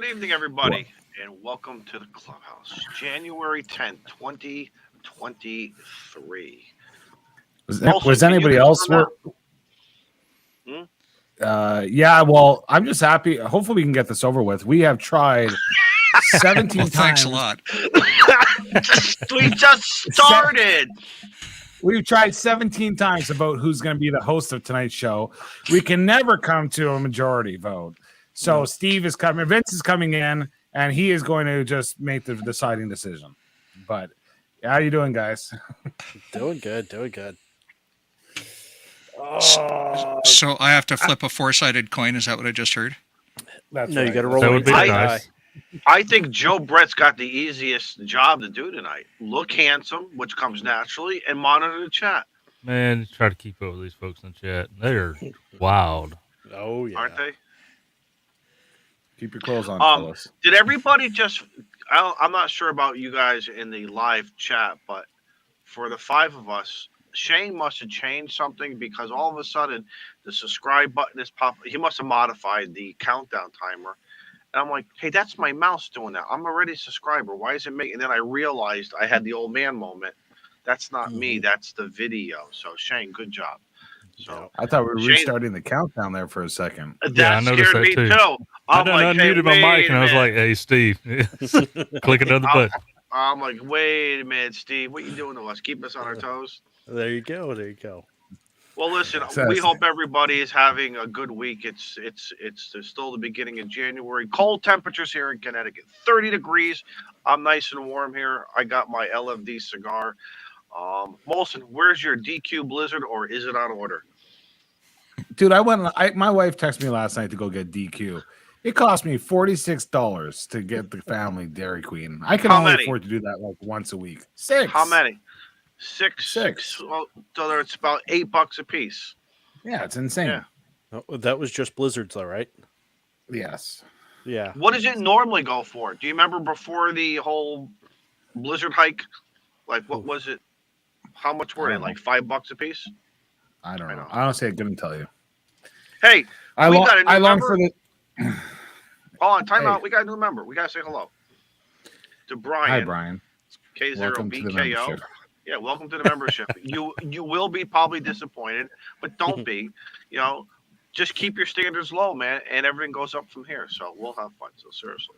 Good evening, everybody, and welcome to the Clubhouse. January 10th, 2023. Was anybody else work? Yeah, well, I'm just happy. Hopefully we can get this over with. We have tried 17 times. Thanks a lot. We just started. We've tried 17 times about who's going to be the host of tonight's show. We can never come to a majority vote. So Steve is coming, Vince is coming in, and he is going to just make the deciding decision. But how you doing, guys? Doing good. So I have to flip a four-sided coin. Is that what I just heard? That's no, right. you got to roll. That would be nice. I think Joe Brett's got the easiest job to do tonight. Look handsome, which comes naturally, and monitor the chat. Man, try to keep up with these folks in chat. They're wild. Oh yeah, Aren't they? Keep your clothes on, fellas. Did everybody just... I'm not sure about you guys in the live chat, but for the five of us, Shane must have changed something because all of a sudden the subscribe button is popping. He must have modified the countdown timer. And I'm like, hey, that's my mouse doing that. I'm already a subscriber. Why is it making... And then I realized I had the old man moment. That's not me. That's the video. So, Shane, good job. So I thought we were restarting the countdown there for a second. That I noticed scared that me too. too. I I'm done like, unmuted my wait mic and I was a like, hey, Steve, click another button. I'm like, wait a minute, Steve. What you doing to us? Keep us on our toes? There you go. Well, listen, we hope everybody is having a good week. It's still the beginning of January. Cold temperatures here in Connecticut, 30 degrees. I'm nice and warm here. I got my LFD cigar. Molson, where's your DQ Blizzard, or is it on order? Dude, my wife texted me last night to go get DQ. It cost me $46 to get the family Dairy Queen. I can only afford to do that like once a week. 6. How many? Six. Well, so it's about $8 a piece. Yeah, it's insane. Yeah. Oh, that was just Blizzards, though, right? Yes. Yeah. What does it normally go for? Do you remember before the whole Blizzard hike? Like, what was it? How much were they? Like $5 a piece? I don't know. Honestly, I couldn't tell you. Hey, we got a new member. Hold on, time out. We got a new member. We got to say hello to Brian. Hi, Brian. K0BKO. Yeah, welcome to the membership. You will be probably disappointed, but don't be. You know, just keep your standards low, man, and everything goes up from here. So we'll have fun. So seriously,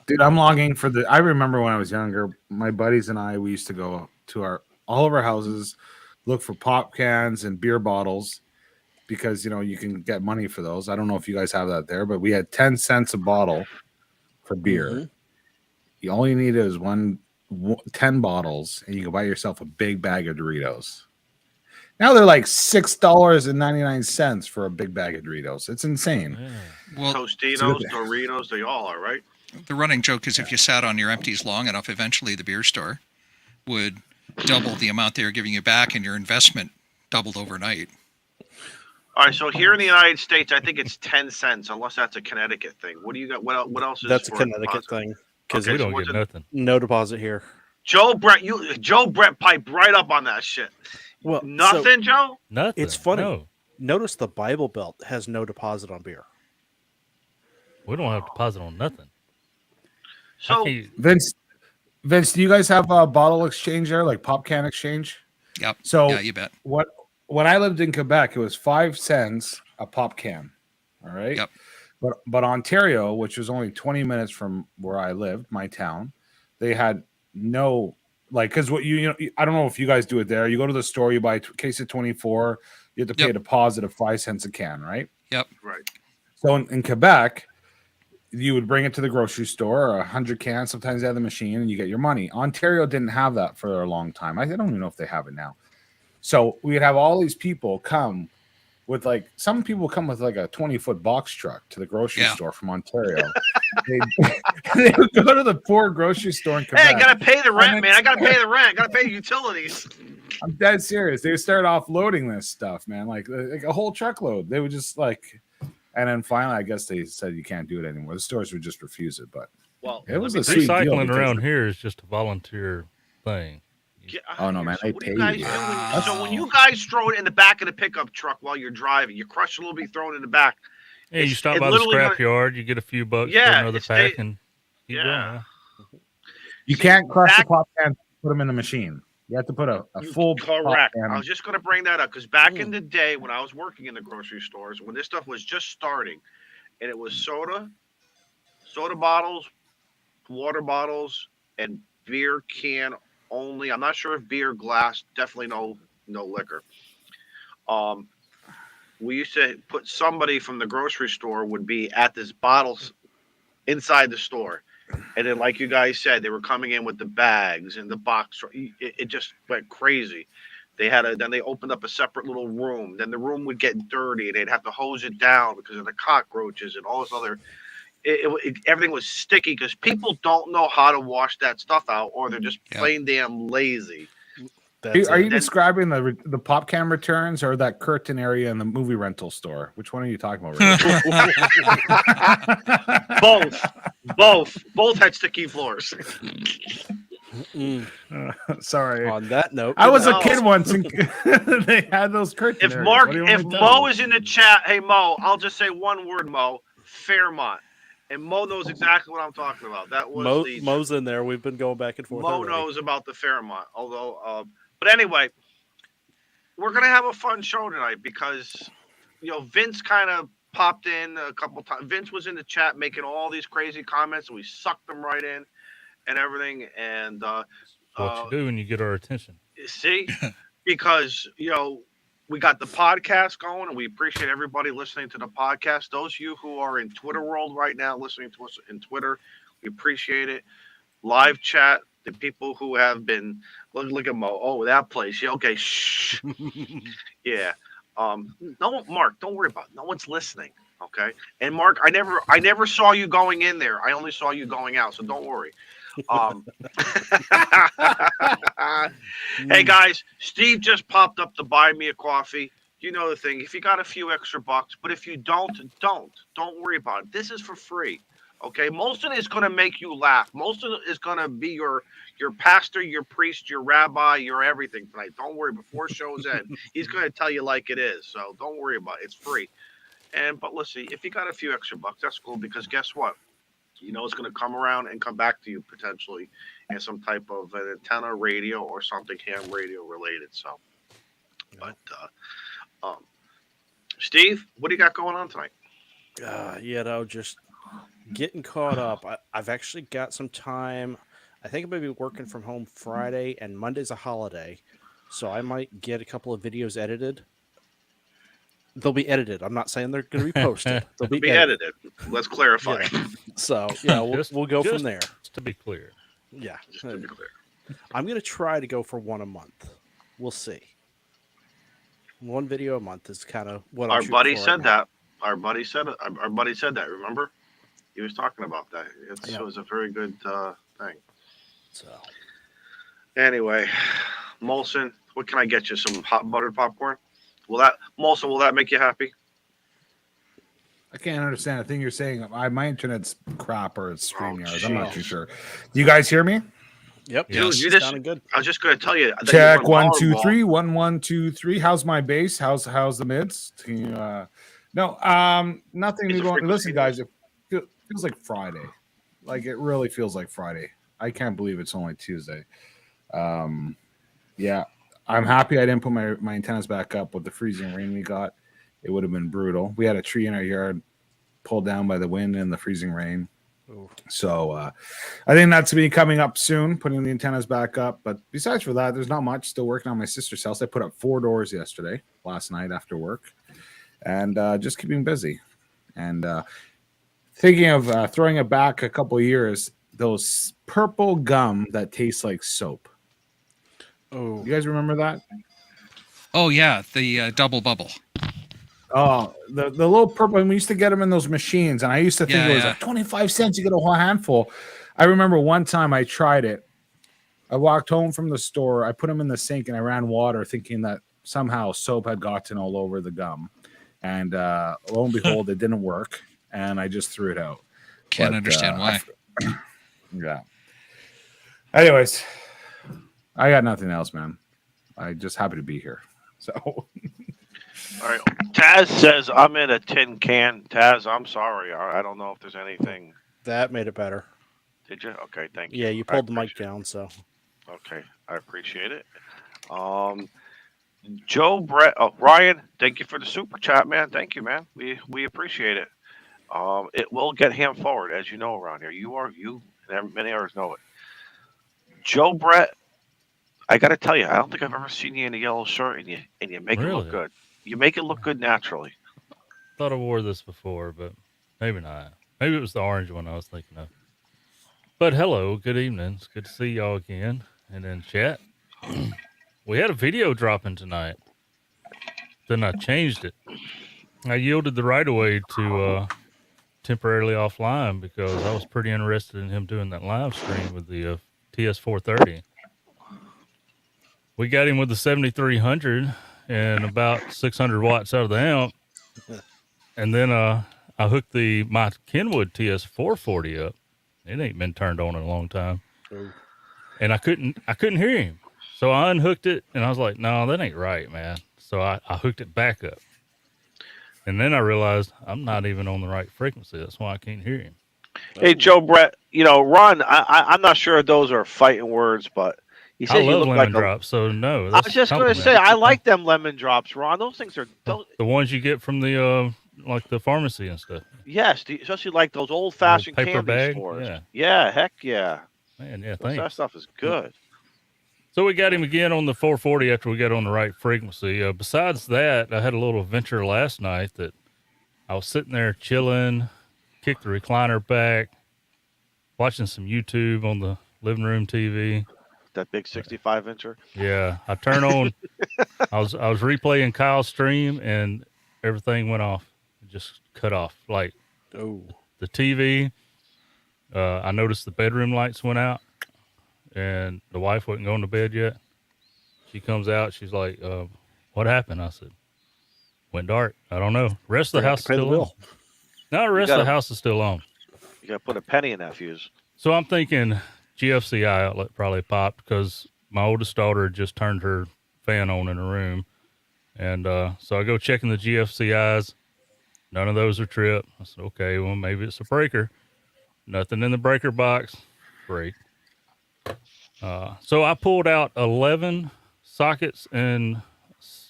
Dude, I'm logging for I remember when I was younger, my buddies and we used to go to all of our houses, look for pop cans and beer bottles because, you can get money for those. I don't know if you guys have that there, but we had 10 cents a bottle for beer. Mm-hmm. You all you need is 10 bottles, and you can buy yourself a big bag of Doritos. Now they're like $6.99 for a big bag of Doritos. It's insane. Yeah. Well, Tostitos, Doritos, they all are, right? The running joke is if you sat on your empties long enough, eventually the beer store would double the amount they were giving you back, and your investment doubled overnight. All right, so here in the United States, I think it's 10 cents, unless that's a Connecticut thing. What do you got? What else is that's a Connecticut thing? Because we don't get nothing. No deposit here. Joe Brett piped right up on that shit. Well, nothing, Joe. Nothing. It's funny. No. Notice the Bible Belt has no deposit on beer. We don't have deposit on nothing. So Vince, do you guys have a bottle exchange there, like pop can exchange? Yep. So yeah, you bet. When I lived in Quebec, it was 5 cents a pop can. All right. Yep. But Ontario, which was only 20 minutes from where I lived, my town, they had no because what I don't know if you guys do it there. You go to the store, you buy a case of 24, you have to pay a deposit of 5 cents a can, right? Yep. Right. So in Quebec, you would bring it to the grocery store, or 100 cans. Sometimes they have the machine, and you get your money. Ontario didn't have that for a long time. I don't even know if they have it now. So we'd have all these people come with some people come with like a 20-foot box truck to the grocery store from Ontario. they would go to the poor grocery store in Quebec. Hey, I gotta pay the rent, man. I gotta pay the rent. I gotta pay utilities. I'm dead serious. They would start offloading this stuff, man, like a whole truckload. They would just and then finally, I guess they said you can't do it anymore. The stores would just refuse it. But it was a sweet deal. Recycling around here is just a volunteer thing. Oh no, man! They pay you. So when you guys throw it in the back of the pickup truck while you're driving, you crush a little bit, throw it in the back. Yeah, you stop it's by the literally gonna- scrapyard, you get a few bucks for Yeah, another it's pack, they- and keep yeah. going. Yeah. You See, can't crush the back- pop can, put them in the machine. You have to put a full pop Correct. can. I was just going to bring that up because back in the day when I was working in the grocery stores, when this stuff was just starting, and it was soda bottles, water bottles, and beer can only. I'm not sure if beer, glass, definitely no liquor. Um, we used to put somebody from the grocery store would be at this bottles inside the store. And then, like you guys said, they were coming in with the bags and the box. It just went crazy. Then they opened up a separate little room. Then the room would get dirty, and they'd have to hose it down because of the cockroaches and all this other. Everything was sticky because people don't know how to wash that stuff out, or they're just plain damn lazy. Are you describing the pop can returns or that curtain area in the movie rental store? Which one are you talking about? Both had sticky floors. Sorry. On that note, I was a kid once, and they had those curtain If areas. Mo is in the chat, hey Mo, I'll just say one word, Mo. Fairmont. And Mo knows exactly what I'm talking about. That was Mo's in there. We've been going back and forth. Mo knows about the Fairmont. Although, but anyway, we're gonna have a fun show tonight because Vince kind of popped in a couple times. Vince was in the chat making all these crazy comments, and we sucked them right in and everything. And What you do when you get our attention. see, because we got the podcast going, and we appreciate everybody listening to the podcast. Those of you who are in Twitter world right now, listening to us in Twitter, we appreciate it. Live chat, the people who have been look at Mo. Oh, that place. Yeah, okay. Shh. Yeah. No one, Mark, don't worry about it. No one's listening. Okay. And Mark, I never saw you going in there. I only saw you going out, so don't worry. Hey guys, Steve just popped up to buy me a coffee. You know the thing. If you got a few extra bucks, but if you don't worry about it. This is for free. Okay, most of it is going to make you laugh. Most of it is going to be your pastor, your priest, your rabbi, your everything tonight. Don't worry. Before show's end, he's going to tell you like it is. So don't worry about it. It's free. But let's see. If you got a few extra bucks, that's cool because guess what? It's going to come around and come back to you potentially in some type of an antenna radio or something ham radio related. So, but Steve, what do you got going on tonight? Just getting caught up. I've actually got some time. I think I'm going to be working from home Friday, and Monday's a holiday, so I might get a couple of videos edited. They'll be edited. I'm not saying they're going to be posted. They'll be edited. Let's clarify. Yeah. So, we'll go from there. Just to be clear. Yeah. Just to be clear. I'm going to try to go for one a month. We'll see. One video a month is kind of what our buddy said that. Our buddy said it. Our buddy said that. Remember? He was talking about that. It was a very good thing. So, anyway, Molson, what can I get you? Some hot buttered popcorn? Will that make you happy? I can't understand a thing you're saying. My internet's crap or it's StreamYard. I'm not too sure. Do you guys hear me? Yep. Dude, you sounding good. I was just going to tell you. Check 1 2 3 1 1 2 3. How's my bass? How's the mids? Can you, nothing new going. Listen, guys, it feels like Friday. Like it really feels like Friday. I can't believe it's only Tuesday. Yeah. I'm happy I didn't put my antennas back up with the freezing rain we got. It would have been brutal. We had a tree in our yard pulled down by the wind and the freezing rain. Ooh. So I think that's to be coming up soon, putting the antennas back up. But besides for that, there's not much. Still working on my sister's house. I put up 4 doors last night after work, and just keeping busy. And thinking of throwing it back a couple of years, those purple gum that tastes like soap. Oh, you guys remember that? Oh yeah, the double bubble. Oh, the little purple. And we used to get them in those machines, and I used to think it was like 25 cents. You get a whole handful. I remember one time I tried it. I walked home from the store. I put them in the sink, and I ran water, thinking that somehow soap had gotten all over the gum. And lo and behold, it didn't work, and I just threw it out. Can't understand why. Yeah. Anyways, I got nothing else, man. I just happy to be here. So. All right. Taz says I'm in a tin can. Taz, I'm sorry. I don't know if there's anything. That made it better. Did you? Okay, thank Yeah, you. you I pulled the mic appreciate down, so it. Okay, I appreciate it. Um, Joe Brett, Ryan, thank you for the super chat, man. Thank you, man. We appreciate it. It will get ham forward, as you know around here. You and many others know it. Joe Brett, I got to tell you, I don't think I've ever seen you in a yellow shirt, and you make it look Really? good. You make it look good naturally. Thought I wore this before, but maybe not. Maybe it was the orange one I was thinking of. But hello, good evening. It's good to see y'all again. And then chat. We had a video dropping tonight. Then I changed it. I yielded the right of way to temporarily offline because I was pretty interested in him doing that live stream with the TS430. We got him with the 7300 and about 600 watts out of the amp. And then I hooked my Kenwood TS440 up. It ain't been turned on in a long time. oh, And I couldn't hear him. So I unhooked it and I was like, no, that ain't right, man. So I hooked it back up. And then I realized I'm not even on the right frequency. That's why I can't hear him. Hey, oh. Joe Brett, Ron, I'm not sure if those are fighting words, but he I says you love look lemon like a. drops, so no, I that's was a just going to compliment. say, I like them lemon drops, Ron. Those things are. The ones you get from the like the pharmacy and stuff. Yes, especially like those old The little fashioned paper candy bag. stores. Yeah. Yeah, heck yeah. Man, yeah, That thanks. stuff is good. So we got him again on the 440 after we got on the right frequency. Besides that, I had a little adventure last night that I was sitting there chilling, kicked the recliner back, watching some YouTube on the living room TV. That big 65 incher. Yeah, I turn on. I was replaying Kyle's stream and everything went off. It just cut off. Like Oh, the TV. I noticed the bedroom lights went out, and the wife wasn't going to bed yet. She comes out. She's like, "What happened?" I said, "Went dark. I don't know. Rest of the forgot house to is pay the still on. bill. No, the rest of the house is still on." You got to put a penny in that fuse. So I'm thinking GFCI outlet probably popped because my oldest daughter just turned her fan on in her room. And so I go checking the GFCIs. None of those are tripped. I said, okay, well, maybe it's a breaker. Nothing in the breaker box. Great. So I pulled out 11 sockets and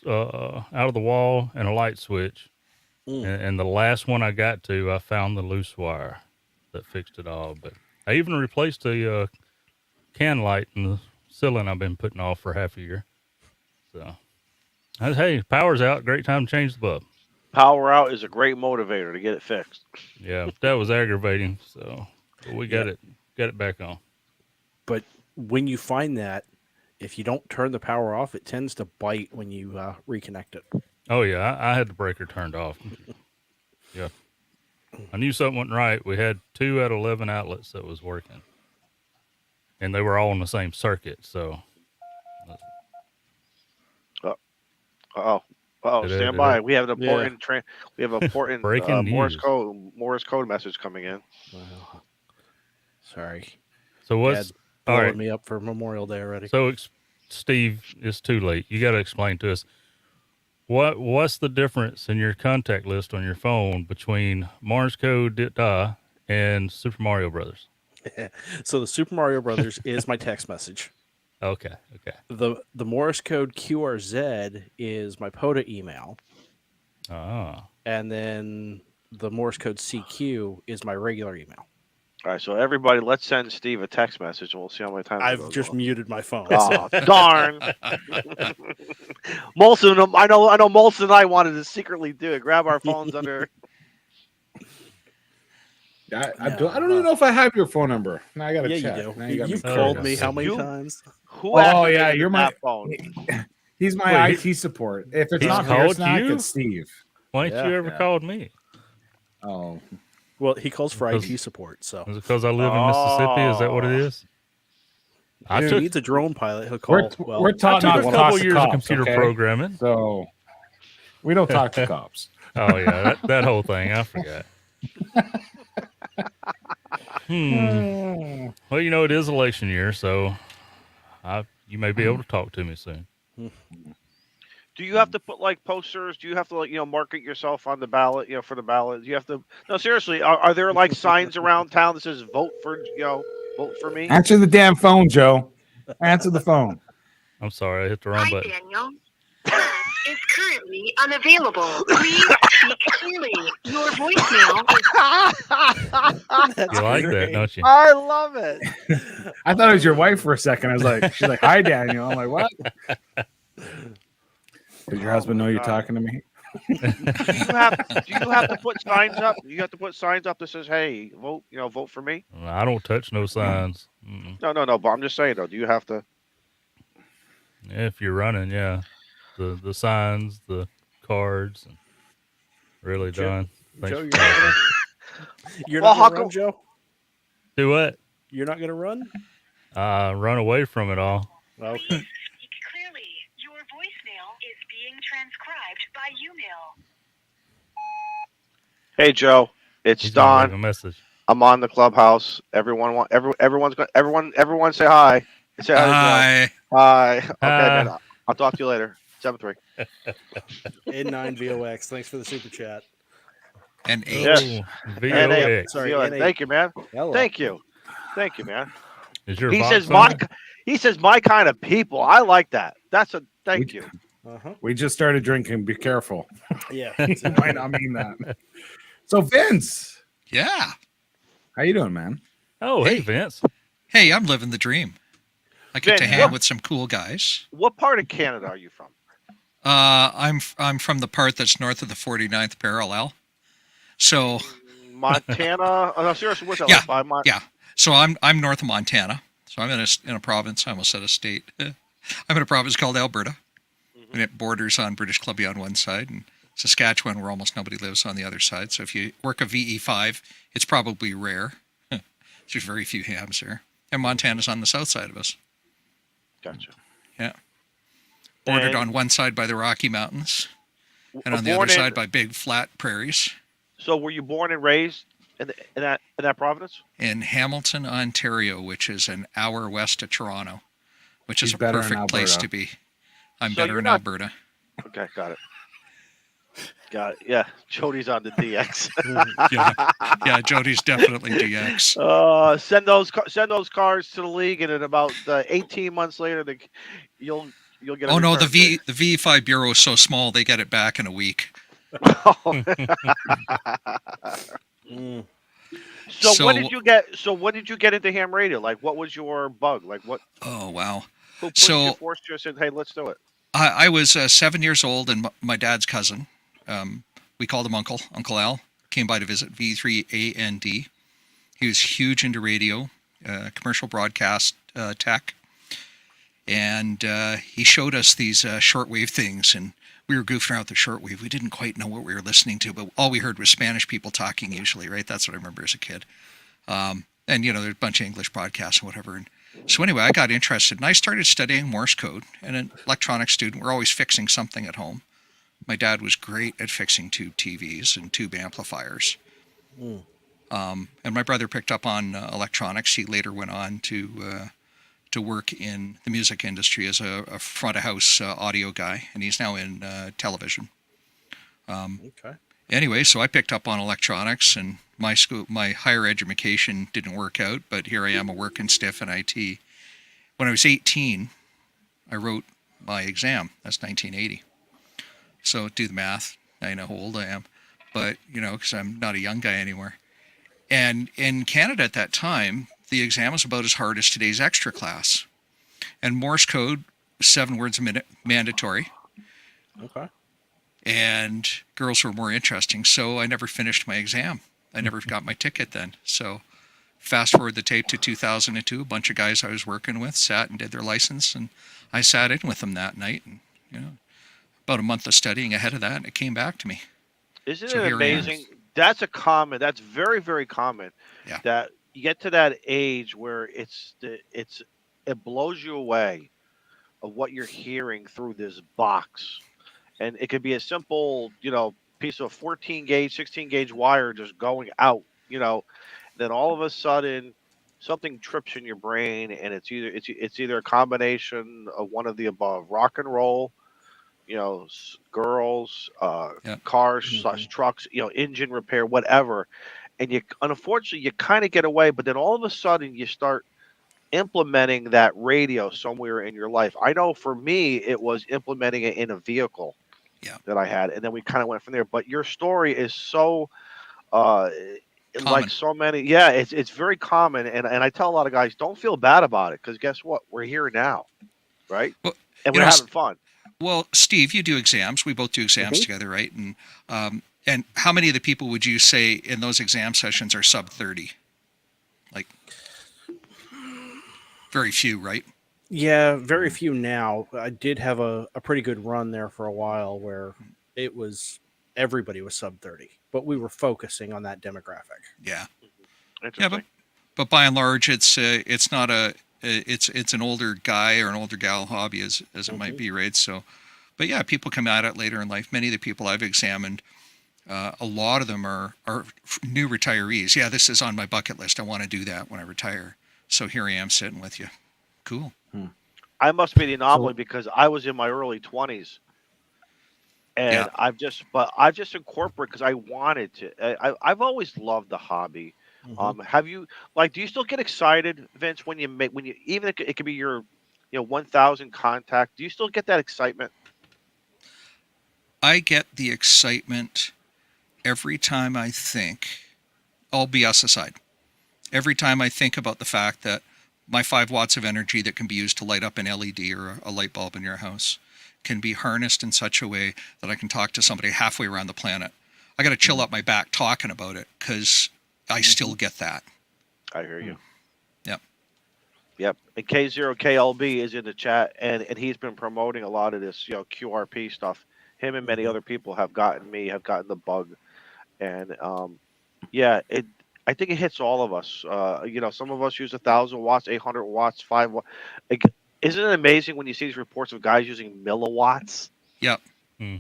out of the wall and a light switch. And the last one I got to, I found the loose wire that fixed it all. But I even replaced the can light in the ceiling I've been putting off for half a year. So, hey, power's out. Great time to change the bulb. Power out is a great motivator to get it fixed. Yeah, that was aggravating. So we got it back on. But when you find that, if you don't turn the power off, it tends to bite when you reconnect it. Oh yeah, I had the breaker turned off. Yeah, I knew something wasn't right. We had 2 out of 11 outlets that was working, and they were all on the same circuit. So, Oh, stand by. We have an important. We have an important breaking Morse news. code message coming in. Well, sorry. So what's blowing all right? me up for Memorial Day already. So Steve, it's too late. You got to explain to us what's the difference in your contact list on your phone between Morse code and Super Mario Brothers? So the Super Mario Brothers is my text message. Okay. The Morse code QRZ is my POTA email. Ah. And then the Morse code CQ is my regular email. All right, so everybody, let's send Steve a text message, and we'll see how many times. I've just muted my phone. Oh, darn! Molson, I know. Molson and I wanted to secretly do it. Grab our phones under. I don't even know if I have your phone number. Now I gotta check. You do. Now You've called me how many You- times? Who? Yeah, you're my phone. He's my IT support. If it's He's not called Snack, you? it's Steve. Why ain't you ever called me? Oh, Well, he calls for IT support. So Is it because I live in Mississippi? Is that what it is? if he needs a drone pilot, he'll call. we're I taught took not a to couple talk to years cops, of computer okay? programming. So we don't talk to cops. Oh yeah, that whole thing. I forgot. Well, it is election year, so you may be able to talk to me soon. Do you have to put like posters? Do you have to like market yourself on the ballot? For the ballot. Do you have to? No, seriously. Are there like signs around town that says vote for me? Answer the damn phone, Joe. Answer the phone. I'm sorry, I hit the wrong button. Daniel. Chat is currently unavailable. Please speak clearly. Your voicemail is. That's You like that, great. don't you? I love it. I thought it was your wife for a second. I was like, she's like, "Hi, Daniel." I'm like, "What?" Does your husband know you're talking to me? Do you have to put signs up? You have to put signs up that says, "Hey, vote for me." I don't touch no signs. Mm-mm. No. But I'm just saying though. Do you have to? If you're running, yeah, the signs, the cards, and really Joe- done. Thanks Joe, for you're not calling. You're Well, not how gonna run, come- Joe? Do what? You're not gonna run? Run away from it all. Okay. Speak clearly. Your voicemail is being transcribed by email. Hey, Joe. It's He's gonna leave Don. a message. I'm on the Clubhouse. Everyone say hi. Say hi to Joe. Hi. Okay, man. I'll talk to you later. 7-3. N9VOX. Thanks for the super chat. And Oh, Yes. VOX. Sorry, VOX. NA. Thank you, man. Hello. Thank you, man. Is your He box says on my there? he says my kind of people. I like that. That's a thank you. Uh-huh. We just started drinking. Be careful. Yeah. You might not mean that. So, Vince, yeah. how you doing, man? Oh, hey, Hey. Vince. Hey, I'm living the dream. I get to Vince, hang what- with some cool guys. What part of Canada are you from? I'm from the part that's north of the 49th parallel. So Montana. Oh, no, seriously, what's that? Yeah, Like 5 miles? yeah. So I'm north of Montana. So I'm in a province. I almost said a state. I'm in a province called Alberta, and it borders on British Columbia on one side and Saskatchewan, where almost nobody lives, on the other side. So if you work a VE5, it's probably rare. There's very few hams there. And Montana's on the south side of us. Gotcha. Yeah. Bordered And- on one side by the Rocky Mountains, and on the Born other in- side by big flat prairies. So were you born and raised in that province? In Hamilton, Ontario, which is an hour west of Toronto, which is He's a better in perfect place Alberta. to be. I'm So better you're in not- Alberta. Okay, got it. Got it. Yeah, Jody's on the DX. Yeah, Jody's definitely DX. Send those cars to the league, and in about 18 months later, you'll get. Oh a no, the return V5 bureau is so small they get it back in a week. Mm. So when did you get into ham radio? Like, what was your bug? Like, what? Oh wow. Who pushed you, So- forced you, and said, "Hey, let's do it." I was 7 years old, and my dad's cousin, we called him Uncle Al, came by to visit, V3AND. He was huge into radio, commercial broadcast tech, and he showed us these shortwave things, and we were goofing around with the shortwave. We didn't quite know what we were listening to, but all we heard was Spanish people talking usually, right? That's what I remember as a kid. And, there's a bunch of English broadcasts and whatever. And so anyway, I got interested, and I started studying Morse code. And an electronics student, we're always fixing something at home. My dad was great at fixing tube TVs and tube amplifiers. And my brother picked up on electronics. He later went on to work in the music industry as a front of house audio guy, and he's now in television. Okay. Anyway, so I picked up on electronics, and my higher education didn't work out, but here I am, a working stiff in IT. When I was 18, I wrote my exam. That's 1980. So do the math. I know how old I am, but because I'm not a young guy anymore. And in Canada at that time, the exam was about as hard as today's extra class. And Morse code, 7 words a minute, mandatory. Okay. And girls were more interesting, so I never finished my exam. I never got my ticket then. So fast forward the tape to 2002, a bunch of guys I was working with sat and did their license, and I sat in with them that night. And about a month of studying ahead of that, and it came back to me. Isn't So it here I am. amazing? That's very, very common. Yeah. That you get to that age where it blows you away of what you're hearing through this box. And it could be a simple, piece of 14 gauge, 16 gauge wire just going out, then all of a sudden something trips in your brain, and it's either a combination of one of the above, rock and roll, girls, Yeah. cars, Mhm. trucks, engine repair, whatever. And you, unfortunately, you kind of get away, but then all of a sudden you start implementing that radio somewhere in your life. I know for me, it was implementing it in a vehicle Yeah. that I had, and then we kind of went from there. But your story is so uh like Common. so many, yeah, it's very common, and I tell a lot of guys, don't feel bad about it, because guess what, we're here now, right? Well, And you we're know, having fun. well, Steve, you do exams. We both do exams Hmm. together, right? And how many of the people would you say in those exam sessions are sub 30? Like very few, right? Yeah, very few now. I did have a pretty good run there for a while where it was everybody was sub 30, but we were focusing on that demographic. Yeah. Yeah, Interesting. but by and large, it's not it's an older guy or an older gal hobby as it might Mhm. be, right? So, but yeah, people come at it later in life. Many of the people I've examined, a lot of them are new retirees. Yeah, this is on my bucket list. I want to do that when I retire. So here I am sitting with you. Cool. I must be the anomaly, So because I was in my early 20s, Yeah. and I've just incorporated, because I wanted to. I've always loved the hobby. Mhm. Have you, like, do you still get excited, Vince, when you make, when you, even if it could be your 1,000 contact, do you still get that excitement? I get the excitement every time I think, all BS aside, every time I think about the fact that my 5 watts of energy that can be used to light up an LED or a light bulb in your house can be harnessed in such a way that I can talk to somebody halfway around the planet. I got to chill up my back talking about it because I still Mhm. get that. I hear you. Yep. Yep. And K0KLB is in the chat, and he's been promoting a lot of this, QRP stuff. Him and many Mhm. other people have gotten the bug, and yeah, I think it hits all of us. Some of us use 1,000 watts, 800 watts, 5 watts. Like, isn't it amazing when you see these reports of guys using milliwatts? Yep. Hmm.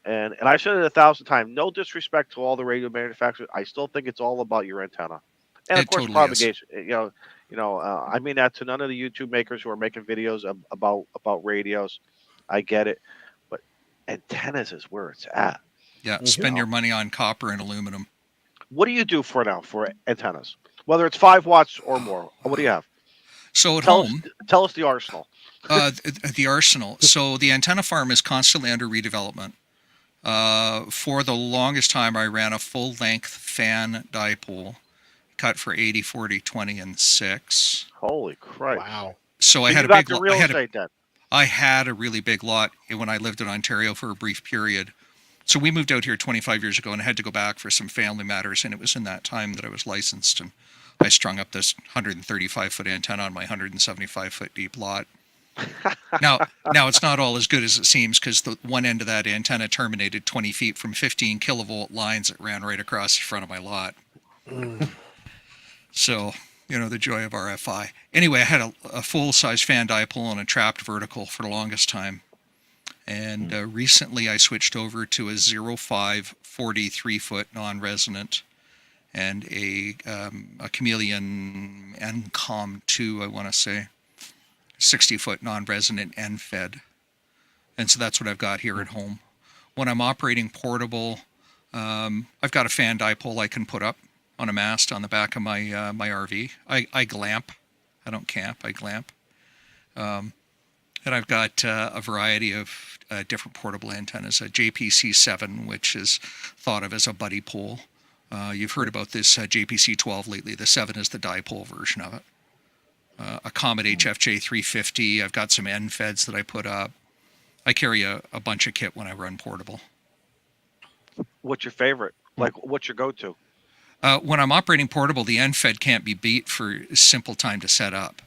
And I've said it 1,000 times. No disrespect to all the radio manufacturers. I still think it's all about your antenna, and of It course totally is. propagation. I mean that to none of the YouTube makers who are making videos about radios. I get it, but antennas is where it's at. Yeah. You Mhm. Spend your know, money on copper and aluminum. what do you do for now for antennas? Whether it's 5 watts or more, what do you have? So at Tell us, home, tell us the arsenal. the arsenal. So the antenna farm is constantly under redevelopment. For the longest time, I ran a full length fan dipole cut for 80, 40, 20, and 6. Holy Christ! Wow. So So I had you a got big the lot. real estate then? I had a really big lot when I lived in Ontario for a brief period. So we moved out here 25 years ago and I had to go back for some family matters. And it was in that time that I was licensed and I strung up this 135-foot antenna on my 175-foot deep lot. Now it's not all as good as it seems because the one end of that antenna terminated 20 feet from 15 kilovolt lines that ran right across the front of my lot. Mm. So, the joy of RFI. Anyway, I had a full-size fan dipole and a trapped vertical for the longest time. And recently I switched over to a 0.5 43-foot non-resonant and a Chameleon Emcomm 2, I want to say, 60-foot non-resonant end fed. And so that's what I've got here at home. When I'm operating portable, I've got a fan dipole I can put up on a mast on the back of my RV. I glamp. I don't camp. I glamp. And I've got a variety of different portable antennas. A JPC7, which is thought of as a buddy pole. You've heard about this JPC12 lately. The 7 is the dipole version of it. A Comet HFJ350. I've got some end feds that I put up. I carry a bunch of kit when I run portable. What's your favorite? Like, what's your go-to? When I'm operating portable, the end fed can't be beat for simple time to set up.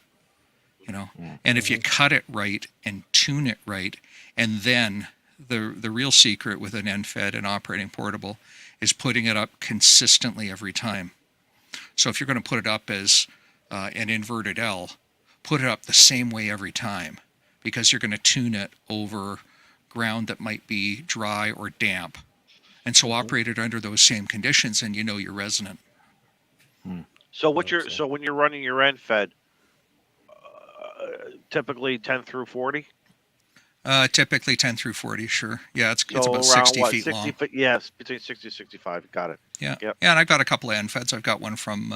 And if you Mhm. cut it right and tune it right, and then the real secret with an end fed and operating portable is putting it up consistently every time. So if you're going to put it up as an inverted L, put it up the same way every time, because you're going to tune it over ground that might be dry or damp. And so Mhm. operate it under those same conditions and you're resonant. So Gotcha. when you're running your end fed, typically 10 through 40. Typically 10 through 40, sure. Yeah, it's So about around 60 what? feet 60 long. feet? Yes, between 60 and 65. Got it. Yeah. Yep. Yeah, and I've got a couple of end feds. I've got one from,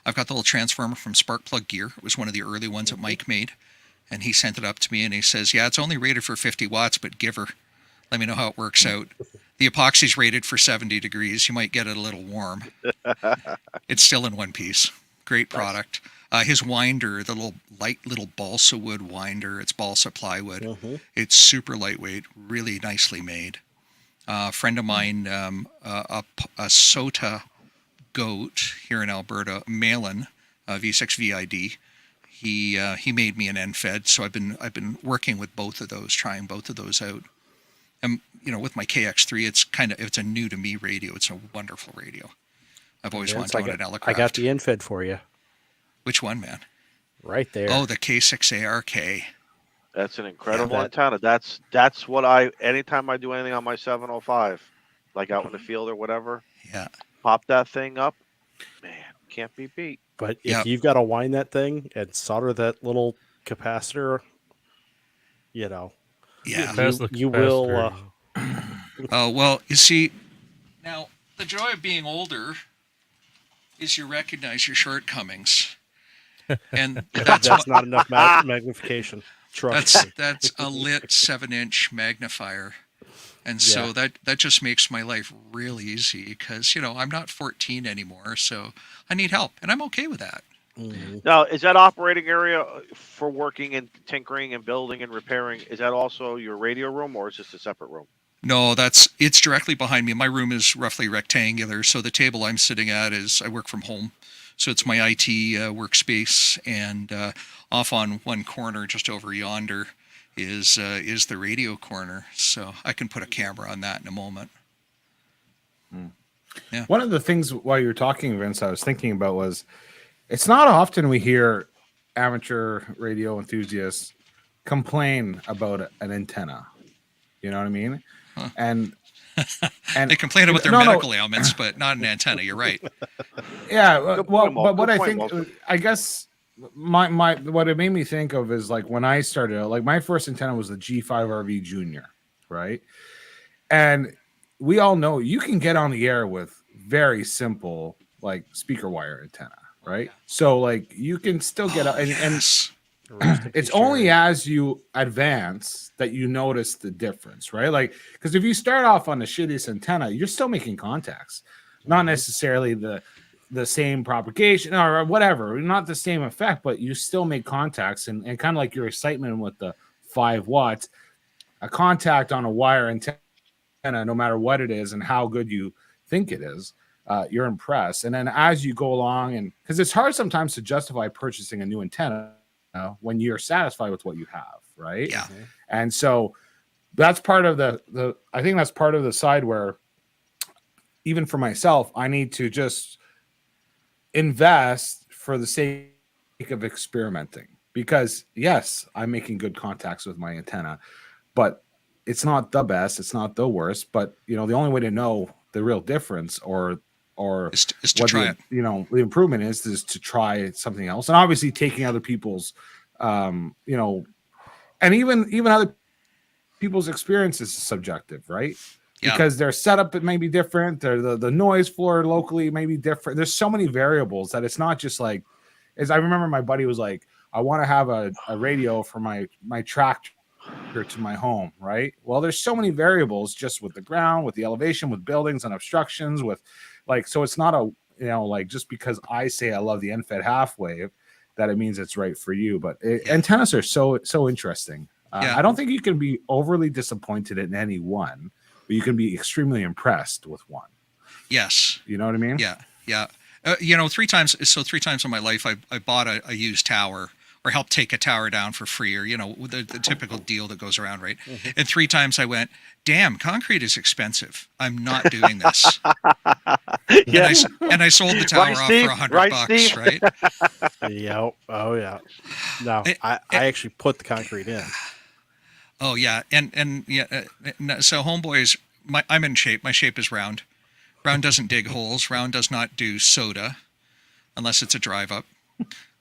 I've got the little transformer from Sparkplug Gear. It was one of the early ones that Mike made. And he sent it up to me and he says, yeah, it's only rated for 50 watts, but give her. Let me know how it works out. The epoxy's rated for 70 degrees. You might get it a little warm. It's still in one piece. Great product. His winder, the light little balsa wood winder, it's balsa plywood. Mhm. It's super lightweight, really nicely made. A friend of mine, a SOTA goat here in Alberta, Malin, V6VID. He made me an NFED, so I've been working with both of those, trying both of those out. And with my KX3, it's a new to me radio. It's a wonderful radio. I've always wanted to own an Elecraft. I got the infed for you. Which one, man? Right there. Oh, the K6ARK. That's an incredible Yeah, antenna. That's what anytime I do anything on my 705, like out in the field or whatever, Yeah. pop that thing up. Man, can't be beat. But if Yep. you've got to wind that thing and solder that little capacitor, Yeah. Pass the you will. capacitor. Oh, well, you see, now the joy of being older is you recognize your shortcomings. And That's not enough magnification. Trust me. that's a lit 7-inch magnifier. And so Yeah. that just makes my life real easy because, I'm not 14 anymore. So I need help and I'm okay with that. Mhm. Now, is that operating area for working and tinkering and building and repairing? Is that also your radio room, or is this a separate room? No, it's directly behind me. My room is roughly rectangular. So the table I'm sitting at I work from home. So it's my IT workspace, and off on one corner, just over yonder, is the radio corner. So I can put a camera on that in a moment. Yeah. One of the things while you're talking, Vince, I was thinking about was it's not often we hear amateur radio enthusiasts complain about an antenna. You know what I mean? Huh. And They complain about their no, medical ailments, but not an antenna. You're right. Yeah, Good well, point, Walt. but what Good I point, think, Walt. I guess my what it made me think of is like when I started, like my first antenna was the G5RV Junior, right? And we all know you can get on the air with very simple like speaker wire antenna, right? So like you can still get out, and Yes. Rest in it's peace, only Jerry. as you advance that you notice the difference, right? Like, because if you start off on the shittiest antenna, you're still making contacts, not necessarily the same propagation or whatever, not the same effect, but you still make contacts, and kind of like your excitement with the 5 watts, a contact on a wire antenna, no matter what it is and how good you think it is, you're impressed. And then as you go along, and because it's hard sometimes to justify purchasing a new antenna when you're satisfied with what you have, right? Yeah. And so that's part of the I think that's part of the side where even for myself, I need to just invest for the sake of experimenting, because yes, I'm making good contacts with my antenna, but it's not the best, it's not the worst, but the only way to know the real difference or Is to what try it. the improvement is to try something else, and obviously taking other people's and even other people's experiences is subjective, right? Yeah. Because their setup it may be different, the noise floor locally may be different. There's so many variables that it's not just like, as I remember my buddy was like, I want to have a radio for my tractor to my home, right? Well, there's so many variables just with the ground, with the elevation, with buildings and obstructions, with like, so it's not a like just because I say I love the NFED half wave that it means it's right for you. But antennas are so interesting. Yeah. I don't think you can be overly disappointed in any one, but you can be extremely impressed with one. Yes. You know what I mean? Yeah. Yeah. 3 times. So 3 times in my life, I bought a used tower or helped take a tower down for free, or the typical deal that goes around, right? And 3 times I went, damn, concrete is expensive. I'm not doing this. Yeah. And I sold the tower Right, off Steve? for $100, Right, Steve? right? Yeah. Oh yeah. No, It- I actually put the concrete in. Oh yeah, and yeah. So homeboys, I'm in shape. My shape is round. Round doesn't dig holes. Round does not do soda, unless it's a drive up.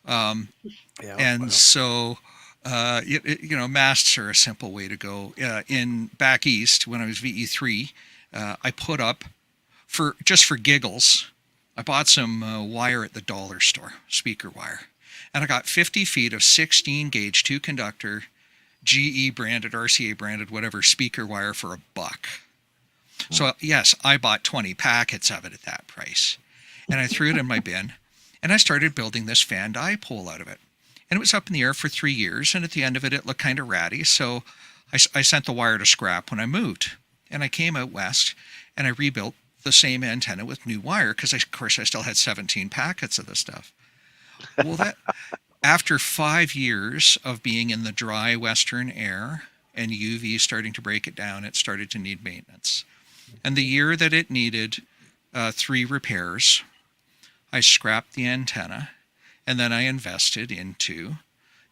Yeah. And so Masts are a simple way to go. In back east, when I was VE3, I put up for giggles. I bought some wire at the dollar store, speaker wire, and I got 50 feet of 16 gauge 2 conductor, GE branded, RCA branded, whatever speaker wire for $1. So yes, I bought 20 packets of it at that price, and I threw it in my bin, and I started building this fan dipole out of it. And it was up in the air for 3 years, and at the end of it, it looked kind of ratty. So I sent the wire to scrap when I moved. And I came out west, and I rebuilt the same antenna with new wire, because, of course, I still had 17 packets of this stuff. Well, after 5 years of being in the dry western air and UV starting to break it down, it started to need maintenance. And the year that it needed 3 repairs, I scrapped the antenna. And then I invested into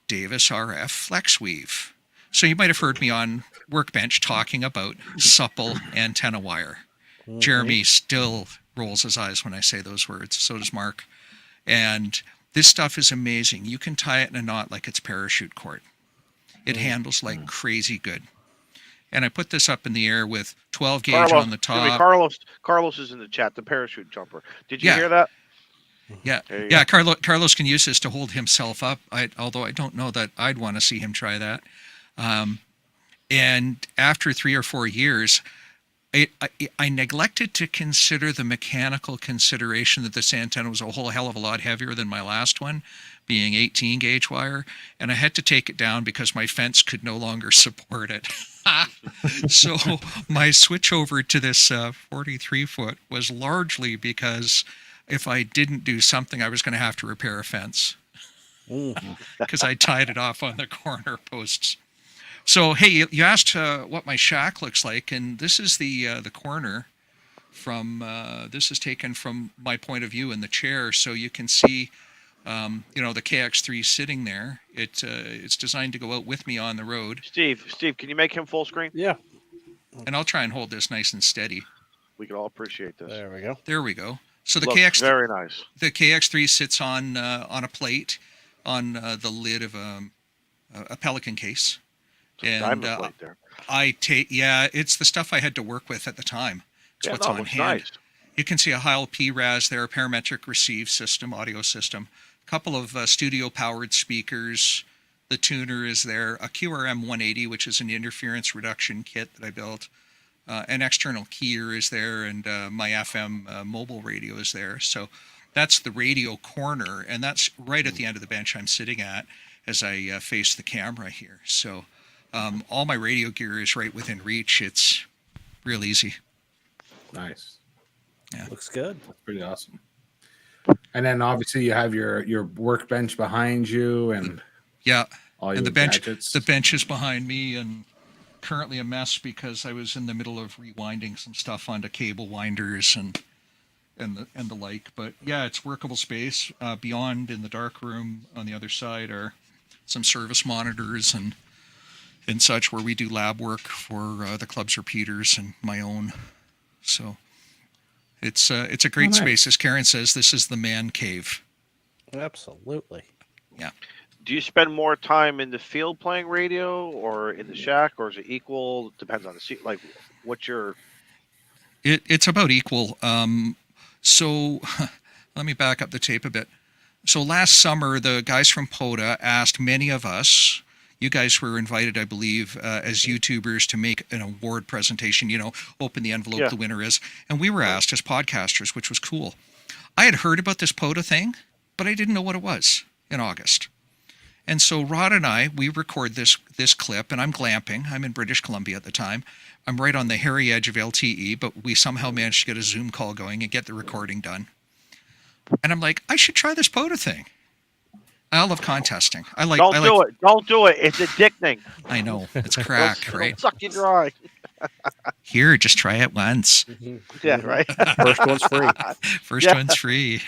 Davis RF Flex Weave. So you might have heard me on Workbench talking about supple antenna wire. Mhm. Jeremy still rolls his eyes when I say those words. So does Mark. And this stuff is amazing. You can tie it in a knot like it's parachute cord. It handles like crazy good. And I put this up in the air with 12 gauge on the top. Carlos is in the chat, the parachute jumper. Did you Yeah. hear that? Yeah, There you yeah. Carlos can use this to hold himself up. Although I don't know that I'd want to see him try that. And after 3 or 4 years, I neglected to consider the mechanical consideration that this antenna was a whole hell of a lot heavier than my last one, being 18 gauge wire, and I had to take it down because my fence could no longer support it. So my switch over to this 43 foot was largely because if I didn't do something, I was going to have to repair a fence because I tied it off on the corner posts. So, hey, you asked what my shack looks like, and this is the corner from, this is taken from my point of view in the chair, so you can see, the KX3 sitting there. It's designed to go out with me on the road. Steve, can you make him full screen? Yeah. And I'll try and hold this nice and steady. We can all appreciate this. There we go. There we go. So the Looks very nice. The KX3 sits on a plate on the lid of a Pelican case. Diamond plate there. It's the stuff I had to work with at the time. It's what's on looks hand. nice. You can see a Heil PRAS there, a parametric receive system, audio system, a couple of studio powered speakers. The tuner is there, a QRM 180, which is an interference reduction kit that I built. An external keyer is there, and my FM mobile radio is there. So that's the radio corner, and that's right at the end of the bench I'm sitting at as I face the camera here. So all my radio gear is right within reach. It's real easy. Nice. Yeah. Looks good. That's pretty awesome. And then obviously you have your workbench behind you and Yeah. all your And gadgets. the bench is behind me, and currently a mess because I was in the middle of rewinding some stuff onto cable winders and the like. But yeah, it's workable space. Beyond in the dark room on the other side are some service monitors and such where we do lab work for the club's repeaters and my own. So it's a great nice. space. As Karen says, this is the man cave. Absolutely. Yeah. Do you spend more time in the field playing radio or in the shack, or is it equal? Depends on the seat. Like, what's your... It's about equal. So let me back up the tape a bit. So last summer, the guys from POTA asked many of us, you guys were invited, I believe, as YouTubers to make an award presentation, open the envelope, Yeah. the winner is. And we were asked as podcasters, which was cool. I had heard about this POTA thing, but I didn't know what it was in August. And so Rod and I, we record this clip, and I'm glamping. I'm in British Columbia at the time. I'm right on the hairy edge of LTE, but we somehow managed to get a Zoom call going and get the recording done. And I'm like, I should try this POTA thing. I love contesting. Don't do it. It's addicting. I know. It's crack, It'll right? suck you dry. Here, just try it once. Yeah, right. First one's free. First one's free.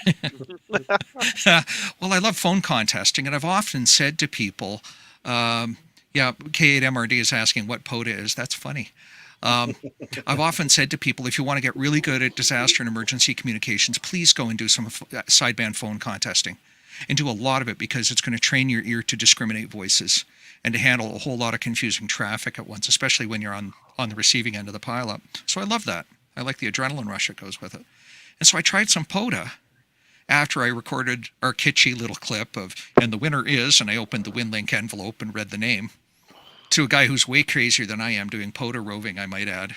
Well, I love phone contesting, and I've often said to people, K8MRD is asking what POTA is. That's funny. I've often said to people, if you want to get really good at disaster and emergency communications, please go and do some sideband phone contesting, and do a lot of it because it's going to train your ear to discriminate voices. and to handle a whole lot of confusing traffic at once, especially when you're on the receiving end of the pileup. So I love that. I like the adrenaline rush that goes with it. And so I tried some POTA after I recorded our kitschy little clip of, and the winner is, and I opened the WinLink envelope and read the name, to a guy who's way crazier than I am doing POTA roving, I might add.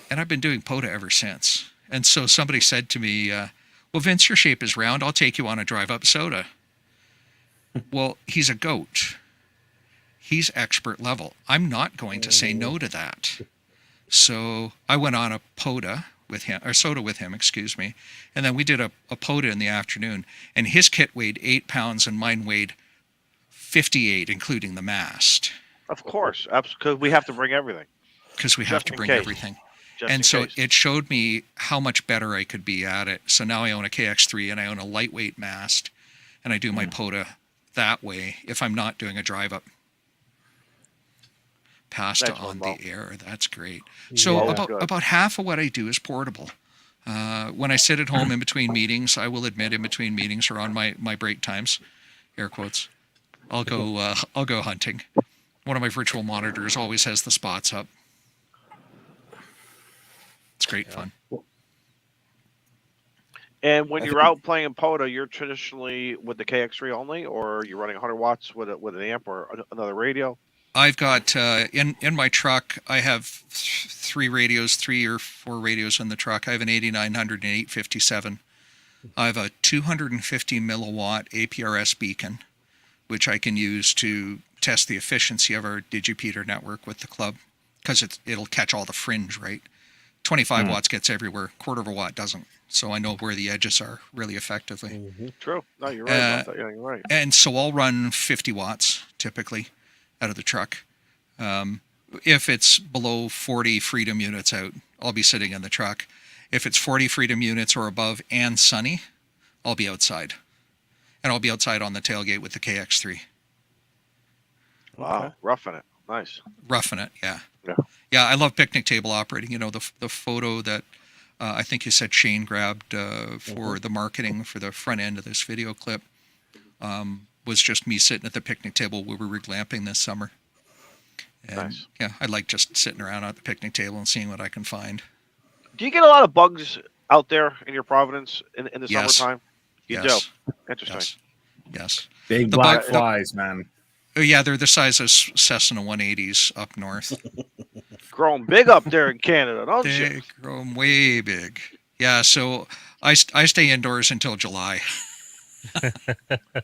And I've been doing POTA ever since. And so somebody said to me, well, Vince, your shape is round. I'll take you on a drive up soda. Well, he's a goat. He's expert level. I'm not going to say no to that. So I went on a POTA with him, or soda with him, excuse me. And then we did a POTA in the afternoon. And his kit weighed 8 pounds and mine weighed 58, including the mast. Of course, because we have to bring everything. Because we have to bring everything. And so it showed me how much better I could be at it. So now I own a KX3 and I own a lightweight mast, and I do my POTA that way if I'm not doing a drive up. Pasta on the air. That's great. So about half of what I do is portable. When I sit at home in between meetings, I will admit in between meetings or on my break times, air quotes, I'll go hunting. One of my virtual monitors always has the spots up. It's great fun. And when you're out playing POTA, you're traditionally with the KX3 only, or you're running 100 watts with an amp or another radio? I've got in my truck, I have 3 or 4 radios in the truck. I have an 8900 and 857. I have a 250 milliwatt APRS beacon, which I can use to test the efficiency of our digipeater network with the club, because it'll catch all the fringe, right? 25 watts gets everywhere, quarter of a watt doesn't. So I know where the edges are really effectively. Mm-hmm. True. No, you're right about that. Yeah, you're right. And so I'll run 50 watts typically out of the truck. If it's below 40 freedom units out, I'll be sitting in the truck. If it's 40 freedom units or above and sunny, I'll be outside. And I'll be outside on the tailgate with the KX3. Wow, okay. Roughing it. Nice. Roughing it, yeah. Yeah, I love picnic table operating. You know, the photo that I think you said Shane grabbed for the marketing for the front end of this video clip was just me sitting at the picnic table where we were glamping this summer. And, nice. Yeah, I like just sitting around at the picnic table and seeing what I can find. Do you get a lot of bugs out there in your Providence in the summertime? You do? Interesting. Yes. Big black flies, man. Oh, yeah, they're the size of Cessna 180s up north. Growing big up there in Canada, don't you? They grow way big. Yeah, so I stay indoors until July.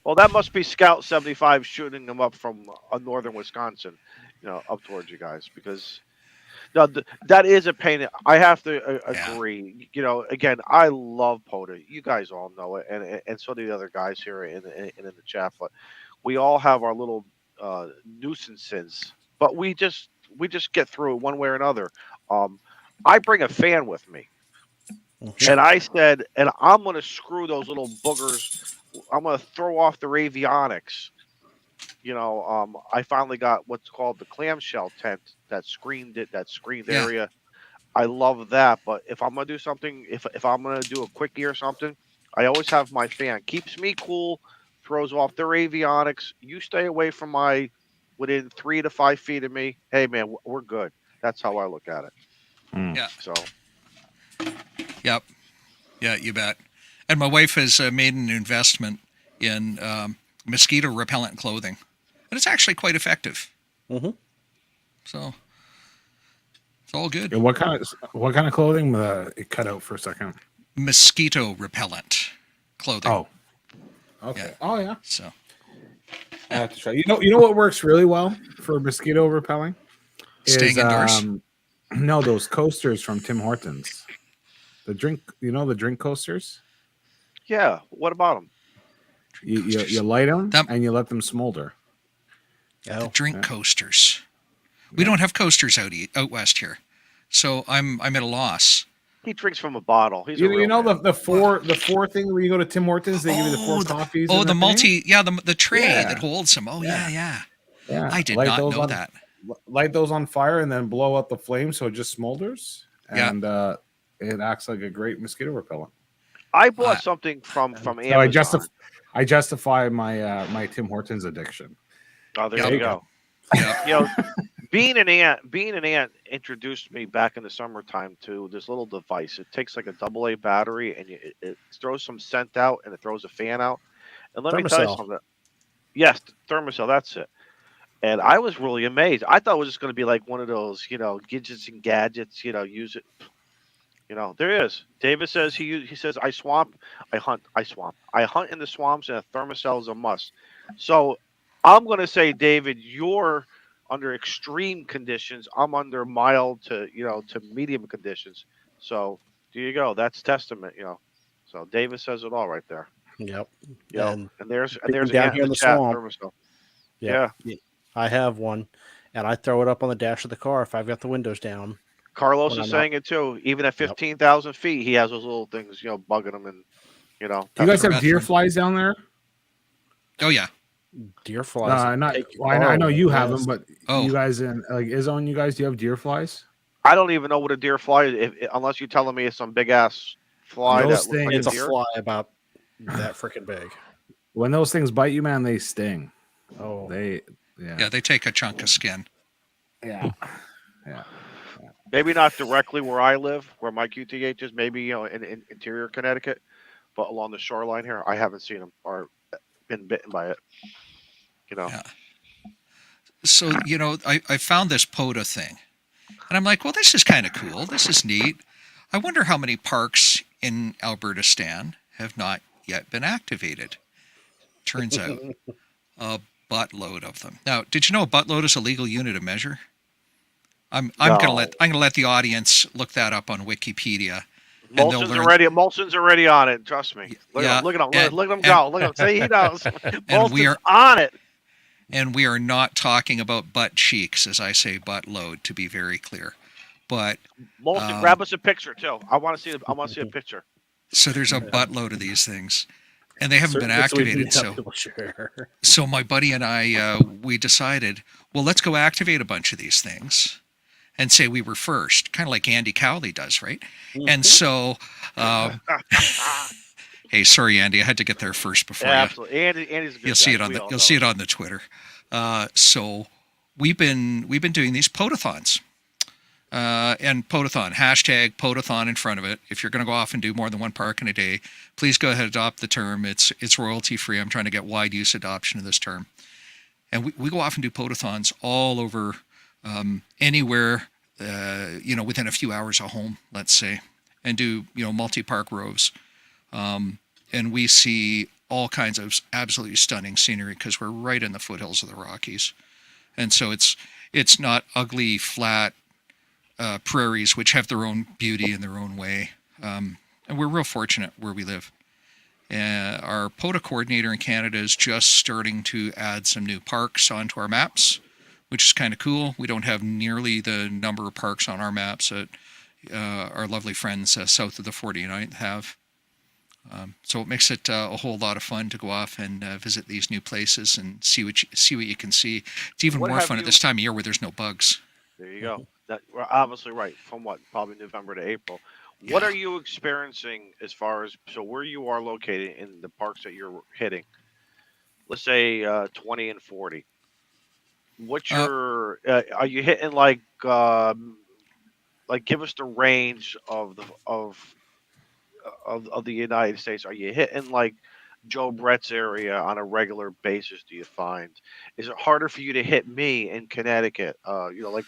Well, that must be Scout 75 shooting them up from northern Wisconsin, up towards you guys, because that is a pain. I have to agree. Again, I love POTA. You guys all know it, and so do the other guys here in the chat. But we all have our little nuisances, but we just get through it one way or another. I bring a fan with me, and I said, and I'm going to screw those little boogers. I'm going to throw off their avionics. I finally got what's called the clamshell tent that screened area. I love that. But if I'm going to do something, if I'm going to do a quickie or something, I always have my fan. Keeps me cool, throws off their avionics. You stay away from within 3 to 5 feet of me. Hey, man, we're good. That's how I look at it. Yeah. So. Yep. Yeah, you bet. And my wife has made an investment in mosquito repellent clothing, and it's actually quite effective. Mm-hmm. So it's all good. What kind of clothing? It cut out for a second. Mosquito repellent clothing. Oh. Okay. Yeah. Oh yeah. So I have to try. You know what works really well for mosquito repelling? Staying indoors. No, those coasters from Tim Hortons. The drink coasters. Yeah. What about them? You light them and you let them smolder. The drink coasters. We don't have coasters out west here, so I'm at a loss. He drinks from a bottle. He's the four thing where you go to Tim Hortons, they give you the 4 coffees. Oh, the the tray that holds them. Oh yeah. I did not know that. Light those on fire and then blow out the flame so it just smolders, and it acts like a great mosquito repellent. I bought something from Amazon. I justify my my Tim Hortons addiction. Oh, there Yep. you go. Yeah. You know, being an ant introduced me back in the summertime to this little device. It takes like a AA battery and it throws some scent out and it throws a fan out. And let me tell you Thermocell. something. Yes, thermocell. That's it. And I was really amazed. I thought it was just going to be like one of those, gadgets and gadgets. Use it. There is. David says he says I swamp, I hunt, I swamp, I hunt in the swamps, and a thermocell is a must. So I'm going to say, David, you're under extreme conditions. I'm under mild to medium conditions. So there you go. That's testament. So David says it all right there. Yep. And And there's down Ant in here in the the chat swamp. thermostat. Yep. Yeah. Yeah. I have one, and I throw it up on the dash of the car if I've got the windows down. Carlos When is I'm saying it too. Even at Yep. 15,000 feet, he has those little things, bugging him, and Do you that's guys have right. deer Medford. flies down there? Oh yeah. Deer flies. Not. take Well, I know over you the have them, nest. but Oh. you guys in like Izone, you guys, do you have deer flies? I don't even know what a deer fly is, unless you're telling me it's some big ass fly Those that looks like a It's a deer. fly about that freaking big. When those things bite you, man, they sting. Oh, Yeah, they take a chunk of skin. yeah. Maybe not directly where I live, where my QTH is. Maybe in interior Connecticut, but along the shoreline here, I haven't seen them or been bitten by it. Yeah. So, I found this POTA thing. And I'm like, well, this is kind of cool. This is neat. I wonder how many parks in Albertistan have not yet been activated. Turns out a buttload of them. Now, did you know a buttload is a legal unit of measure? I'm No. gonna let the audience look that up on Wikipedia, and they'll learn. Molson's already on it. Trust me. Look Yeah, at him. Look at him. and- Look at him and- go. Look at him. See, he knows. And we Molson's are on it. and we are not talking about butt cheeks, as I say, buttload, to be very clear. But Molson, grab us a picture too. I want to see. I want to see a picture. so there's a buttload of these things, and they haven't been Certainly we activated. have So people share. So my buddy and I, we decided, well, let's go activate a bunch of these things and say we were first, kind of like Andy Cowley does, right? And so, hey, sorry, Andy, I had to get there first before Yeah, you. absolutely. Andy's a good You'll see guy. it on We the all you'll know. see it on the Twitter. So we've been doing these Potathons. And Potathon, hashtag Potathon in front of it. If you're going to go off and do more than one park in a day, please go ahead and adopt the term. It's royalty free. I'm trying to get wide use adoption of this term. And we go off and do Potathons all over, anywhere, within a few hours of home, let's say, and do, multi-park roves. And we see all kinds of absolutely stunning scenery because we're right in the foothills of the Rockies. And so it's not ugly, flat, prairies, which have their own beauty in their own way. And we're real fortunate where we live. Our POTA coordinator in Canada is just starting to add some new parks onto our maps, which is kind of cool. We don't have nearly the number of parks on our maps that our lovely friends south of the 49th have. So it makes it a whole lot of fun to go off and visit these new places and see what you can see. It's even What more have fun at you- this time of year where there's no bugs. There you go. We're obviously right. From what? Probably November to April. What Yeah. are you experiencing as far as where you are located in the parks that you're hitting? Let's say 20 and 40. What's your? Are you hitting like give us the range of the United States? Are you hitting like Joe Brett's area on a regular basis? Do you find? Is it harder for you to hit me in Connecticut?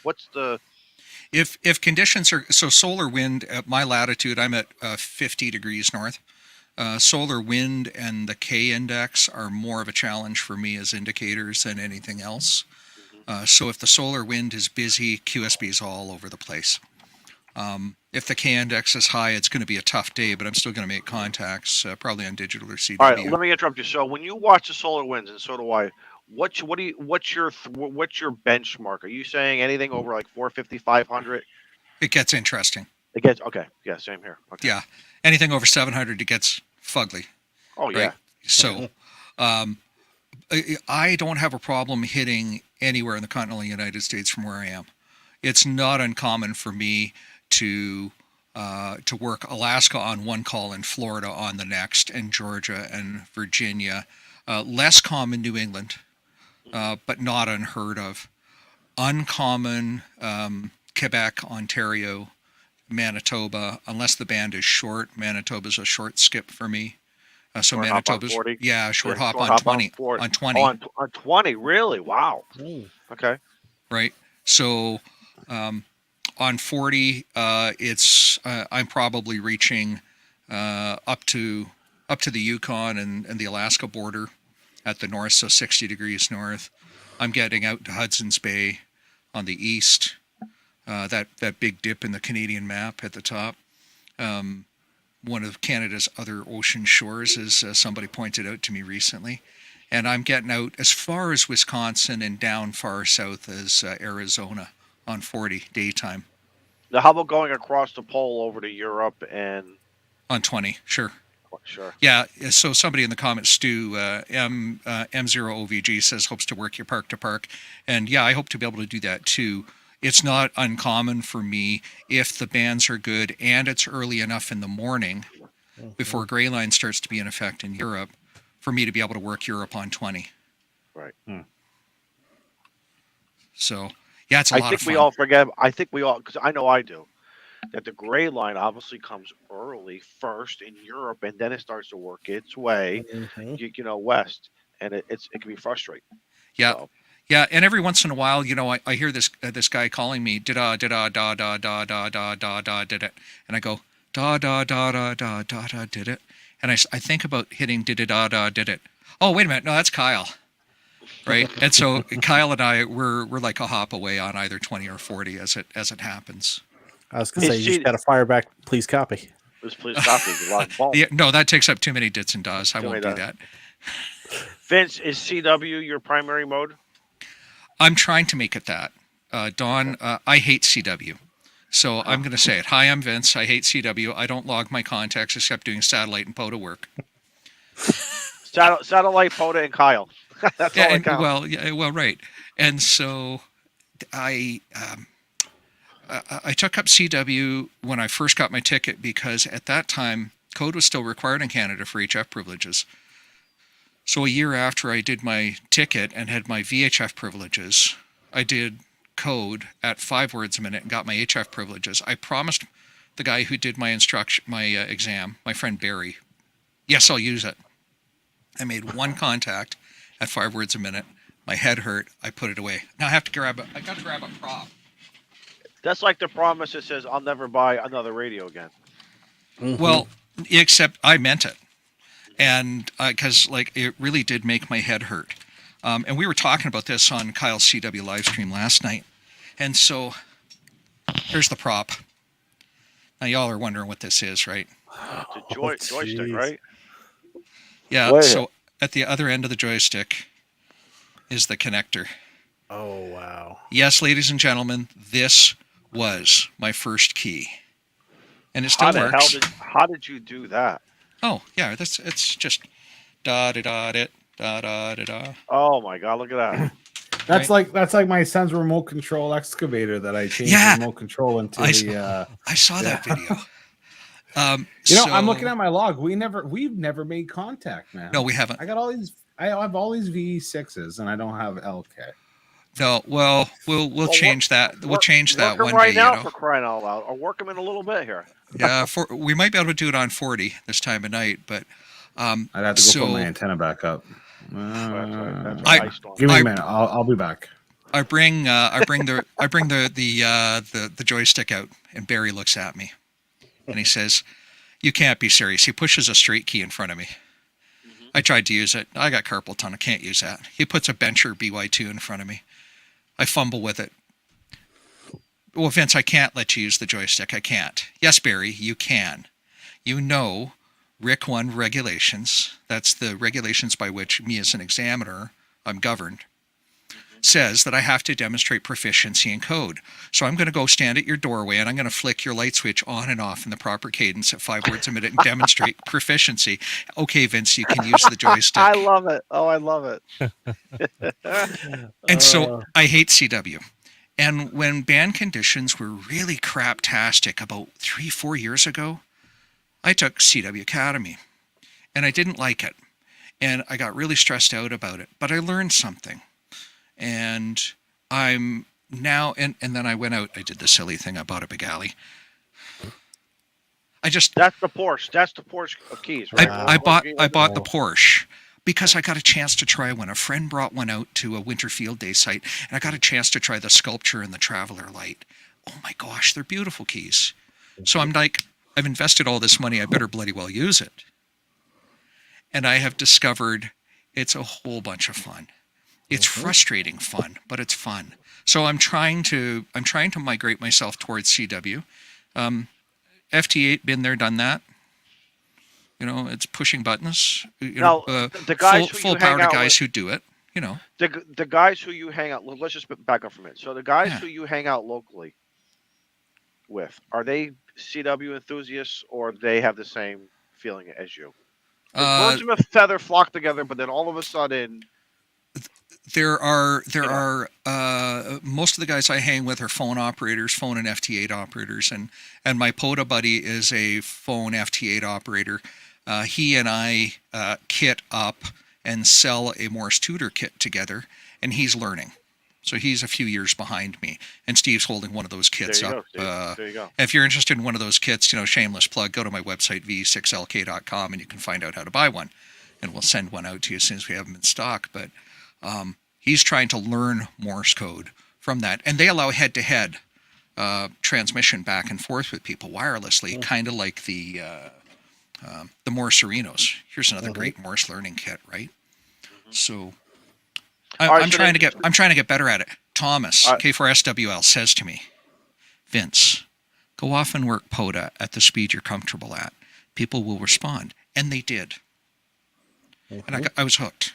What's the? If conditions are so solar wind at my latitude, I'm at 50 degrees north. Solar wind and the K index are more of a challenge for me as indicators than anything else. So if the solar wind is busy, QSB is all over the place. If the K index is high, it's going to be a tough day, but I'm still going to make contacts, probably on digital or CW. All right, let me interrupt you. So when you watch the solar winds, and so do I, what's your benchmark? Are you saying anything over like 450, 500? It gets interesting. It gets okay. Yeah, same here. Okay. Yeah, anything over 700, it gets fugly. Oh yeah. Right? So, I don't have a problem hitting anywhere in the continental United States from where I am. It's not uncommon for me to work Alaska on one call and Florida on the next, and Georgia and Virginia. Less common New England. but not unheard of. Uncommon, Quebec, Ontario, Manitoba, unless the band is short. Manitoba's a short skip for me. So Short hop on Manitoba's, 40. yeah, short Yeah, hop short on hop 20, 40. on Oh, 20, on 20, really? Wow. Mm. Okay. right? So on 40, it's I'm probably reaching up to the Yukon and the Alaska border at the north, so 60 degrees north. I'm getting out to Hudson's Bay on the east. That big dip in the Canadian map at the top. One of Canada's other ocean shores, as somebody pointed out to me recently. And I'm getting out as far as Wisconsin and down far south as Arizona on 40 daytime. Now, how about going across the pole over to Europe and On 20, sure. sure. Yeah, so somebody in the comments, Stu, M0OVG says hopes to work your park to park. And yeah, I hope to be able to do that too. It's not uncommon for me if the bands are good and it's early enough in the morning before gray line starts to be in effect in Europe for me to be able to work Europe on 20. Right. So yeah, it's a I lot of think fun. we all forget. I think we all, because I know I do, that the gray line obviously comes early first in Europe, and then it starts to work its way, west, and it can be frustrating. Yeah. So, Yeah, and every once in a while, I hear this guy calling me da da da da da da da da da da did it, and I go da da da da da da da did it, and I think about hitting da da da did it. Oh wait a minute, no, that's Kyle, right? And so Kyle and I we're like a hop away on either 20 or 40 as it happens. I was going to say, you just got to fire back, please copy. Please copy. Yeah, no, that takes up too many dits and does. I won't do that. Vince, is CW your primary mode? I'm trying to make it that. Don, I hate CW. So I'm going to say it. Hi, I'm Vince. I hate CW. I don't log my contacts except doing satellite and POTA work. Satellite, POTA, and Kyle. That's all that counts. Well, right. And so I took up CW when I first got my ticket because at that time, code was still required in Canada for HF privileges. So a year after I did my ticket and had my VHF privileges, I did code at 5 words a minute and got my HF privileges. I promised the guy who did my exam, my friend Barry, yes, I'll use it. I made one contact at 5 words a minute. My head hurt. I put it away. Now I got to grab a prop. That's like the promise that says, I'll never buy another radio again. Well, except I meant it. And because it really did make my head hurt. And we were talking about this on Kyle's CW live stream last night. And so here's the prop. Now y'all are wondering what this is, right? It's a joystick, right? Yeah. Wait. So at the other end of the joystick is the connector. Oh, wow. Yes, ladies and gentlemen, this was my first key. And it still works. How did you do that? Oh, yeah, it's just da da da da da da da. Oh my God, look at that. That's like my son's remote control excavator that I changed the remote control into I saw that video. I'm looking at my log. We've never made contact, man. No, we haven't. I have all these VE6s and I don't have LK. No, well, we'll change that. We'll change that one right day. Now, for crying out loud, or work them in a little bit here. Yeah, we might be able to do it on 40 this time of night, but I'd have to go put my antenna back up. Give me a minute. I'll be back. I bring the joystick out, and Barry looks at me, and he says, "You can't be serious." He pushes a straight key in front of me. I tried to use it. I got carpal tunnel. I can't use that. He puts a Bencher BY2 in front of me. I fumble with it. Well, Vince, I can't let you use the joystick. I can't. Yes, Barry, you can. You know RIC 1 regulations, that's the regulations by which me as an examiner, I'm governed, says that I have to demonstrate proficiency in code. So I'm going to go stand at your doorway and I'm going to flick your light switch on and off in the proper cadence at 5 words a minute and demonstrate proficiency. Okay, Vince, you can use the joystick. I love it. Oh, I love it. And so I hate CW. And when band conditions were really craptastic about 3-4 years ago, I took CW Academy and I didn't like it. And I got really stressed out about it, but I learned something. And I'm now, and then I went out, I did the silly thing, I bought a big alley. That's the Porsche. That's the Porsche keys, right? Wow. I bought Oh. the Porsche because I got a chance to try one. A friend brought one out to a winter field day site, and I got a chance to try the Sculpture and the Traveler Light. Oh my gosh, they're beautiful keys. So I'm like, I've invested all this money, I better bloody well use it. And I have discovered it's a whole bunch of fun. It's frustrating fun, but it's fun. So I'm trying to migrate myself towards CW. FT8, been there, done that. You know, it's pushing buttons. You Now, know, the guys who full you power hang to out guys with, who do it. You know, the guys who you hang out. Let's just back up from it. So the guys Yeah. who you hang out locally with, are they CW enthusiasts, or they have the same feeling as you? 'Cause uh, birds of a feather flock together, but then all of a sudden, there are You know. most of the guys I hang with are phone operators, phone and FT8 operators, and my POTA buddy is a phone FT8 operator. He and I kit up and sell a Morse tutor kit together, and he's learning. So he's a few years behind me, and Steve's holding one of those there kits you up. go. Steve. There you go. If you're interested in one of those kits, you know, shameless plug, go to my website, VE6LK.com, and you can find out how to buy one. And we'll send one out to you as soon as we have them in stock. But he's trying to learn Morse code from that. And they allow head-to-head transmission back and forth with people wirelessly, kind of like the Morse Serenos. Here's another great Morse learning kit, right? So All right, I'm so trying then- to get better at it. Thomas, All right. K4SWL, says to me, Vince, go off and work POTA at the speed you're comfortable at. People will respond. And they did. And I was hooked.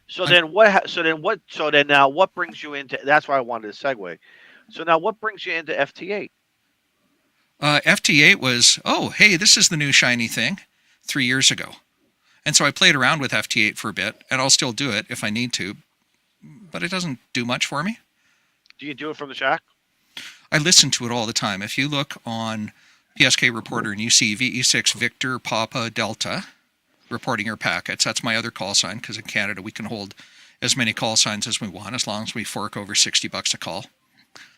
So then what? So then now what brings you into? That's why I wanted to segue. So now what brings you into FT8? FT8 was, oh, hey, this is the new shiny thing 3 years ago. And so I played around with FT8 for a bit, and I'll still do it if I need to, but it doesn't do much for me. Do you do it from the shack? I listen to it all the time. If you look on PSK Reporter and you see VE6 Victor Papa Delta reporting your packets, that's my other call sign, because in Canada we can hold as many call signs as we want as long as we fork over $60 a call.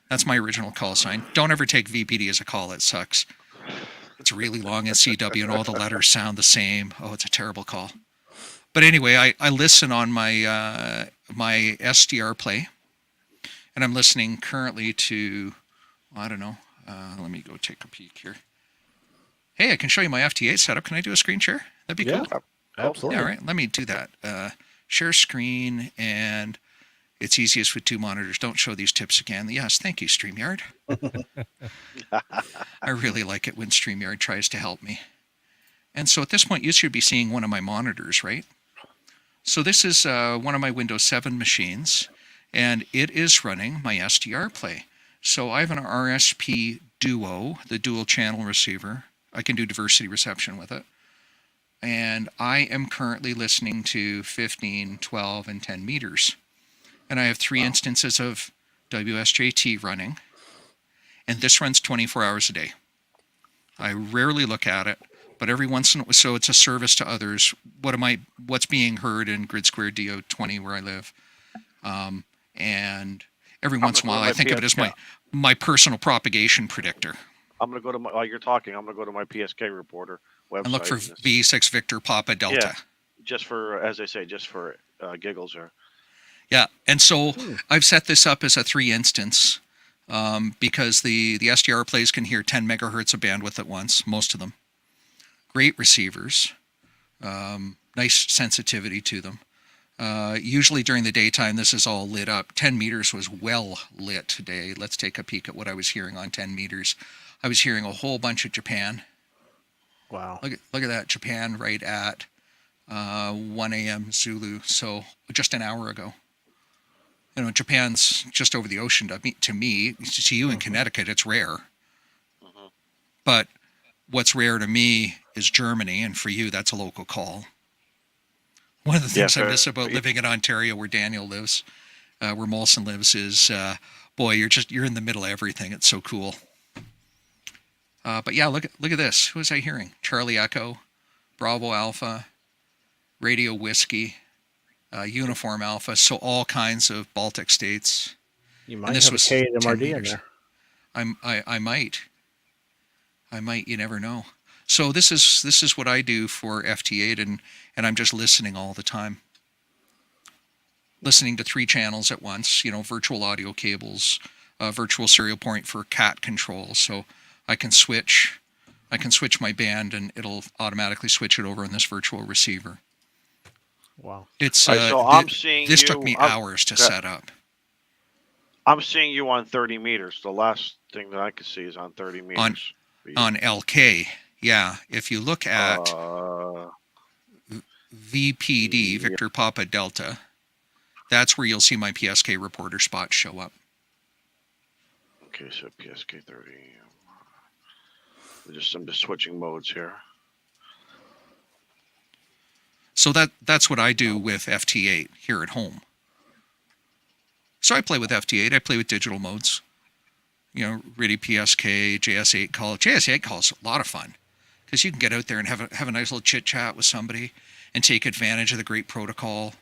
That's my original call sign. Don't ever take VPD as a call. It sucks. It's really long in CW and all the letters sound the same. Oh, it's a terrible call. But anyway, I listen on my my SDR play, and I'm listening currently to, I don't know, let me go take a peek here. Hey, I can show you my FT8 setup. Can I do a screen share? That'd be Yeah, cool. absolutely. Yeah, all right. Let me do that. Share screen, and it's easiest with two monitors. Don't show these tips again. Yes, thank you, StreamYard. I really like it when StreamYard tries to help me. And so at this point, you should be seeing one of my monitors, right? So this is one of my Windows 7 machines, and it is running my SDR play. So I have an RSP Duo, the dual channel receiver. I can do diversity reception with it. And I am currently listening to 15, 12, and 10 meters. And I have 3 instances of WSJT running. And this runs 24 hours a day. I rarely look at it, but every once in a while, so it's a service to others. What's being heard in Grid Square DO20 where I live. And every once in a while, I think of it as my personal propagation predictor. I'm gonna go to my. While you're talking, I'm gonna go to my PSK reporter website And look for and this- V6 Victor Papa Delta. Yeah. just for, as I say, just for giggles. Or Yeah, and so I've set this up as a 3 instance because the SDR plays can hear 10 megahertz of bandwidth at once, most of them. Great receivers, nice sensitivity to them. Usually during the daytime, this is all lit up. 10 meters was well lit today. Let's take a peek at what I was hearing on 10 meters. I was hearing a whole bunch of Japan. Wow. Look at that, Japan right at 1 a.m. Zulu, so just an hour ago. You know, Japan's just over the ocean to me. To you in Connecticut, it's rare. But what's rare to me is Germany, and for you, that's a local call. One of the things I miss about living in Ontario, where Daniel lives, where Molson lives, is boy, you're in the middle of everything. It's so cool. But yeah, look at this. Who was I hearing? Charlie Echo, Bravo Alpha, Radio Whiskey, Uniform Alpha, so all kinds of Baltic states. You And might this have a was 10 KMRD in meters. there. I might. You never know. So this is what I do for FT8, and I'm just listening all the time. Listening to 3 channels at once, virtual audio cables, virtual serial point for CAT control. So I can switch my band, and it'll automatically switch it over on this virtual receiver. Wow. It's All right, so I'm seeing this you. took me hours to set up. I'm seeing you on 30 meters. The last thing that I can see is on 30 meters. On LK. Yeah, if you look at VPD, Victor Papa Delta, that's where you'll see my PSK reporter spots show up. Okay, so PSK 30. I'm just switching modes here. So that's what I do with FT8 here at home. So I play with FT8. I play with digital modes. RIDI PSK, JS8 call. JS8 call is a lot of fun because you can get out there and have a nice little chit chat with somebody and take advantage of the great protocol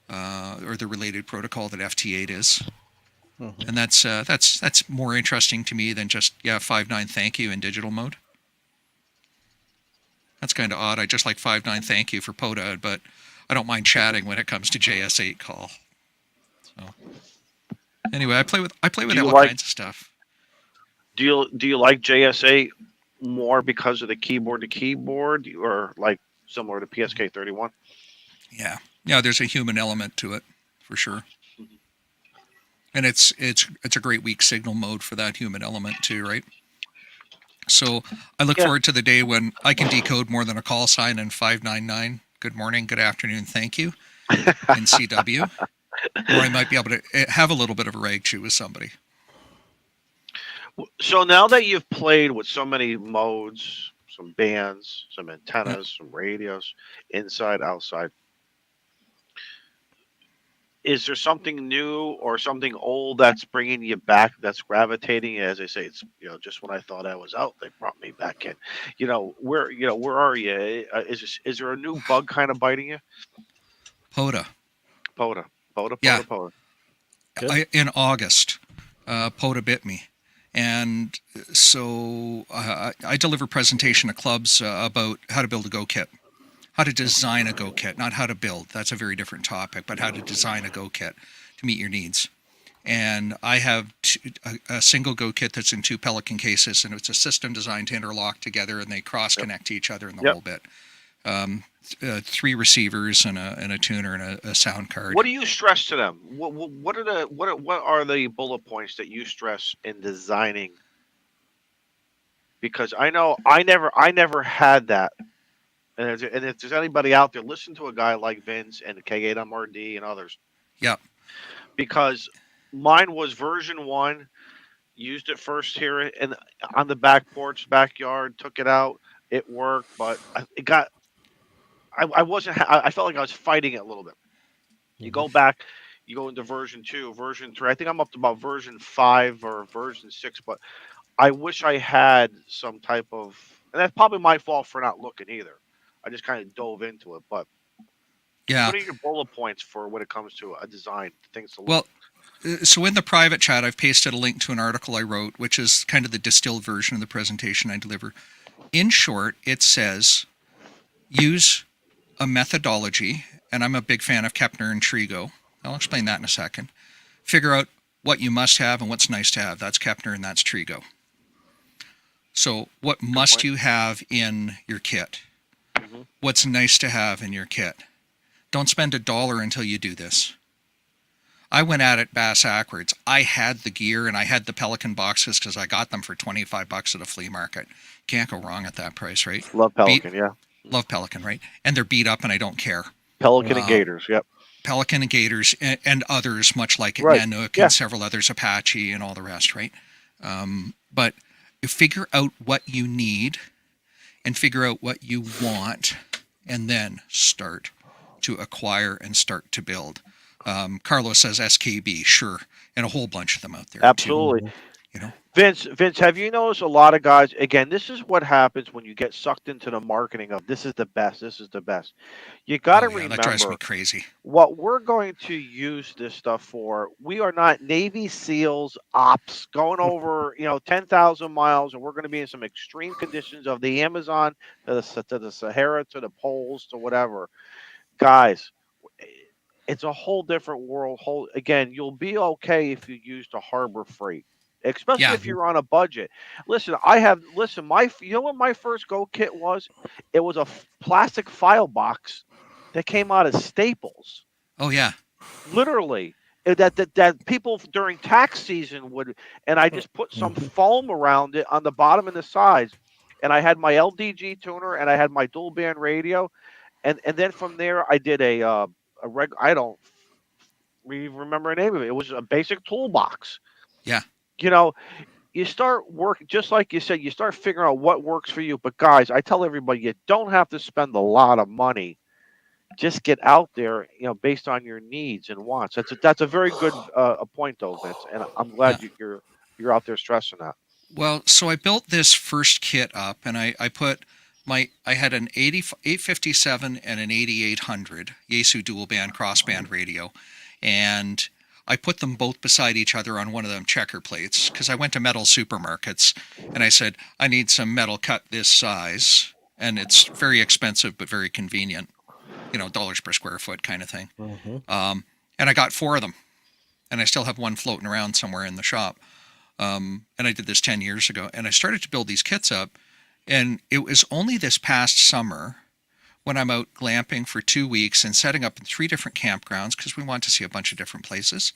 or the related protocol that FT8 is. Mm-hmm. And that's more interesting to me than just 5.9 thank you in digital mode. That's kind of odd. I just like 5.9 thank you for POTA, but I don't mind chatting when it comes to JS8 call. So anyway, I play with all kinds of stuff. Do you like JS8 more because of the keyboard to keyboard, or like similar to PSK 31? Yeah, there's a human element to it for sure, and it's a great weak signal mode for that human element too, right? So I look forward to the day when I can decode more than a call sign in 599. Good morning, good afternoon, thank you in CW, or I might be able to have a little bit of a rag chew with somebody. So now that you've played with so many modes, some bands, some antennas, some radios, inside, outside, is there something new or something old that's bringing you back, that's gravitating? As I say, it's just when I thought I was out, they brought me back in. Where are you? Is there a new bug kind of biting you? POTA. Yeah. In August, POTA bit me. And so I deliver presentation to clubs about how to build a Go kit, how to design a Go kit, not how to build. That's a very different topic, but how to design a Go kit to meet your needs. And I have a single Go kit that's in 2 Pelican cases, and it's a system designed to interlock together, and they cross-connect to each other in the whole bit. 3 receivers and a tuner and a sound card. What do you stress to them? What are the bullet points that you stress in designing? Because I know I never had that. And if there's anybody out there, listen to a guy like Vince and K8MRD and others. Yeah. Because mine was version 1. Used it first here and on the back porch, backyard. Took it out. It worked, but it got. I wasn't. I felt like I was fighting it a little bit. You go back, you go into version 2, version 3. I think I'm up to about version 5 or version 6. But I wish I had some type of, and that's probably my fault for not looking either. I just kind of dove into it. But what are your bullet points for when it comes to a design, things to look? Well, so in the private chat, I've pasted a link to an article I wrote, which is kind of the distilled version of the presentation I deliver. In short, it says use a methodology, and I'm a big fan of Kepner and Trigo. I'll explain that in a second. Figure out what you must have and what's nice to have. That's Kepner and that's Trigo. So what must you have in your kit? Mm-hmm. What's nice to have in your kit? Don't spend $1 until you do this. I went at it backwards. I had the gear and I had the Pelican boxes because I got them for $25 at a flea market. Can't go wrong at that price, right? Love Pelican, Love Pelican, right? And they're beat up and I don't care. Pelican and Gators, yep. Pelican and Gators and others, much like Nanook and several others, Apache and all the rest, right? But figure out what you need and figure out what you want and then start to acquire and start to build. Carlos says SKB, sure, and a whole bunch of them out there. Absolutely. Too, Vince, have you noticed a lot of guys? Again, this is what happens when you get sucked into the marketing of this is the best, this is the best. You got to Oh yeah, that drives me remember crazy. what we're going to use this stuff for. We are not Navy SEALs ops going over 10,000 miles, and we're going to be in some extreme conditions of the Amazon to the Sahara to the poles to whatever. Guys, it's a whole different world. Whole again, you'll be okay if you use the Harbor Freight, especially Yeah. if you're on a budget. Listen. You know what my first Go kit was? It was a plastic file box that came out of Staples. Oh yeah. Literally, that people during tax season would, and I just put some foam around it on the bottom and the sides, and I had my LDG tuner and I had my dual band radio, and then from there I did I don't remember the name of it. It was a basic toolbox. Yeah. You know, you start work just like you said. You start figuring out what works for you. But guys, I tell everybody, you don't have to spend a lot of money. Just get out there, based on your needs and wants. That's a very good a point, though, Vince. And I'm Yeah. glad you're out there stressing that. Well, so I built this first kit up, and I put I had an 857 and an 8800 Yaesu dual band crossband radio, and I put them both beside each other on one of them checker plates because I went to metal supermarkets and I said I need some metal cut this size, and it's very expensive but very convenient, dollars per square foot kind of thing. And I got 4 of them, and I still have one floating around somewhere in the shop. And I did this 10 years ago, and I started to build these kits up. And it was only this past summer when I'm out glamping for 2 weeks and setting up in 3 different campgrounds because we want to see a bunch of different places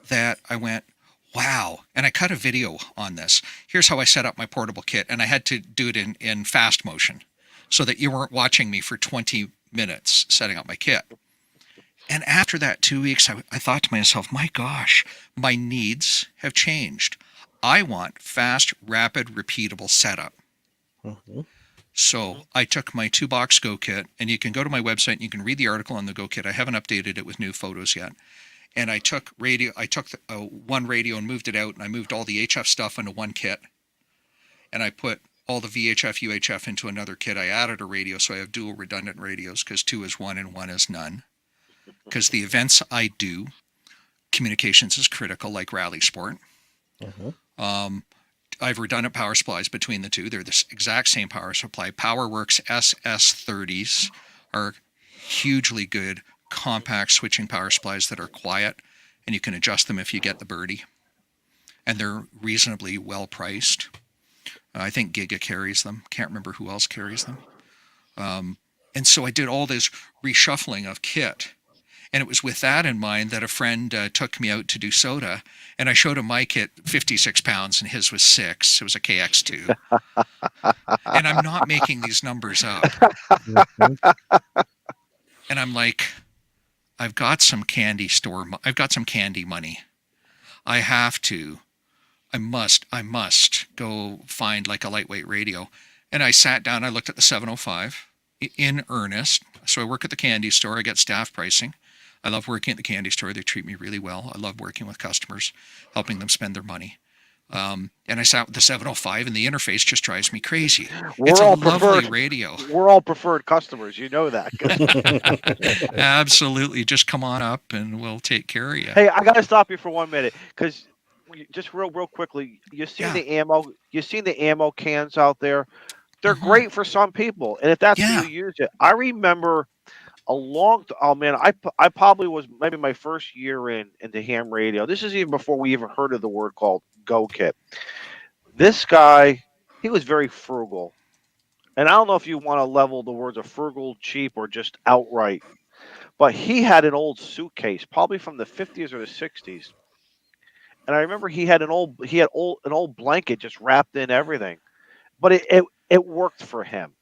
that I went, wow. And I cut a video on this. Here's how I set up my portable kit. And I had to do it in fast motion so that you weren't watching me for 20 minutes setting up my kit. And after that 2 weeks, I thought to myself, my gosh, my needs have changed. I want fast, rapid, repeatable setup. So I took my 2-box Go kit, and you can go to my website and you can read the article on the Go kit. I haven't updated it with new photos yet. And I took one radio and moved it out, and I moved all the HF stuff into one kit. And I put all the VHF, UHF into another kit. I added a radio, so I have dual redundant radios because 2 is 1 and 1 is none. Because the events I do, communications is critical, like rally sport. I have redundant power supplies between the two. They're the exact same power supply. PowerWorks SS30s are hugely good, compact switching power supplies that are quiet, and you can adjust them if you get the birdie. And they're reasonably well priced. I think Giga carries them. Can't remember who else carries them. And so I did all this reshuffling of kit. And it was with that in mind that a friend took me out to do soda, and I showed him my kit, 56 pounds, and his was 6. It was a KX2. And I'm not making these numbers up. And I'm like, I've got some candy money. I must go find like a lightweight radio. And I sat down, I looked at the 705 in earnest. So I work at the candy store, I get staff pricing. I love working at the candy store. They treat me really well. I love working with customers, helping them spend their money. And I sat with the 705, and the interface just drives me crazy. It's a lovely radio. We're all preferred customers. You know that. Absolutely. Just come on up, and we'll take care of you. Hey, I got to stop you for 1 minute because just real quickly, you see Yeah. the ammo. You see the ammo cans out there. They're great for some people, and if that's Yeah. who you use it. I remember I probably was maybe my first year into ham radio. This is even before we even heard of the word called Go Kit. This guy, he was very frugal, and I don't know if you want to level the words of frugal, cheap, or just outright. But he had an old suitcase, probably from the 50s or the 60s, and I remember he had an old blanket just wrapped in everything, but it worked for him.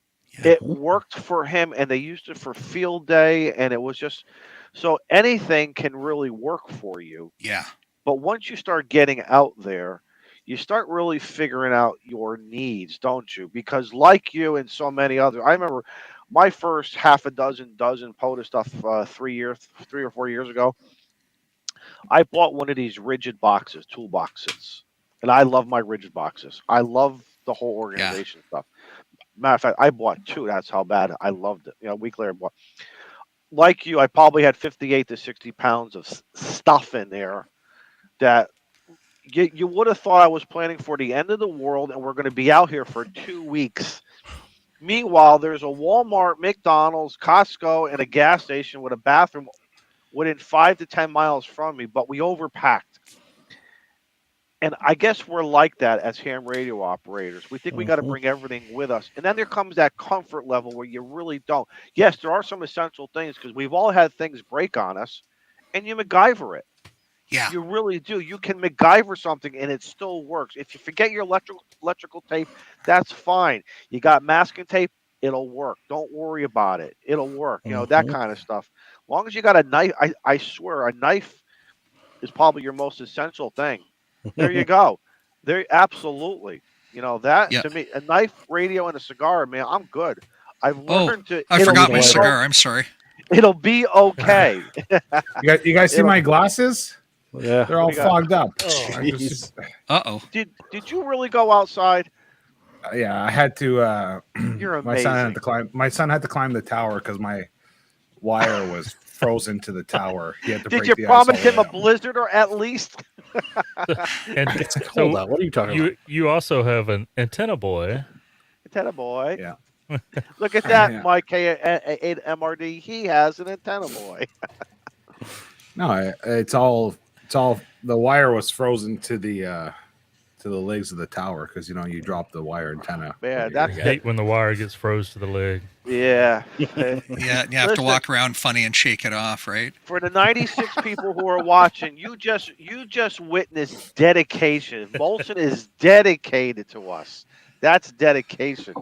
Yeah. It worked for him, and they used it for field day, and it was just so anything can really work for you. Yeah. But once you start getting out there, you start really figuring out your needs, don't you? Because like you and so many others, I remember my first half a dozen POTA stuff 3 or 4 years ago. I bought one of these rigid boxes, toolboxes. and I love my rigid boxes. I love the whole organization stuff. Matter of fact, I bought two. That's how bad I loved it. A week later, I bought. Like you, I probably had 58 to 60 pounds of stuff in there that you would have thought I was planning for the end of the world, and we're going to be out here for 2 weeks. Meanwhile, there's a Walmart, McDonald's, Costco, and a gas station with a bathroom within 5 to 10 miles from me, but we overpacked. And I guess we're like that as ham radio operators. We think we got to bring everything with us. And then there comes that comfort level where you really don't. Yes, there are some essential things because we've all had things break on us, and you MacGyver it. Yeah. You really do. You can MacGyver something and it still works. If you forget your electrical tape, that's fine. You got masking tape, it'll work. Don't worry about it. It'll work. That kind of stuff. As long as you got a knife, I swear, a knife is probably your most essential thing. There you go. There, absolutely. That Yeah. to me, a knife, radio, and a cigar, man, I'm good. I've Oh, learned to. I it'll forgot be my o- cigar. I'm sorry. It'll be okay. You guys see It'll- my glasses? Yeah. They're all do you got? fogged up. Oh, I just- Uh-oh. Did you really go outside? yeah, I had to. You're My son had amazing. to climb. My son had to climb the tower because my wire was frozen to the tower. He had to Did break you the ice promise all the him way a up. blizzard or at least? And it's cold out. What are you talking about? you also have an antenna boy. Antenna boy. Yeah. Look at that, Yeah. Mike MRD. He has an antenna boy. No, it's all. The wire was frozen to the legs of the tower because you drop the wire antenna. Man, I that's hate when the wire gets froze to the leg. yeah. Yeah, you have to Listen. walk around funny and shake it off, right? For the 96 people who are watching, you just witnessed dedication. Molson is dedicated to us. That's dedication.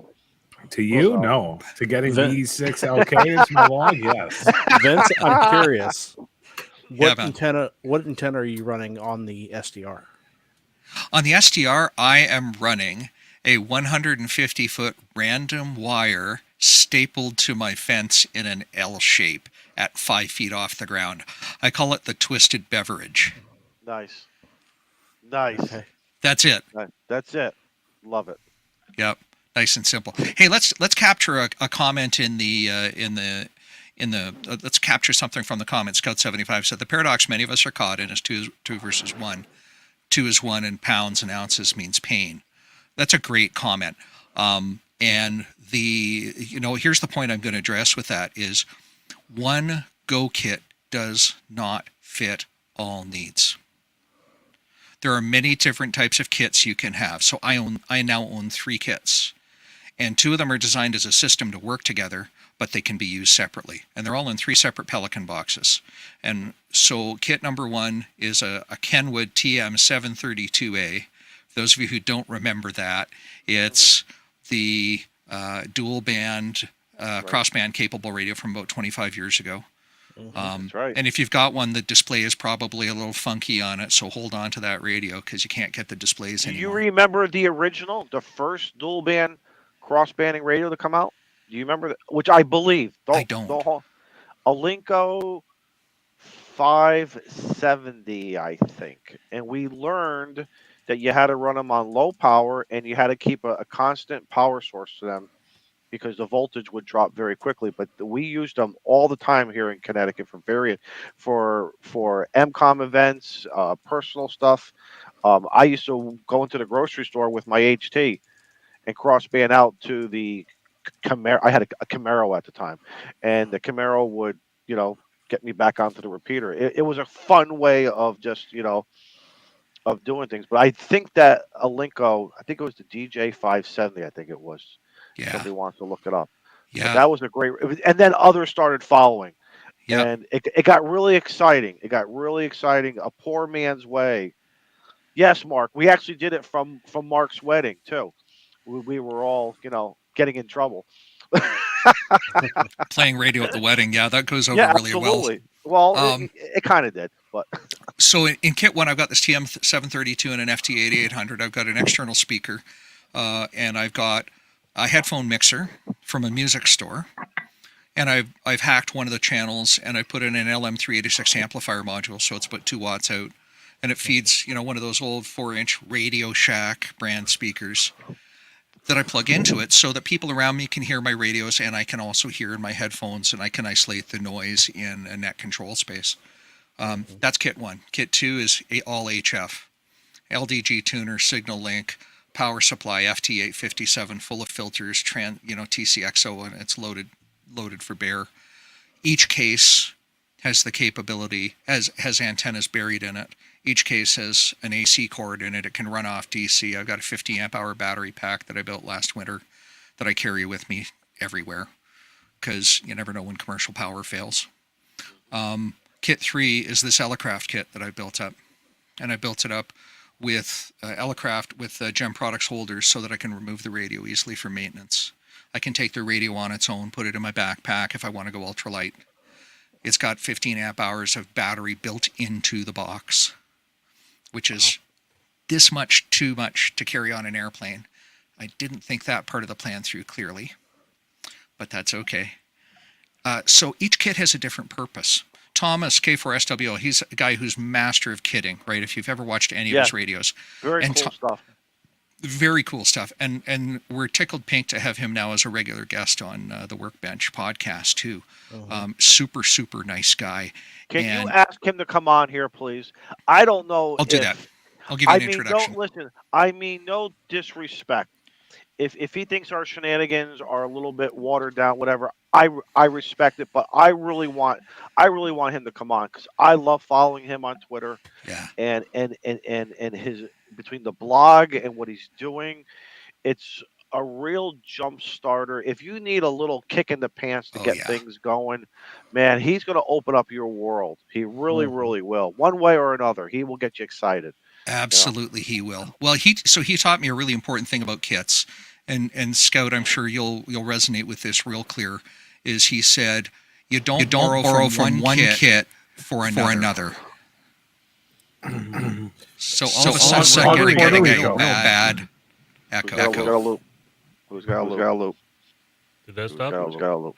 To you, So- no. To getting Vin- VE6LK into my log, yes. Vince, I'm curious. Yeah, What man. antenna are you running on the SDR? On the SDR, I am running a 150-foot random wire stapled to my fence in an L shape at 5 feet off the ground. I call it the twisted beverage. Nice. Okay. That's it. That's it. Love it. Yep, nice and simple. Hey, let's capture a comment in the let's capture something from the comments. Scout 75 said the paradox many of us are caught in is two versus one. 2 is 1 and pounds and ounces means pain. That's a great comment. And here's the point I'm going to address with that is one Go kit does not fit all needs. There are many different types of kits you can have. So I now own 3 kits, and 2 of them are designed as a system to work together, but they can be used separately. And they're all in 3 separate Pelican boxes. And so kit number 1 is a Kenwood TM732A. For those of you who don't remember that, it's the dual band, crossband capable radio from about 25 years ago. That's right. And if you've got one, the display is probably a little funky on it, so hold on to that radio because you can't get the displays Do you anymore. remember the original, the first dual band cross banding radio to come out? Do you remember that? Which I believe. I don't. Alinco 570, I think. And we learned that you had to run them on low power and you had to keep a constant power source to them because the voltage would drop very quickly. But we used them all the time here in Connecticut for Emcomm events, personal stuff. I used to go into the grocery store with my HT and cross band out to the Camaro. I had a Camaro at the time, and the Camaro would, get me back onto the repeater. It was a fun way of just, of doing things. But I think that Alinco, I think it was the DJ 570, I think it was. Yeah. Somebody wants to look it up. But Yeah. that was a great, and then others started following. Yep. And it got really exciting. A poor man's way. Yes, Mark. We actually did it from Mark's wedding too. We were all, getting in trouble. Playing radio at the wedding. Yeah, that goes over Yeah, really absolutely. Well, Um, it kind of did, but well. So in kit 1, I've got this TM732 and an FT8800. I've got an external speaker, and I've got a headphone mixer from a music store. And I've hacked one of the channels and I put in an LM386 amplifier module, so it's about 2 watts out. and it feeds, one of those old 4-inch Radio Shack brand speakers that I plug into it so that people around me can hear my radios, and I can also hear in my headphones, and I can isolate the noise in a net control space. That's kit 1. Kit 2 is all HF. LDG tuner, signal link, power supply, FT857, full of filters, TCXO, and it's loaded for bear. Each case has the capability, has antennas buried in it. Each case has an AC cord in it. It can run off DC. I've got a 50 amp hour battery pack that I built last winter that I carry with me everywhere because you never know when commercial power fails. Kit 3 is this Elecraft kit that I built up, and I built it up with Elecraft with Gem Products holders so that I can remove the radio easily for maintenance. I can take the radio on its own, put it in my backpack if I want to go ultralight. It's got 15 amp hours of battery built into the box, which is this much too much to carry on an airplane. I didn't think that part of the plan through clearly, but that's okay. So each kit has a different purpose. Thomas, K4SWO, he's a guy who's master of kitting, right? If you've ever watched any of his radios. Very cool stuff. Very cool stuff. And we're tickled pink to have him now as a regular guest on the Workbench podcast, too. Super, super nice guy. Can you ask him to come on here, please? I don't know. I'll do that. I'll give you an introduction. I mean, no disrespect. If he thinks our shenanigans are a little bit watered down, whatever, I respect it. But I really want him to come on because I love following him on Twitter. Yeah. And his between the blog and what he's doing, it's a real jump starter. If you need a little kick in the pants to get things going, man, he's going to open up your world. He really, really will. One way or another, he will get you excited. Absolutely, he will. Well, he taught me a really important thing about kits, and Scout, I'm sure you'll resonate with this real clear. Is he said you don't borrow from one kit for another. So all of a sudden you're getting a real bad echo. Who's got a loop? Who's got a loop? Did that stop? Who's got a loop?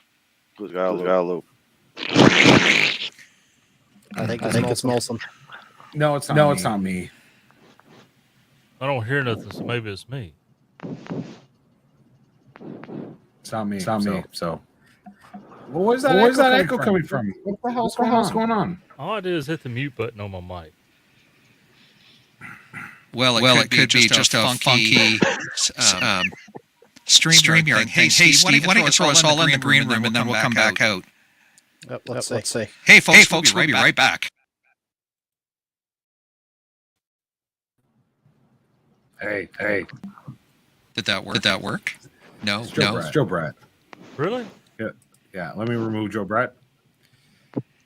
Who's got a loop? I think it's Molson. No, it's not. It's not me. I don't hear nothing, so maybe it's me. It's not me. It's not me. So, where's that echo coming from? What the hell's going on? All I did is hit the mute button on my mic. Well, it could be just a funky StreamYard thing. Hey, Steve, why don't you throw us all in the green room and then we'll come back out. Let's see. Hey, folks, we'll be right back. Hey. Did that work? No. It's Joe Brett. Really? Yeah. Let me remove Joe Brett.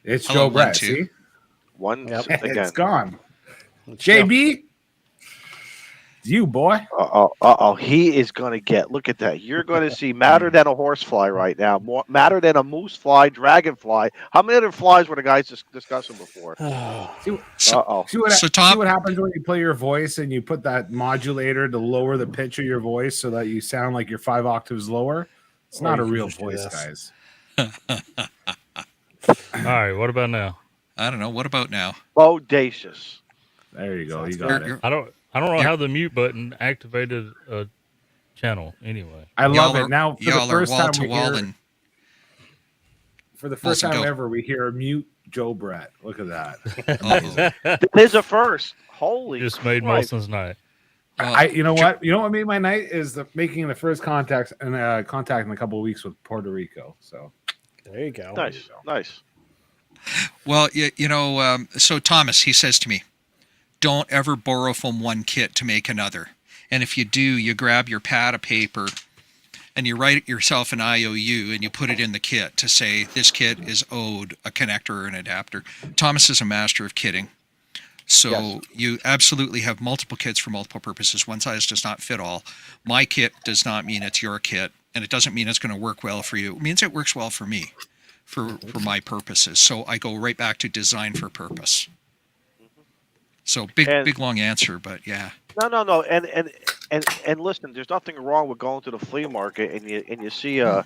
It's Hello, Joe Brett. 1, 2. See? Again. It's gone. JB? You, boy. He is going to get, look at that. You're going to see madder than a horsefly right now, madder than a moose fly, dragonfly. How many other flies were the guys discussing before? See what happens when you play your voice and you put that modulator to lower the pitch of your voice so that you sound like you're 5 octaves lower? It's not a real voice, guys. All right, what about now? I don't know. What about now? Bodacious. There you go. You got it. I don't know how the mute button activated a channel anyway. I love it. Now, for the first time ever, we hear mute Joe Brett. Look at that. There's a first. Holy just made Molson's night. You know what? You know what made my night is making the first contact in a couple of weeks with Puerto Rico. So there you go. Nice. Well, so Thomas, he says to me, don't ever borrow from one kit to make another. And if you do, you grab your pad of paper and you write yourself an IOU and you put it in the kit to say this kit is owed a connector or an adapter. Thomas is a master of kitting. So you absolutely have multiple kits for multiple purposes. One size does not fit all. My kit does not mean it's your kit, and it doesn't mean it's going to work well for you. It means it works well for me, for my purposes. So I go right back to design for purpose. So big long answer, but yeah. No. And listen, there's nothing wrong with going to the flea market and you see a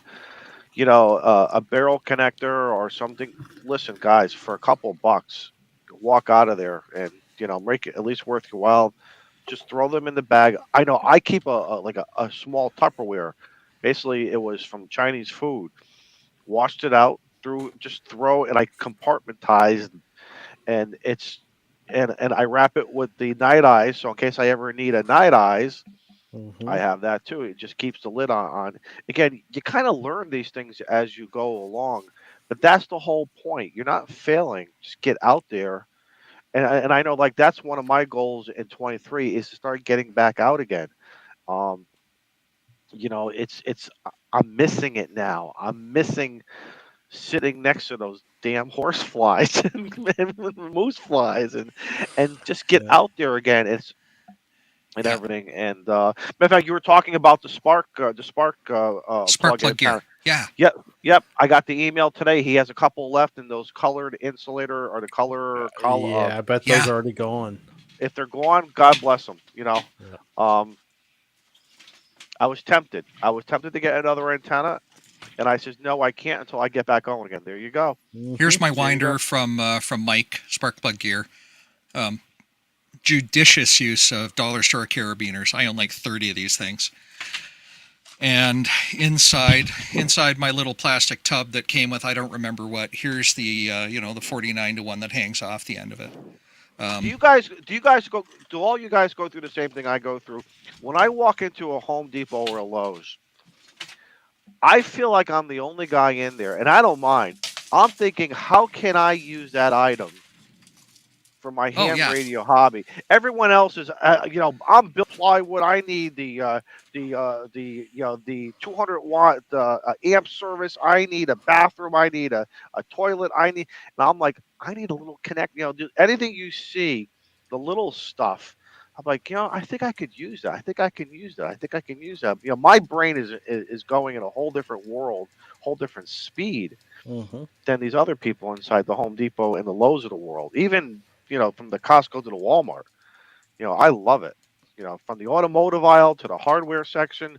barrel connector or something. Listen, guys, for a couple bucks, walk out of there and make it at least worth your while. Just throw them in the bag. I know I keep a small Tupperware. Basically, it was from Chinese food. Washed it out, just throw, and I compartmentized, and and I wrap it with the night eyes. So in case I ever need a night eyes, I have that too. It just keeps the lid on. Again, you kind of learn these things as you go along, but that's the whole point. You're not failing. Just get out there. And I know, like, that's one of my goals in 23 is to start getting back out again. Um, I'm missing it now. I'm missing sitting next to those damn horse flies and moose flies, and just get Yeah. out there again. And Yeah. everything. And matter of fact, you were talking about the spark Spark plug-in plug gear. Yeah. Yep. I got the email today. He has a couple left in those colored insulator or the Yeah, I bet those Yeah. are already gone. if they're gone, God bless them. Yeah. Um, I was tempted. I was tempted to get another antenna, and I says no, I can't until I get back on again. There you go. Here's my There you go. winder from Mike, spark plug gear. Judicious use of dollar store carabiners. I own like 30 of these things. And inside my little plastic tub that came with, I don't remember what, here's the the 49-to-1 that hangs off the end of it. Do you guys go? Do all you guys go through the same thing I go through? When I walk into a Home Depot or a Lowe's, I feel like I'm the only guy in there, and I don't mind. I'm thinking, how can I use that item for my Oh, ham yeah. radio hobby? Everyone else is, I'm built plywood. I need the 200-watt amp service. I need a bathroom. I need a toilet. And I'm like, I need a little connect. Anything you see, the little stuff. I'm like, I think I could use that. I think I can use that. I think I can use that. My brain is going in a whole different world, whole different speed than these other people inside the Home Depot and the Lowe's of the world. Even from the Costco to the Walmart. I love it. From the automotive aisle to the hardware section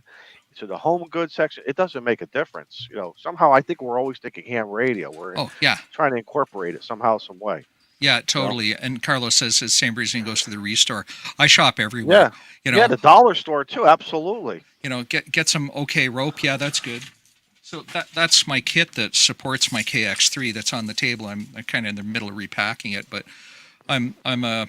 to the home goods section, it doesn't make a difference. Somehow I think we're always thinking ham radio. We're Oh, yeah. trying to incorporate it somehow, some way. Yeah, totally. And Carlos says the same reason he goes to the restore. I shop everywhere. Yeah, the dollar store too. Absolutely. Get some OK rope. Yeah, that's good. So that's my kit that supports my KX3 that's on the table. I'm kind of in the middle of repacking it, but I'm a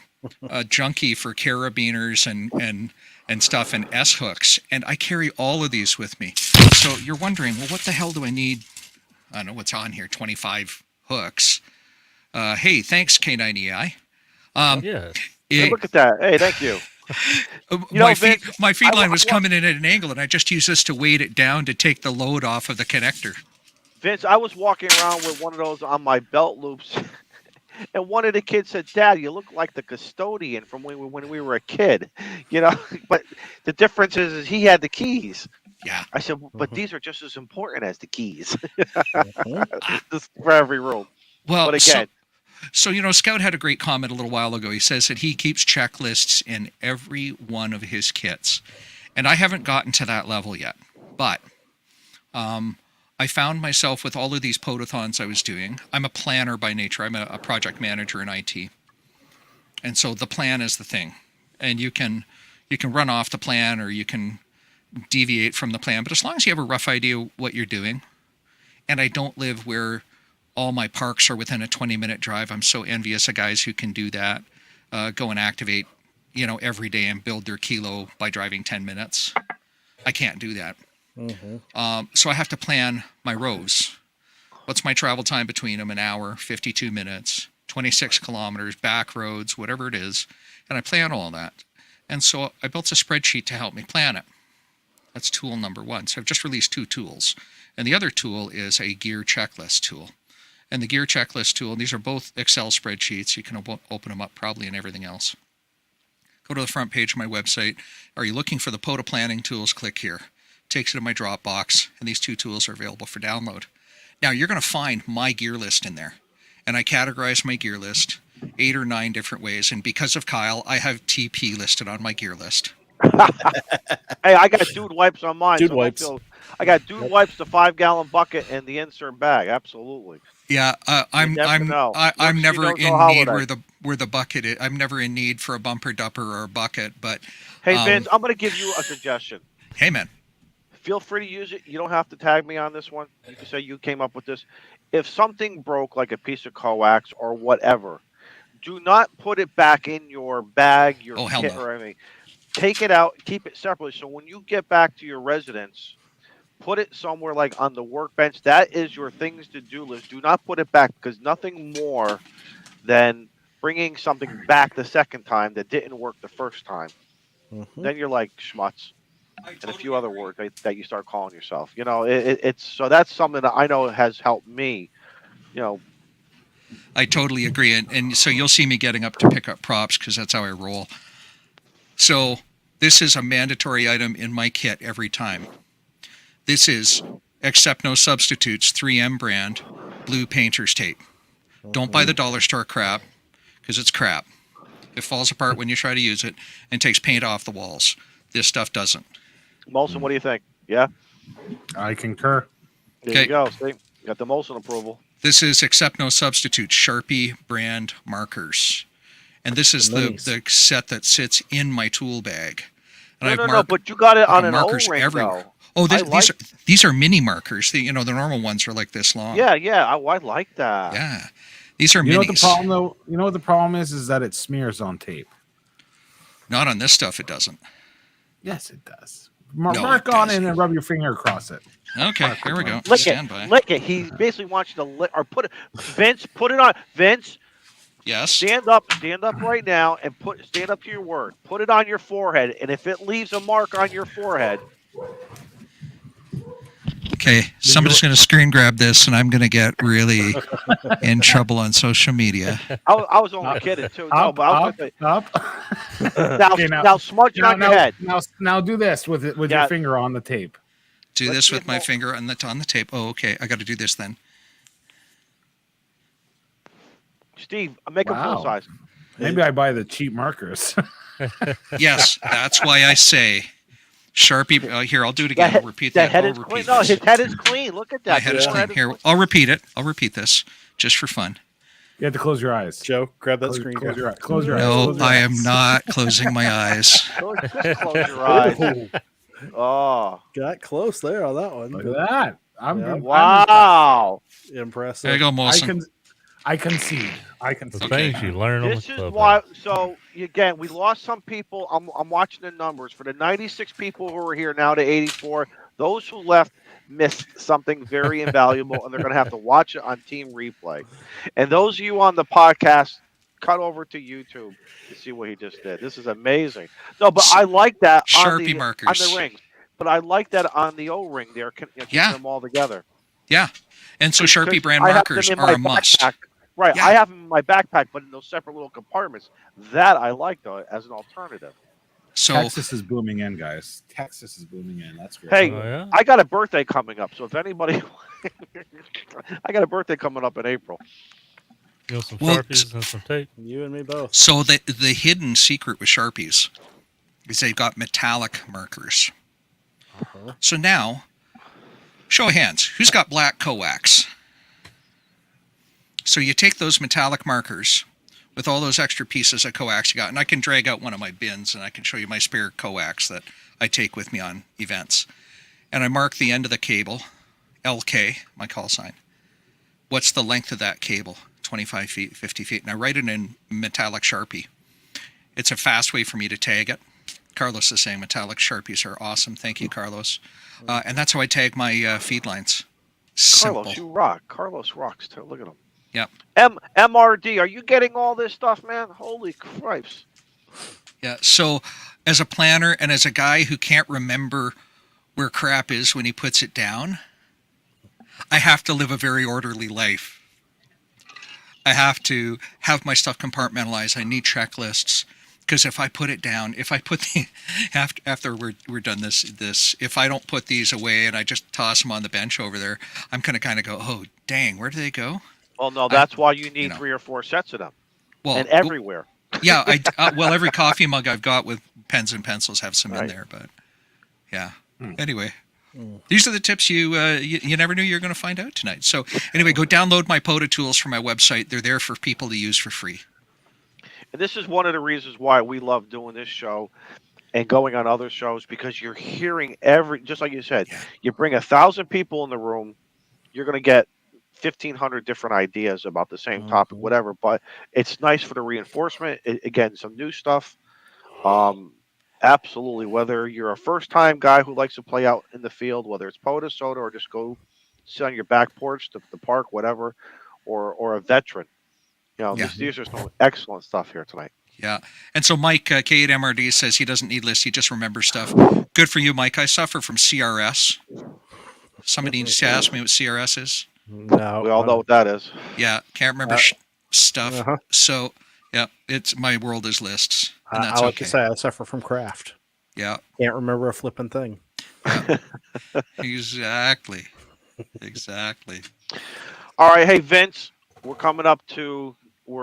junkie for carabiners and stuff and S hooks, and I carry all of these with me. So you're wondering, well, what the hell do I need? I don't know what's on here. 25 hooks. Hey, thanks K90AI. Yeah. Hey, look at that. Hey, thank you. My feed line was coming in at an angle, and I just used this to weight it down to take the load off of the connector. Vince, I was walking around with one of those on my belt loops. And one of the kids said, "Dad, you look like the custodian from when we were a kid." But the difference is he had the keys. Yeah. I said, but these are just as important as the keys. Just for every room. Well, but again. So, Scout had a great comment a little while ago. He says that he keeps checklists in every one of his kits. And I haven't gotten to that level yet. But I found myself with all of these potathons I was doing. I'm a planner by nature. I'm a project manager in IT. And so the plan is the thing. And you can run off the plan or you can deviate from the plan. But as long as you have a rough idea what you're doing, and I don't live where all my parks are within a 20-minute drive. I'm so envious of guys who can do that, go and activate, every day and build their kilo by driving 10 minutes. I can't do that. So I have to plan my rows. What's my travel time between them? An hour, 52 minutes, 26 kilometers, back roads, whatever it is. And I plan all that. And so I built a spreadsheet to help me plan it. That's tool number one. So I've just released 2 tools. And the other tool is a gear checklist tool. And the gear checklist tool, and these are both Excel spreadsheets. You can open them up probably and everything else. Go to the front page of my website. Are you looking for the POTA planning tools? Click here. Takes you to my Dropbox, and these 2 tools are available for download. Now, you're going to find my gear list in there. And I categorize my gear list 8 or 9 different ways. And because of Kyle, I have TP listed on my gear list. Hey, I got dude wipes on mine. Dude wipes. I got dude wipes, the 5-gallon bucket, and the insert bag. Absolutely. Yeah, I'm never know. I'm Looks, never you don't in know need holiday. where the bucket is. I'm never in need for a bumper dupper or a bucket, but Hey Vince, I'm going to give you a suggestion. hey man, Feel free to use it. You don't have to tag me on this one. You can say you came up with this. If something broke, like a piece of coax or whatever, do not put it back in your bag, your oh hell kit, no. or anything. Take it out, keep it separately. So when you get back to your residence, put it somewhere like on the workbench. That is your things to do list. Do not put it back, because nothing more than bringing something back the second time that didn't work the first time. Then you're like schmutz and a few other words that you start calling yourself. You know, it's so that's something that I know has helped me. You know, I totally agree, and so you'll see me getting up to pick up props because that's how I roll. So this is a mandatory item in my kit every time. This is Accept No Substitutes 3M brand blue painter's tape. Don't buy the dollar store crap, because it's crap. It falls apart when you try to use it and takes paint off the walls. This stuff doesn't. Molson, what do you think? Yeah, I concur. there Okay. you go. See, got the Molson approval. This is Accept No Substitutes Sharpie brand markers. And this is the set that sits in my tool bag. And No, but you got it on an markers O-ring everywhere. though. Oh, these are mini markers. The normal ones are like this long. Yeah, I like that. Yeah. These are You know minis. what the problem though? You know what the problem is that it smears on tape. Not on this stuff, it doesn't. Yes, it does. No, Mark it on does. it and rub your finger across it. Okay, here we go. Lick Stand by. Lick it. He basically wants you to lick or put it. Vince, put it on. Vince, Yes. stand up right now and stand up to your word. Put it on your forehead, and if it leaves a mark on your forehead, Okay, somebody's going to screen grab this, and I'm going to get really in trouble on social media. I was only kidding too. No, but I was gonna say, up. Okay, now smudge it on your head. Now do this with it your finger on the tape. Do Let's this see with if my finger on the tape. Oh, okay. I got to do this then. Steve, make them full size. Maybe I buy the cheap markers. Yes, that's why I say Sharpie. Here, I'll do it again. I'll repeat that. Head is clean. No, his head is clean. Look at that. My head is clean. Here, I'll repeat it. I'll repeat this just for fun. You have to close your eyes. Joe, grab that screen. Close your eyes. Close your eyes. No, Close your I eyes. am not closing my eyes. Just close your eyes. Oh, Got close there on that one. Look at that. wow. Impressive. There you go, Molson. I concede. I concede. The things you learn on the This is Clubhouse. why. So again, we lost some people. I'm watching the numbers for the 96 people who are here now to 84. Those who left missed something very invaluable, and they're going to have to watch it on Team Replay. And those of you on the podcast, cut over to YouTube to see what he just did. This is amazing. No, but I like that Sharpie markers on the rings. But I like that on the O-ring there. Keep them all together. Yeah, and so Sharpie brand I have markers them in are my a must. backpack. Right, Yeah. I have them in my backpack, but in those separate little compartments. That I like though as an alternative. So Texas is booming in, guys. Texas is booming in. That's great. Hey, Oh, yeah? I got a birthday coming up, so if anybody, I got a birthday coming up in April. You know, some Well, Sharpies and some tape. You and me both. So the hidden secret with Sharpies is they've got metallic markers. So now, show of hands, who's got black coax? So you take those metallic markers with all those extra pieces of coax you got, and I can drag out one of my bins and I can show you my spare coax that I take with me on events. And I mark the end of the cable, LK, my call sign. What's the length of that cable? 25 feet, 50 feet. And I write it in metallic Sharpie. It's a fast way for me to tag it. Carlos is saying metallic Sharpies are awesome. Thank you, Carlos. And that's how I tag my feed lines. Simple. Carlos, you rock. Carlos rocks too. Look at him. Yep. MRD, are you getting all this stuff, man? Holy Christ. Yeah. So as a planner and as a guy who can't remember where crap is when he puts it down, I have to live a very orderly life. I have to have my stuff compartmentalized. I need checklists. Because if I put it down, if I put the after we're done this, if I don't put these away and I just toss them on the bench over there, I'm gonna kind of go, oh dang, where do they go? Well, no, that's why you need 3 or 4 sets of them. Well, and everywhere. Yeah, well, every coffee mug I've got with pens and pencils have some in there, but yeah. Anyway, these are the tips you never knew you were going to find out tonight. So anyway, go download my POTA tools from my website. They're there for people to use for free. And this is one of the reasons why we love doing this show and going on other shows, because you're hearing just like you said, Yeah. you bring 1,000 people in the room, you're going to get 1,500 different ideas about the same topic, Mhm. whatever. But it's nice for the reinforcement. Again, some new stuff. Um, Absolutely. Whether you're a first time guy who likes to play out in the field, whether it's POTA, SOTA, or just go sit on your back porch, the park, whatever, or a veteran. Yeah. These are some excellent stuff here tonight. Yeah. And so Mike, K8MRD, says he doesn't need lists. He just remembers stuff. Good for you, Mike. I suffer from CRS. Somebody needs to ask me what CRS is. No, We all know what that is. Yeah. Can't remember stuff. uh-huh. So, yeah, it's my world is lists. And that's I like okay. to say I suffer from craft. Yeah. Can't remember a flipping thing. Yeah. Exactly. Exactly. All right. Hey, Vince, we're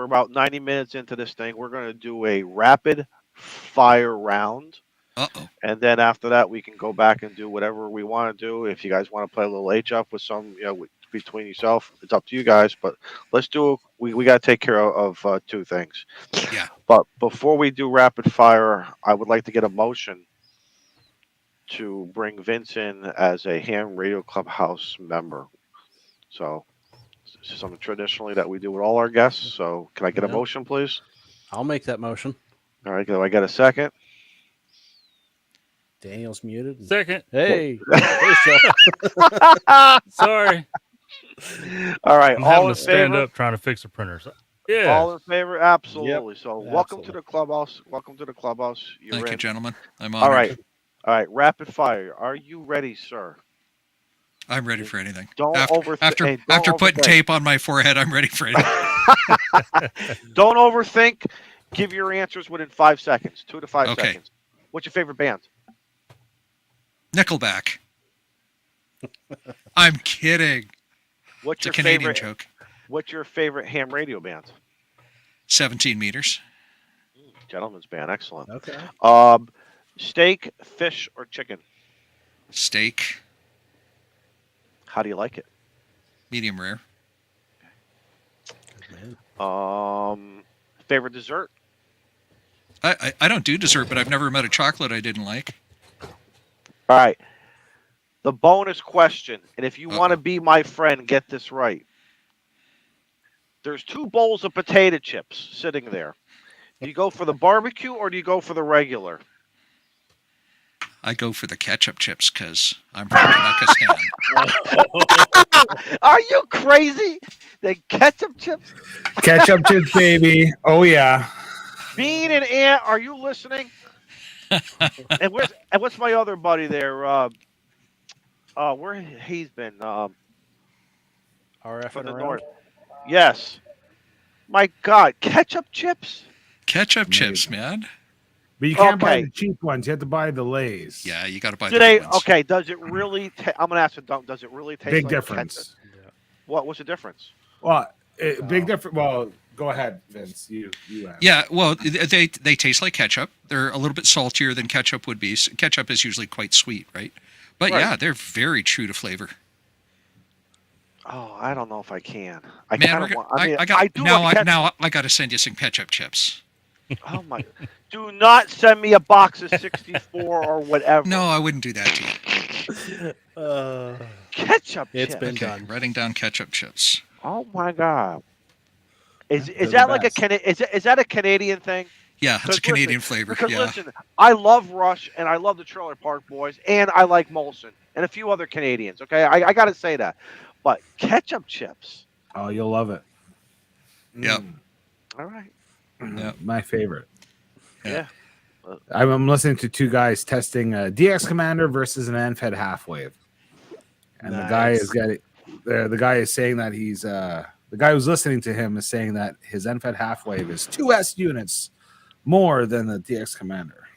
about 90 minutes into this thing. We're going to do a rapid fire round. Uh-oh. And then after that, we can go back and do whatever we want to do. If you guys want to play a little H up with some, between yourself, it's up to you guys. But let's do. We got to take care of two things. Yeah. But before we do rapid fire, I would like to get a motion to bring Vince in as a Ham Radio Clubhouse member. So this is something traditionally that we do with all our guests. So can I get a Yep. motion, please? I'll make that motion. All right. Do I get a second? Daniel's muted. Second. Hey. Hey, Seth. Sorry. All right. I'm all having in to stand favor? up trying to fix a printer. So, yeah. All in favor? Absolutely. So welcome to Absolutely. the clubhouse. Welcome to the clubhouse. You're Thank in. you, gentlemen. I'm honored. All right. All right. Rapid fire. Are you ready, sir? I'm ready for anything. Don't after overthink. after putting tape on my forehead, I'm ready for anything. Don't overthink. Give your answers within 5 seconds. 2 to 5 Okay. seconds. What's your favorite band? Nickelback. I'm kidding. What's It's a your Canadian favorite? joke. What's your favorite ham radio band? 17 meters. Gentleman's band. Excellent. Okay. Steak, fish, or chicken? Steak. How do you like it? Medium rare. Good man. Favorite dessert? I don't do dessert, but I've never met a chocolate I didn't like. All right. The bonus question, and if you Uh-oh. want to be my friend, get this right. There's 2 bowls of potato chips sitting there. Do you go for the barbecue or do you go for the regular? I go for the ketchup chips because I'm from Kazakhstan. Are you crazy? The ketchup chips? Ketchup chips, baby. Oh yeah. Bean and Ant, are you listening? and what's my other buddy there? Where he's been? RF From and the around. north. Yes. My God, ketchup chips? Ketchup Amazing. chips, man. But you can't buy Okay. the cheap ones. You have to buy the Lay's. Yeah, you got to buy Do the they? good ones. Okay. Does it really? I'm gonna ask a dump. Does it really taste Big like difference. ketchup? What's the difference? Well, big difference. Well, go ahead, Vince. You ask. Yeah, well, they taste like ketchup. They're a little bit saltier than ketchup would be. Ketchup is usually quite sweet, right? But Right. yeah, they're very true to flavor. Oh, I don't know if I can. I Man, kind we're of go- want. I mean, I got I do now. like ketchup. Now I got to send you some ketchup chips. Oh my! Do not send me a box of 64 or whatever. No, I wouldn't do that to you. Ketchup. It's chips. been Okay, done. writing down ketchup chips. Oh my God! Is They're the that like best. is that a Canadian thing? Yeah, it's Because a Canadian flavor. Because Yeah, listen, I love Rush and I love the Trailer Park Boys and I like Molson and a few other Canadians. Okay, I got to say that. But ketchup chips. Oh, you'll love it. Yep. All right. Yep. My favorite. Yeah. I'm listening to 2 guys testing a DX Commander versus an NFED half wave, and the guy Nice. is getting. The guy is saying that he's the guy who's listening to him is saying that his NFED half wave is 2S units more than the DX Commander.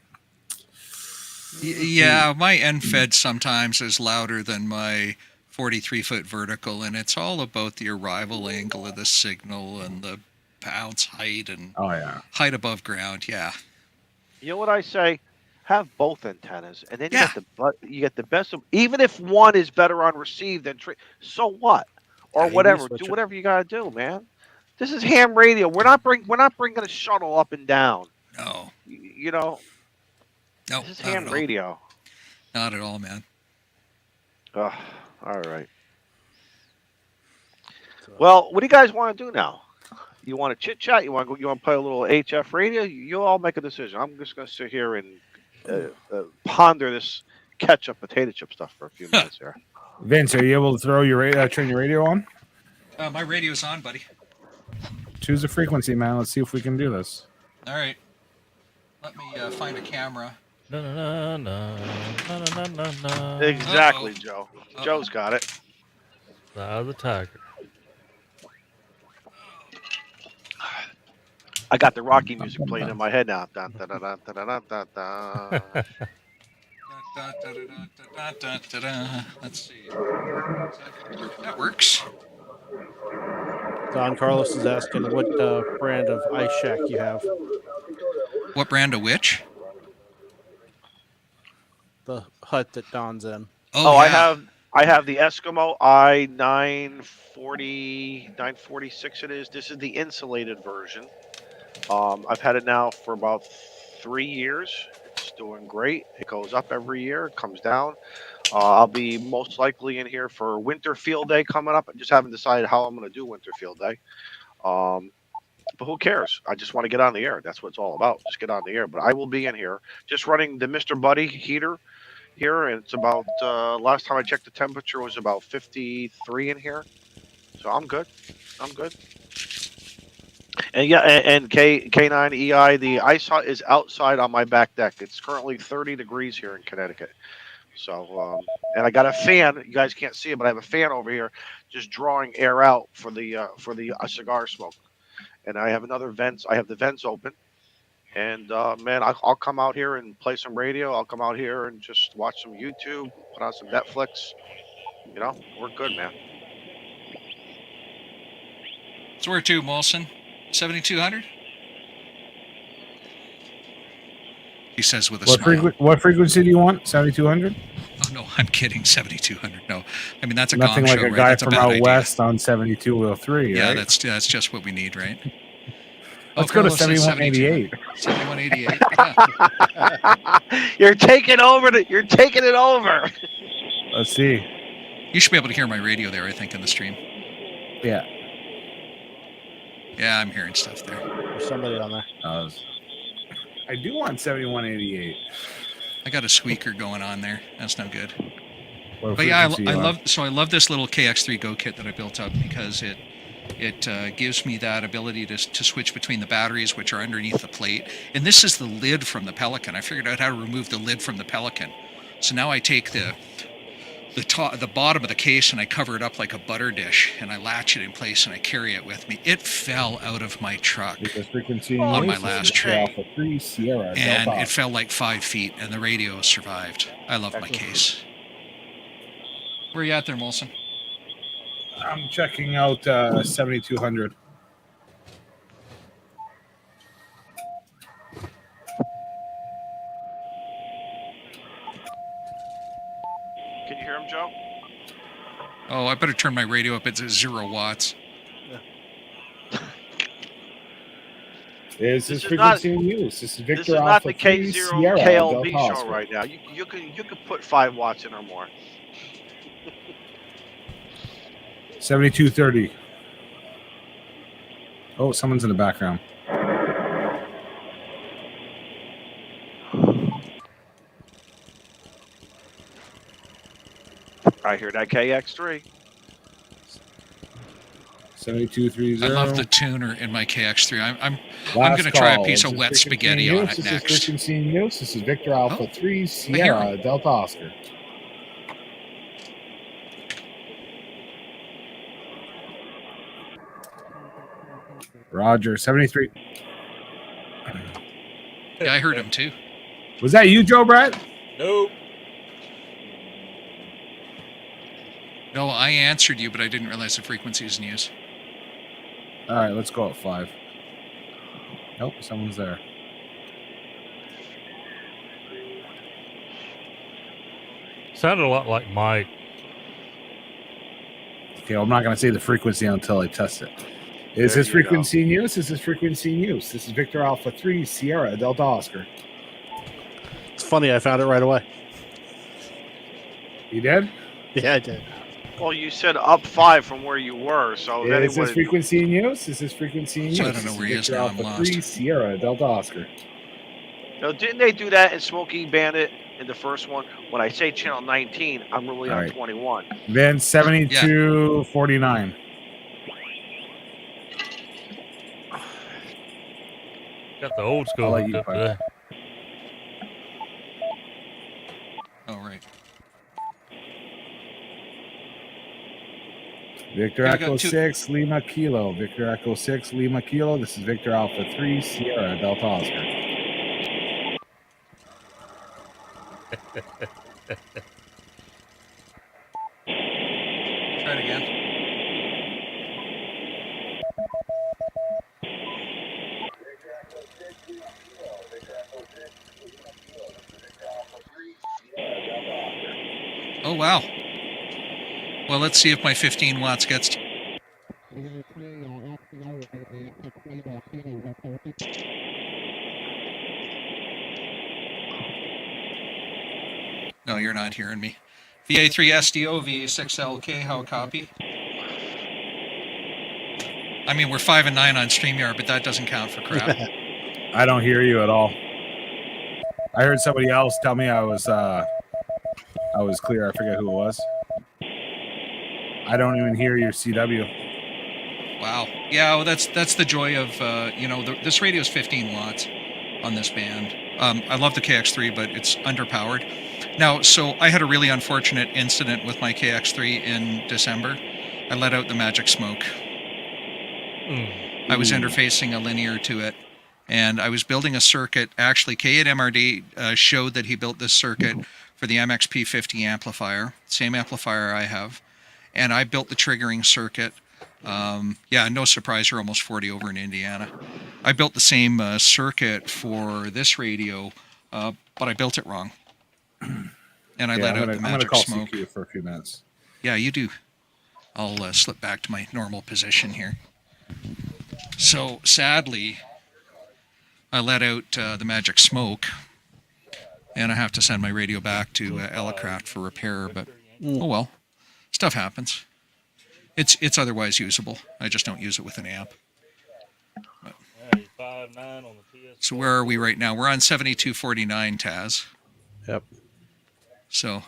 Yeah, my NFED sometimes is louder than my 43-foot vertical, and it's all about the arrival angle of the signal and the bounce height and Oh yeah. height above ground. Yeah. You know what I say? Have both antennas, and then Yeah. you get the best of. Even if one is better on receive than so what, or Yeah, you whatever. switch Do it. whatever you gotta do, man. This is ham radio. We're not bringing a shuttle up and down. No, You know, no, this is not ham at all. radio. Not at all, man. All right. Well, what do you guys want to do now? You want to chit chat? You want to play a little HF radio? You all make a decision. I'm just going to sit here and ponder this ketchup potato chip stuff for a few minutes here. Vince, are you able to throw your turn your radio on? My radio's on, buddy. Choose a frequency, man. Let's see if we can do this. All right. Let me find a camera. No, no, no, no, no, no, no, no. Exactly, Uh-oh. Joe. Uh-oh. Joe's got it. Eye of the tiger. I got the Rocky music playing in my head now. Dun, dun, dun, dun, dun, dun, dun, dun. Let's see. That works. Don Carlos is asking what brand of ice shack you have. What brand of which? The hut that Don's in. Oh, yeah. I have the Eskimo I-940, 946 it is. This is the insulated version. I've had it now for about 3 years. It's doing great. It goes up every year. It comes down. I'll be most likely in here for Winter Field Day coming up. I just haven't decided how I'm going to do Winter Field Day. But who cares? I just want to get on the air. That's what it's all about. Just get on the air. But I will be in here just running the Mr. Buddy heater here. And it's about, last time I checked the temperature was about 53 in here. So I'm good. And yeah, and K9EI, the ice hut is outside on my back deck. It's currently 30 degrees here in Connecticut. So, and I got a fan. You guys can't see it, but I have a fan over here, just drawing air out for the cigar smoke. And I have another vents. I have the vents open. And man, I'll come out here and play some radio. I'll come out here and just watch some YouTube, put on some Netflix. You know, we're good, man. So where to, Molson? 7200? He says with a smile. What frequency do you want? 7200? Oh, no, I'm kidding. 7200. No. I mean, that's a Nothing gong like show, a right? guy That's a from bad out idea. west on 7203. Yeah, right? that's just what we need, right? Let's go to Carlos says 7188. 7188. Yeah. You're taking it over. Let's see. You should be able to hear my radio there, I think, in the stream. Yeah. Yeah, I'm hearing stuff there. There's somebody on there. I do want 7188. I got a squeaker going on there. That's no good. What But yeah, frequency I you love want? so I love this little KX3 Go kit that I built up because it gives me that ability to switch between the batteries, which are underneath the plate. And this is the lid from the Pelican. I figured out how to remove the lid from the Pelican. So now I take the bottom of the case and I cover it up like a butter dish and I latch it in place and I carry it with me. It fell out of my truck Because frequency on my is last Victor trip, Alpha 3 Sierra and Delta. it fell like 5 feet, and the radio survived. I love my case. Where are you at there, Molson? I'm checking out 7200. Can you hear him, Joe? Oh, I better turn my radio up. It's at 0 watts. Is This this is frequency in use? This is This Victor is not Alpha the 3 K0 Sierra KLB Delta show Oscar. right now. You can put 5 watts in or more. 7230. Oh, someone's in the background. I hear that KX3. 7230. I love the tuner in my KX3. I'm Last going to try a call. piece This of is wet frequency spaghetti in on use. it This next. is frequency in use. This is Victor Alpha 3 hear Sierra Delta Oscar. Roger, 73. Yeah, I heard him too. Was that you, Joe Brett? Nope. No, I answered you, but I didn't realize the frequency is in use. All right, let's go at 5. Nope, someone's there. Sounded a lot like Mike. Okay, well, I'm not going to say the frequency until I test it. Is There this you go. frequency in use? Is this frequency in use? This is Victor Alpha 3 Sierra Delta Oscar. It's funny, I found it right away. You did? Yeah, I did. Well, you said up 5 from where you were, so if Is this anyone, frequency in use? Is this frequency in So I use? don't know This where he is Victor now, I'm Alpha lost. 3 Sierra Delta Oscar. didn't they do that in Smokey Bandit in the first one? When I say channel 19, I'm really All on right. 21. Then 7249. Got the old school I'll let hooked you up pipe. today. Oh, right. Victor Okay, we got Echo two- 6 Lima Kilo. Victor Echo 6 Lima Kilo. This is Victor Alpha 3 Sierra Delta Oscar. Try it again. Oh, wow. Well, let's see if my 15 watts gets to... No, you're not hearing me. VA3SDO, VE6LK, how copy? I mean, we're 5 and 9 on StreamYard, but that doesn't count for crap. I don't hear you at all. I heard somebody else tell me I was clear. I forget who it was. I don't even hear your CW. Wow. Yeah, well, that's the joy of, this radio is 15 watts on this band. I love the KX3, but it's underpowered. Now, so I had a really unfortunate incident with my KX3 in December. I let out the magic smoke. I was interfacing a linear to it, and I was building a circuit. Actually, K at MRD showed that he built this circuit for the MXP50 amplifier, same amplifier I have, and I built the triggering circuit. No surprise, you're almost 40 over in Indiana. I built the same circuit for this radio, but I built it wrong. And I let out the magic I'm gonna call smoke. CQ for a few minutes. Yeah, you do. I'll slip back to my normal position here. So, sadly, I let out the magic smoke, and I have to send my radio back to Elecraft for repair, but oh well. Stuff happens. It's otherwise usable. I just don't use it with an amp. But, 5.9 on the PS. so where are we right now? We're on 7249, Taz. Yep. So,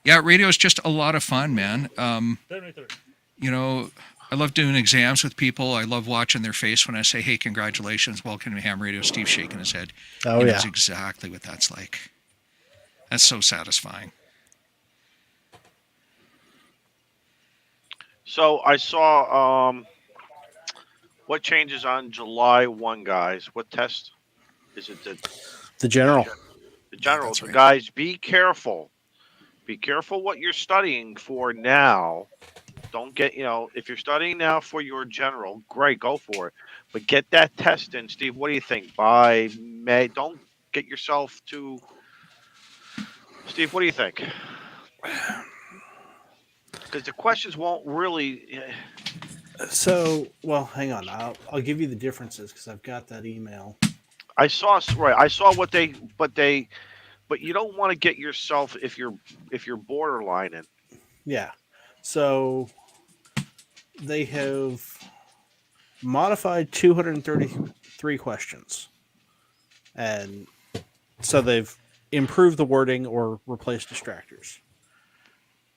yeah, radio is just a lot of fun, man. 73. I love doing exams with people. I love watching their face when I say, hey, congratulations, welcome to Ham Radio. Steve's shaking his head. Oh, He yeah. knows exactly what that's like. That's so satisfying. So I saw what changes on July 1, guys. What test is it? The general. The general. That's So right. guys, be careful. Be careful what you're studying for now. Don't get, if you're studying now for your general, great, go for it. But get that test in, Steve. What do you think? By May, don't get yourself too. Steve, what do you think? Because the questions won't really. So, well, hang on. I'll give you the differences because I've got that email. I saw what but you don't want to get yourself if you're borderlining. Yeah. So they have modified 233 questions. And so they've improved the wording or replaced distractors.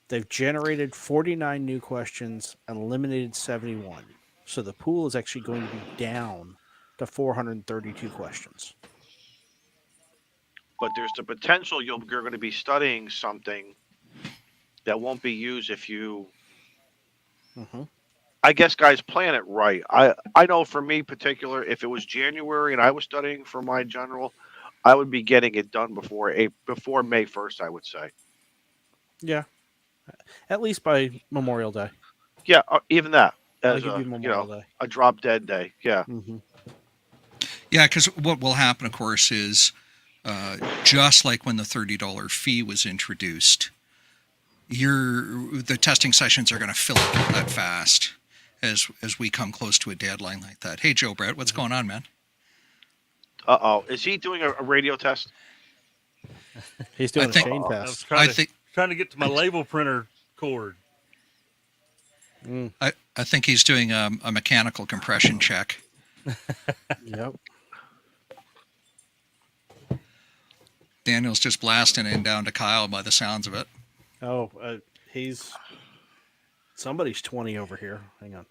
They've generated 49 new questions and eliminated 71. So the pool is actually going to be down to 432 questions. But there's the potential you're going to be studying something that won't be used if you. I guess, guys, plan it right. I know for me particular, if it was January and I was studying for my general, I would be getting it done before May 1st, I would say. Yeah. At least by Memorial Day. Yeah, even that I'll as give you Memorial Day. a drop dead day. Yeah. Yeah, because what will happen, of course, is just like when the $30 fee was introduced, the testing sessions are going to fill up that fast. as we come close to a deadline like that. Hey, Joe Brett, what's going on, man? Is he doing a radio test? He's doing I a think- Shane I was test. trying I to think trying to get to my label printer cord. Mm, I think he's doing a mechanical compression check. yep. Daniel's just blasting in down to Kyle by the sounds of it. Oh, somebody's 20 over here. Hang on.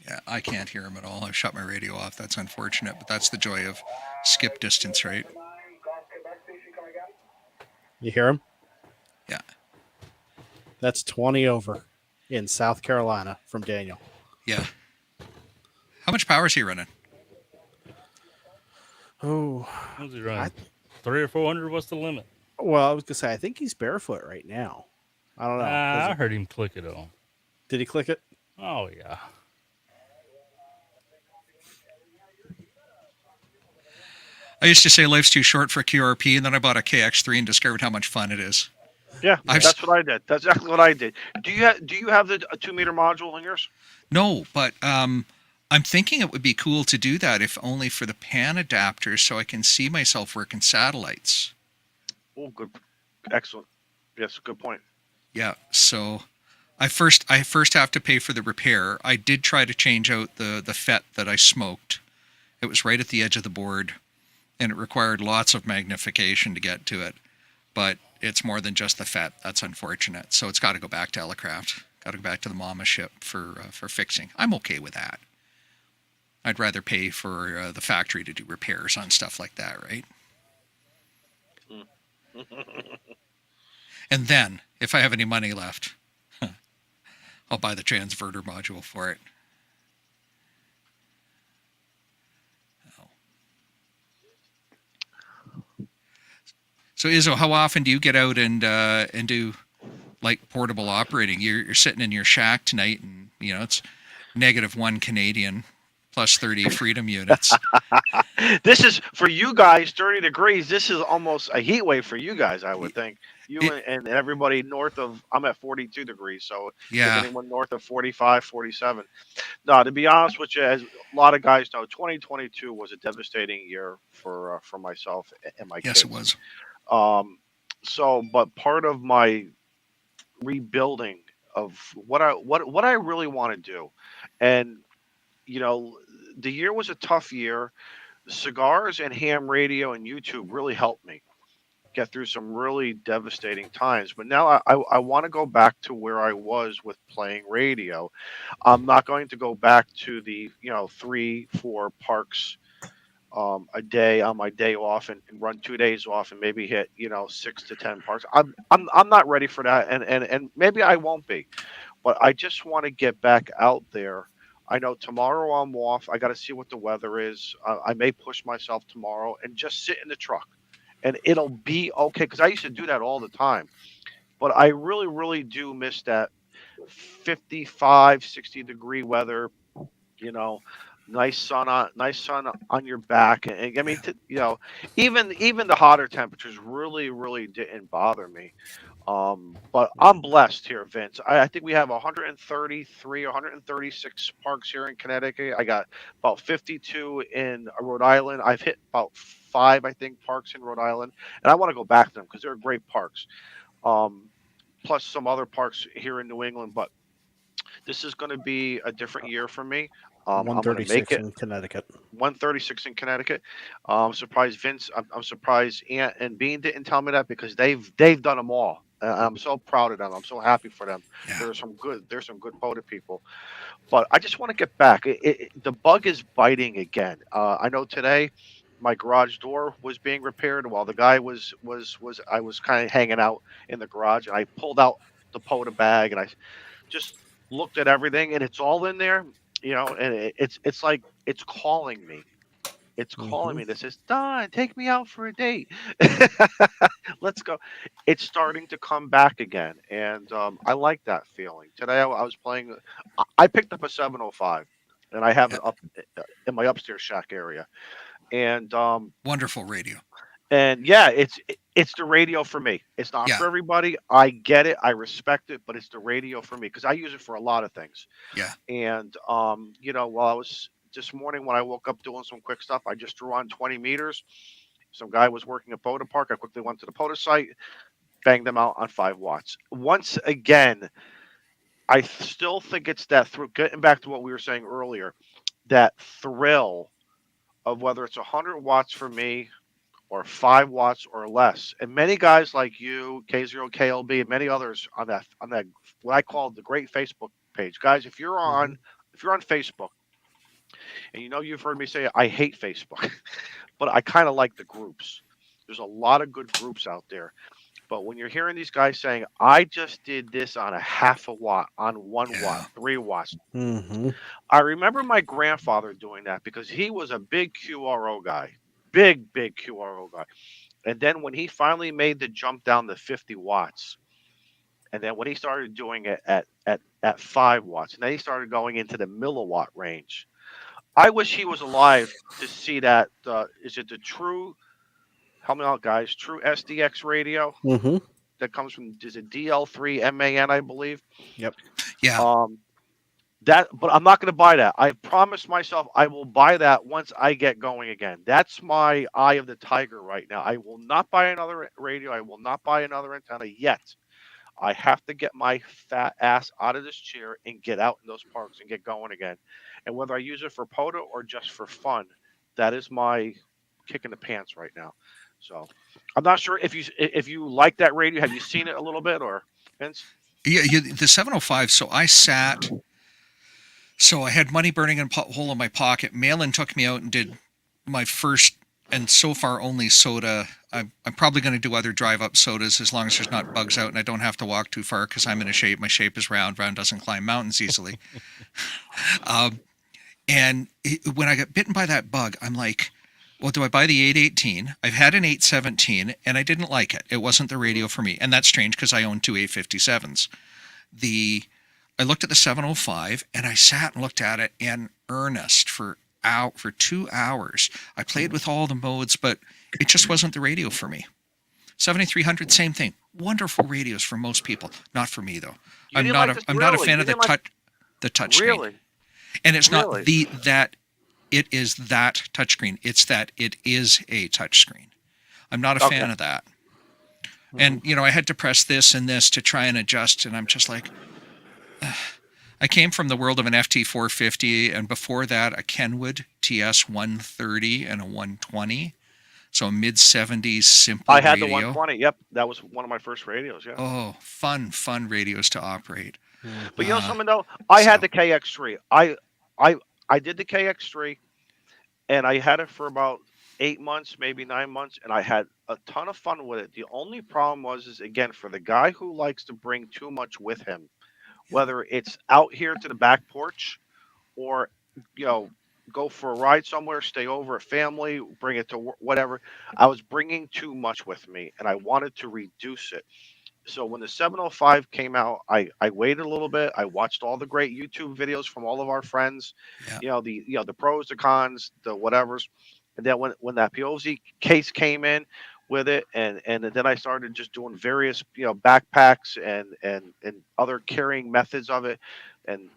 Yeah, I can't hear him at all. I've shut my radio off. That's unfortunate, but that's the joy of skip distance, right? You hear him? Yeah. That's 20 over in South Carolina from Daniel. Yeah. How much power is he running? Oh, What's he running? 300 or 400? What's the limit? well, I was gonna say I think he's barefoot right now. I don't know. I heard him click it on. Did he click it? Oh yeah. I used to say life's too short for QRP, and then I bought a KX3 and discovered how much fun it is. Yeah, I've- that's what I did. That's exactly what I did. Do you have the a 2-meter module in yours? No, but I'm thinking it would be cool to do that, if only for the pan adapters, so I can see myself working satellites. Oh, good, excellent. Yes, good point. Yeah, so I first have to pay for the repair. I did try to change out the FET that I smoked. It was right at the edge of the board, and it required lots of magnification to get to it. But it's more than just the FET. That's unfortunate. So it's got to go back to Elecraft. Got to go back to the mama ship for fixing. I'm okay with that. I'd rather pay for the factory to do repairs on stuff like that, right? And then, if I have any money left, I'll buy the transverter module for it. Oh. So, Izzo, how often do you get out and do like portable operating? You're sitting in your shack tonight, and it's -1 Canadian, plus 30 freedom units. This is for you guys 30 degrees. This is almost a heat wave for you guys, I would think. And everybody north of, I'm at 42 degrees, so Yeah. anyone north of 45, 47. No, to be honest with you, as a lot of guys know, 2022 was a devastating year for myself and my kids. Yes, it was. But part of my rebuilding of what I really want to do, and the year was a tough year. Cigars and ham radio and YouTube really helped me get through some really devastating times. But now I want to go back to where I was with playing radio. I'm not going to go back to the 3-4 parks a day on my day off and run 2 days off and maybe hit 6 to 10 parks. I'm not ready for that, and maybe I won't be, but I just want to get back out there. I know tomorrow I'm off. I got to see what the weather is. I may push myself tomorrow and just sit in the truck, and it'll be okay, because I used to do that all the time. But I really, really do miss that 55, 60-degree weather. Nice sun on your back, and I mean, even the hotter temperatures really, really didn't bother me. But I'm blessed here, Vince. I think we have 133, 136 parks here in Connecticut. I got about 52 in Rhode Island. I've hit about 5, I think, parks in Rhode Island, and I want to go back to them because they're great parks. Plus some other parks here in New England. But this is going to be a different year for me. I'm going to 136 make it. in Connecticut. 136 in Connecticut. I'm surprised Vince. I'm surprised Ant and Bean didn't tell me that, because they've done them all. I'm so proud of them. I'm so happy for them. Yeah. There's some good POTA people, but I just want to get back. The bug is biting again. I know today my garage door was being repaired while the guy was I was kind of hanging out in the garage, and I pulled out the POTA bag and I just looked at everything, and it's all in there. And it's like it's calling me. It's calling me. That says, "Don, take me out for a date. Let's go." It's starting to come back again, and I like that feeling. Today I was playing. I picked up a 705, and I have it up in my upstairs shack area, and Wonderful radio. yeah, it's the radio for me. It's not Yeah. for everybody. I get it. I respect it, but it's the radio for me because I use it for a lot of things. Yeah. And while I was this morning when I woke up doing some quick stuff, I just drew on 20 meters. Some guy was working at POTA Park. I quickly went to the POTA site, banged them out on 5 watts. Once again, I still think it's that through getting back to what we were saying earlier, that thrill of whether it's 100 watts for me or 5 watts or less. And many guys like you, K0KLB, and many others on that what I call the great Facebook page. Guys, if you're on Facebook, and you've heard me say I hate Facebook, but I kind of like the groups. There's a lot of good groups out there. But when you're hearing these guys saying, I just did this on a half a watt, on 1 watt, 3 watts. Mm-hmm. I remember my grandfather doing that because he was a big QRO guy, big QRO guy. And then when he finally made the jump down to 50 watts, and then when he started doing it at 5 watts, and then he started going into the milliwatt range. I wish he was alive to see that. Is it the true, help me out, guys, true SDX radio Mm-hmm. that comes from, is it DL3 MAN, I believe? Yep. Yeah. But I'm not going to buy that. I promised myself I will buy that once I get going again. That's my eye of the tiger right now. I will not buy another radio. I will not buy another antenna yet. I have to get my fat ass out of this chair and get out in those parks and get going again. And whether I use it for POTA or just for fun, that is my kick in the pants right now. So I'm not sure if you like that radio. Have you seen it a little bit, or Vince? Yeah. The 705. So I had money burning in a hole in my pocket. Malin took me out and did my first and so far only SOTA. I'm probably going to do other drive-up SOTAs as long as there's not bugs out and I don't have to walk too far because I'm in a shape. My shape is round. Round doesn't climb mountains easily. When I got bitten by that bug, I'm like, well, do I buy the 818? I've had an 817 and I didn't like it. It wasn't the radio for me. And that's strange because I own two 857s. I looked at the 705 and I sat and looked at it in earnest for 2 hours. I played with all the modes, but it just wasn't the radio for me. 7300, same thing. Wonderful radios for most people. Not for me though. I'm not a fan of the touch screen. Really? And it's not Really? it is that touchscreen. It's that it is a touchscreen. I'm not a fan of that. And I had to press this and this to try and adjust, and I'm just like, I came from the world of an FT450, and before that, a Kenwood TS 130 and a 120. So a mid 70s simple I had radio. the 120. Yep, that was one of my first radios. Yeah. Oh, fun radios to operate. But something though, I had the KX3. I did the KX3, and I had it for about 8 months, maybe 9 months, and I had a ton of fun with it. The only problem is again, for the guy who likes to bring too much with him, whether it's out here to the back porch or go for a ride somewhere, stay over at family, bring it to whatever. I was bringing too much with me, and I wanted to reduce it. So when the 705 came out, I waited a little bit. I watched all the great YouTube videos from all of our friends, the pros, the cons, the whatevers. And then when that POZ case came in with it, and then I started just doing various backpacks and other carrying methods of it, and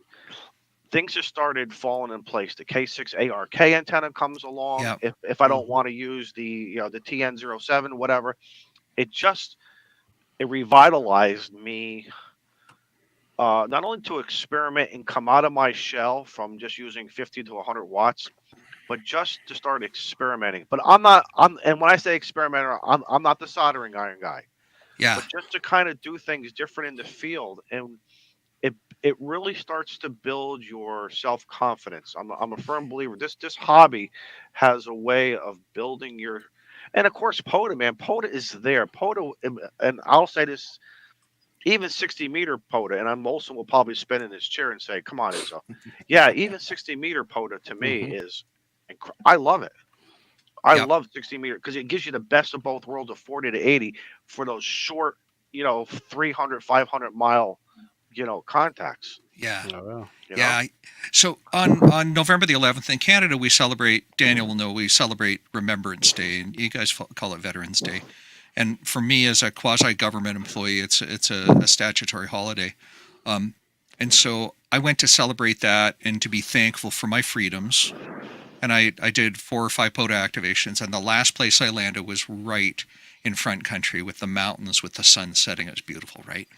things just started falling in place. The K6 ARK antenna comes along. Yeah. If I don't want to use the TN07, whatever, it revitalized me, not only to experiment and come out of my shell from just using 50 to 100 watts, but just to start experimenting. But and when I say experimenter, I'm not the soldering iron guy. Yeah. But just to kind of do things different in the field, and it really starts to build your self-confidence. I'm a firm believer. This hobby has a way of building your. And of course, POTA, man, POTA is there. POTA, and I'll say this, even 60-meter POTA, and Molson will probably spin in his chair and say, "Come on, Izzo." Yeah, even 60-meter POTA to me is, I love it. I love 60-meter because it gives you the best of both worlds of 40 to 80 for those short, 300, 500 mile, contacts. Yeah. Oh, Yeah. So on November the 11th in Canada, we celebrate, Daniel will know, we celebrate Remembrance Day, and you guys call it Veterans Day. And for me, as a quasi-government employee, it's a statutory holiday. And so I went to celebrate that and to be thankful for my freedoms. And I did 4 or 5 POTA activations, and the last place I landed was right in front country with the mountains, with the sun setting. It was beautiful, right?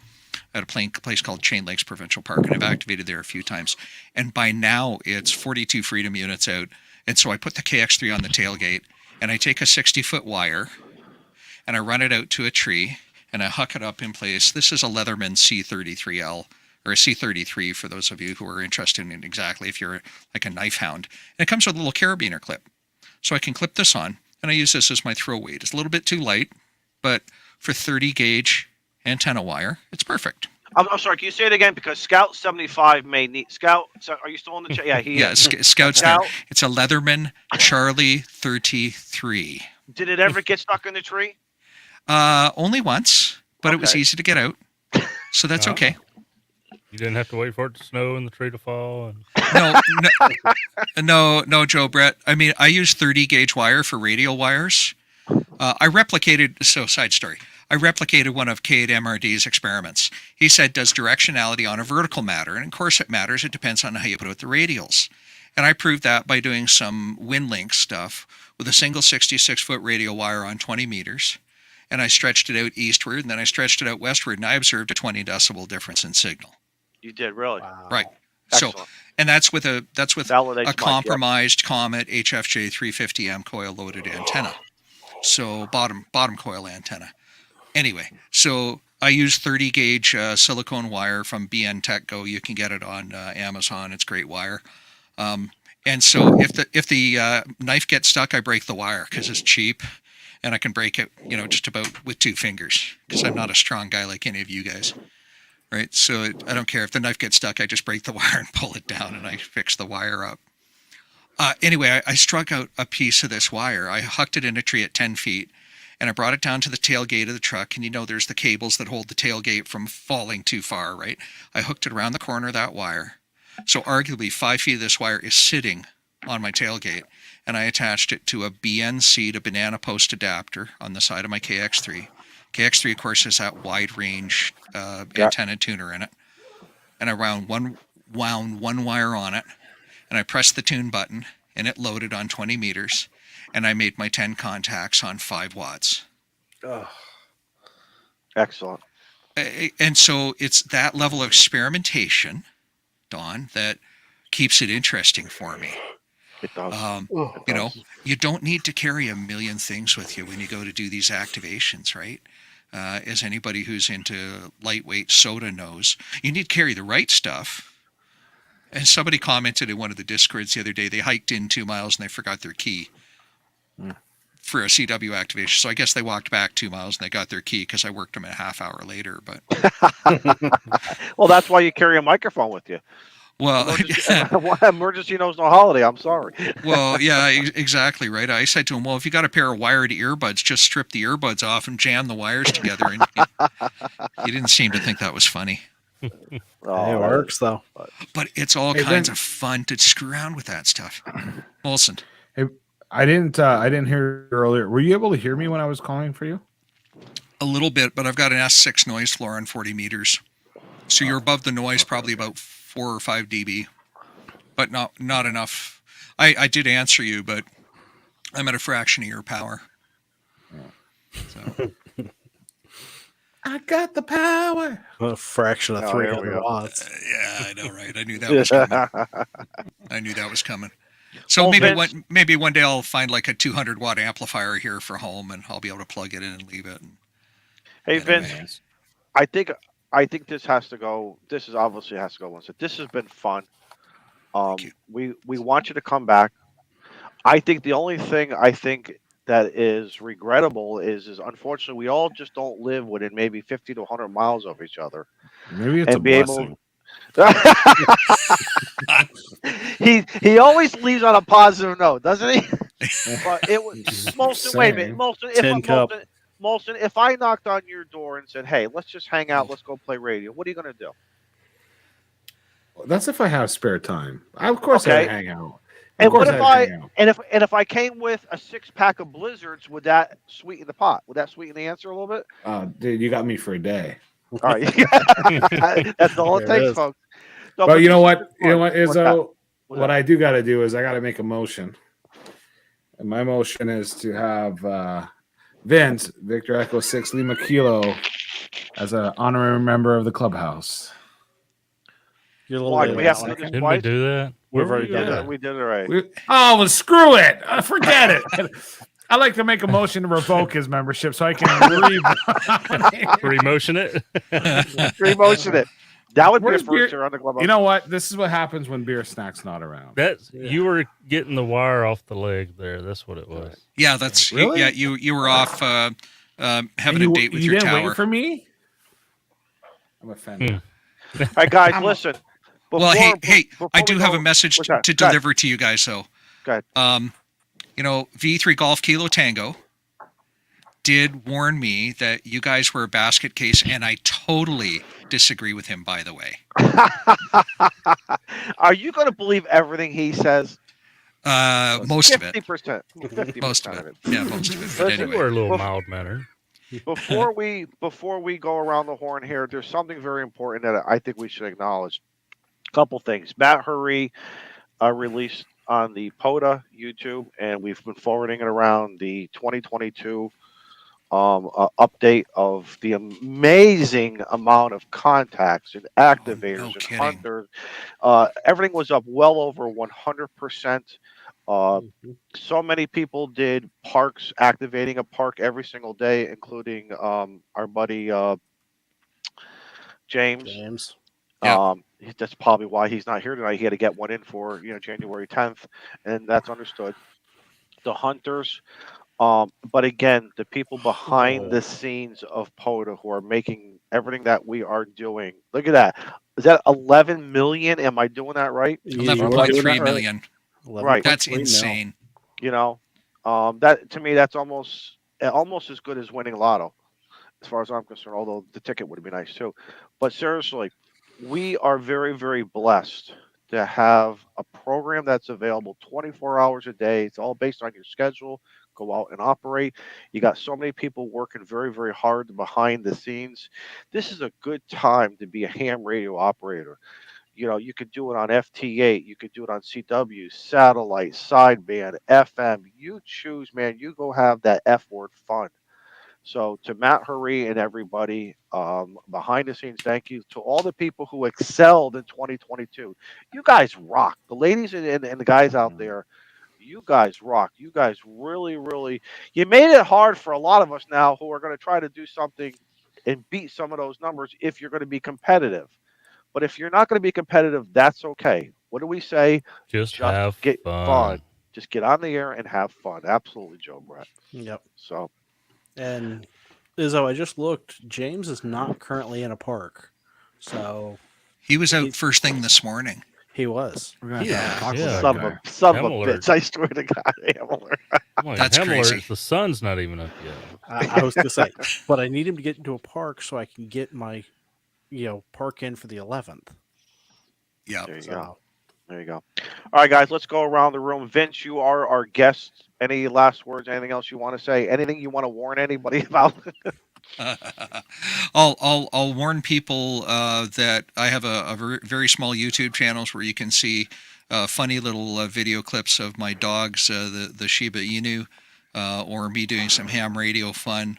At a place called Chain Lakes Provincial Park, and I've activated there a few times. And by now, it's 42 Freedom units out. And so I put the KX3 on the tailgate, and I take a 60-foot wire, and I run it out to a tree, and I huck it up in place. This is a Leatherman C33L, or a C33 for those of you who are interested in exactly if you're like a knife hound. And it comes with a little carabiner clip. So I can clip this on, and I use this as my throw weight. It's a little bit too light, but for 30 gauge antenna wire, it's perfect. I'm sorry. Can you say it again? Because Scout 75 may need Scout. So are you still in the chat? Yeah, he Yeah, is. Scout's there. Scout. It's a Leatherman Charlie 33. Did it ever get stuck in the tree? Only once, but it was Okay. easy to get out. So that's Oh. okay. You didn't have to wait for it to snow and the tree to fall. And... No, Joe Brett. I mean, I use 30 gauge wire for radial wires. I replicated, side story. I replicated one of Cade MRD's experiments. He said, does directionality on a vertical matter? And of course it matters. It depends on how you put out the radials. And I proved that by doing some WinLink stuff with a single 66-foot radial wire on 20 meters. And I stretched it out eastward, and then I stretched it out westward, and I observed a 20 decibel difference in signal. You did, really? Wow. Right. Excellent. So, and that's with Validates my a compromised Comet HFJ 350M coil loaded antenna. So bottom coil antenna. Anyway, so I use 30 gauge silicone wire from BN Tech Go. You can get it on Amazon. It's great wire. And so if the knife gets stuck, I break the wire because it's cheap, and I can break it, just about with 2 fingers because I'm not a strong guy like any of you guys. Right, so I don't care if the knife gets stuck. I just break the wire and pull it down, and I fix the wire up. Anyway, I struck out a piece of this wire. I hucked it in a tree at 10 feet, and I brought it down to the tailgate of the truck. And there's the cables that hold the tailgate from falling too far, right? I hooked it around the corner of that wire. So arguably 5 feet of this wire is sitting on my tailgate, and I attached it to a BNC to banana post adapter on the side of my KX3. KX3, of course, has that wide range antenna tuner in it. And I wound one wire on it, and I pressed the tune button, and it loaded on 20 meters, and I made my 10 contacts on 5 watts. Excellent. And so it's that level of experimentation, Don, that keeps it interesting for me. It does. You don't need to carry a million things with you when you go to do these activations, right? As anybody who's into lightweight soda knows, you need to carry the right stuff. And somebody commented in one of the Discords the other day, they hiked in 2 miles and they forgot their key for a CW activation. So I guess they walked back 2 miles and they got their key because I worked them a half hour later. But well, that's why you carry a microphone with you. well, Emergency knows no holiday. I'm sorry. well, yeah, exactly right. I said to him, well, if you got a pair of wired earbuds, just strip the earbuds off and jam the wires together. And he didn't seem to think that was funny. It works though. But it's all kinds of fun to screw around with that stuff. Olson. Hey, I didn't hear earlier. Were you able to hear me when I was calling for you? A little bit, but I've got an S6 noise floor on 40 meters. So you're above the noise probably about 4 or 5 dB, but not enough. I did answer you, but I'm at a fraction of your power. So. I got the power. A fraction of Oh, here we 300 go. watts. Yeah, I know, right? I knew that was coming. So Well, maybe one day I'll find like a 200 watt amplifier here for home, and I'll be able to plug it in and leave it. Hey, Vince, I think this has to go. This is obviously has to go once. This has been fun. We want you to come back. I think the only thing that is regrettable is unfortunately we all just don't live within maybe 50 to 100 miles of each other. Maybe it's a blessing. He always leaves on a positive note, doesn't he? But it was Molson. Wait a minute, Molson. If I knocked on your door and said, "Hey, let's just hang out, let's go play radio," what are you going to do? That's if I have spare time. Of course, Okay. I hang out. And what course if I'd hang out. if I came with a 6-pack of Blizzards? Would that sweeten the pot? Would that sweeten the answer a little bit? Dude, you got me for a day. All right, that's all it There it takes, is. folks. No, But you this know has been what? You know fun. what, What's that? Izzo? What's What that? I do got to do is I got to make a motion. And my motion is to have Vince, Victor Echo 6 Lima Kilo, as an honorary member of the clubhouse. You're a little Why late do on we that have to one. do this Didn't we twice? do that? We've Where already were you done at? that. We did it already. Oh, well, screw it. Forget it. I like to make a motion to revoke his membership so I can Re-motion it? Remotion it. That would be a Where's first beer? here on the clubhouse. You know what? This is what happens when beer snack's not around. That's Yeah. You were getting the wire off the leg there. That's what it was. Yeah, that's Really? yeah. You were off having And a date with you your didn't tower. wait for me? I'm offended. All right, guys, I'm a- listen. Well, hey, before I we do have go- a message what's that? to Go ahead. deliver to you guys, though. Go ahead. V3 Golf Kilo Tango did warn me that you guys were a basket case, and I totally disagree with him, by the way. Are you going to believe everything he says? Most of it. 50%. 50% Most of it. Yeah, most of it. But Listen, You anyway. were a little Well, mild mannered. Before we go around the horn here, there's something very important that I think we should acknowledge. Couple things. Matt Hurry released on the POTA YouTube, and we've been forwarding it around the 2022 update of the amazing amount of contacts and activators no and kidding. hunters. Everything was up well over 100%. So many people did parks, activating a park every single day, including our buddy James. Yeah. That's probably why he's not here tonight. He had to get one in for January 10th, and that's understood. The hunters, but again, the people behind the scenes of POTA who are making everything that we are doing. Look at that. Is that 11 million? Am I doing that right? 11.3 million. Right. That's insane. That to me, that's almost as good as winning lotto, as far as I'm concerned. Although the ticket would be nice too. But seriously, we are very, very blessed to have a program that's available 24 hours a day. It's all based on your schedule. Go out and operate. You got so many people working very, very hard behind the scenes. This is a good time to be a ham radio operator. You could do it on FT8, you could do it on CW, satellite, sideband, FM. You choose, man. You go have that F word fun. So to Matt Hurry and everybody behind the scenes, thank you to all the people who excelled in 2022. You guys rock. The ladies and the guys out there, you guys rock. You guys really, really, you made it hard for a lot of us now who are going to try to do something and beat some of those numbers if you're going to be competitive. But if you're not going to be competitive, that's okay. What do we say? Just have get fun. Just get on the air and have fun. Absolutely, Joe Brett. Yep. So, And Izzo, I just looked. James is not currently in a park, so He was out first thing this morning. he was. We're gonna have to talk Yeah. with son that of guy. a son of Ham a alert. bitch! I swear to God, ham alert. I'm like, That's ham crazy. alert, the sun's not even up yet. I was gonna say, but I need him to get into a park so I can get my, park in for the 11th. Yeah. There you So go. There you go. All right, guys, let's go around the room. Vince, you are our guest. Any last words? Anything else you want to say? Anything you want to warn anybody about? I'll warn people that I have a very small YouTube channels where you can see funny little video clips of my dogs, the Shiba Inu, or me doing some ham radio fun.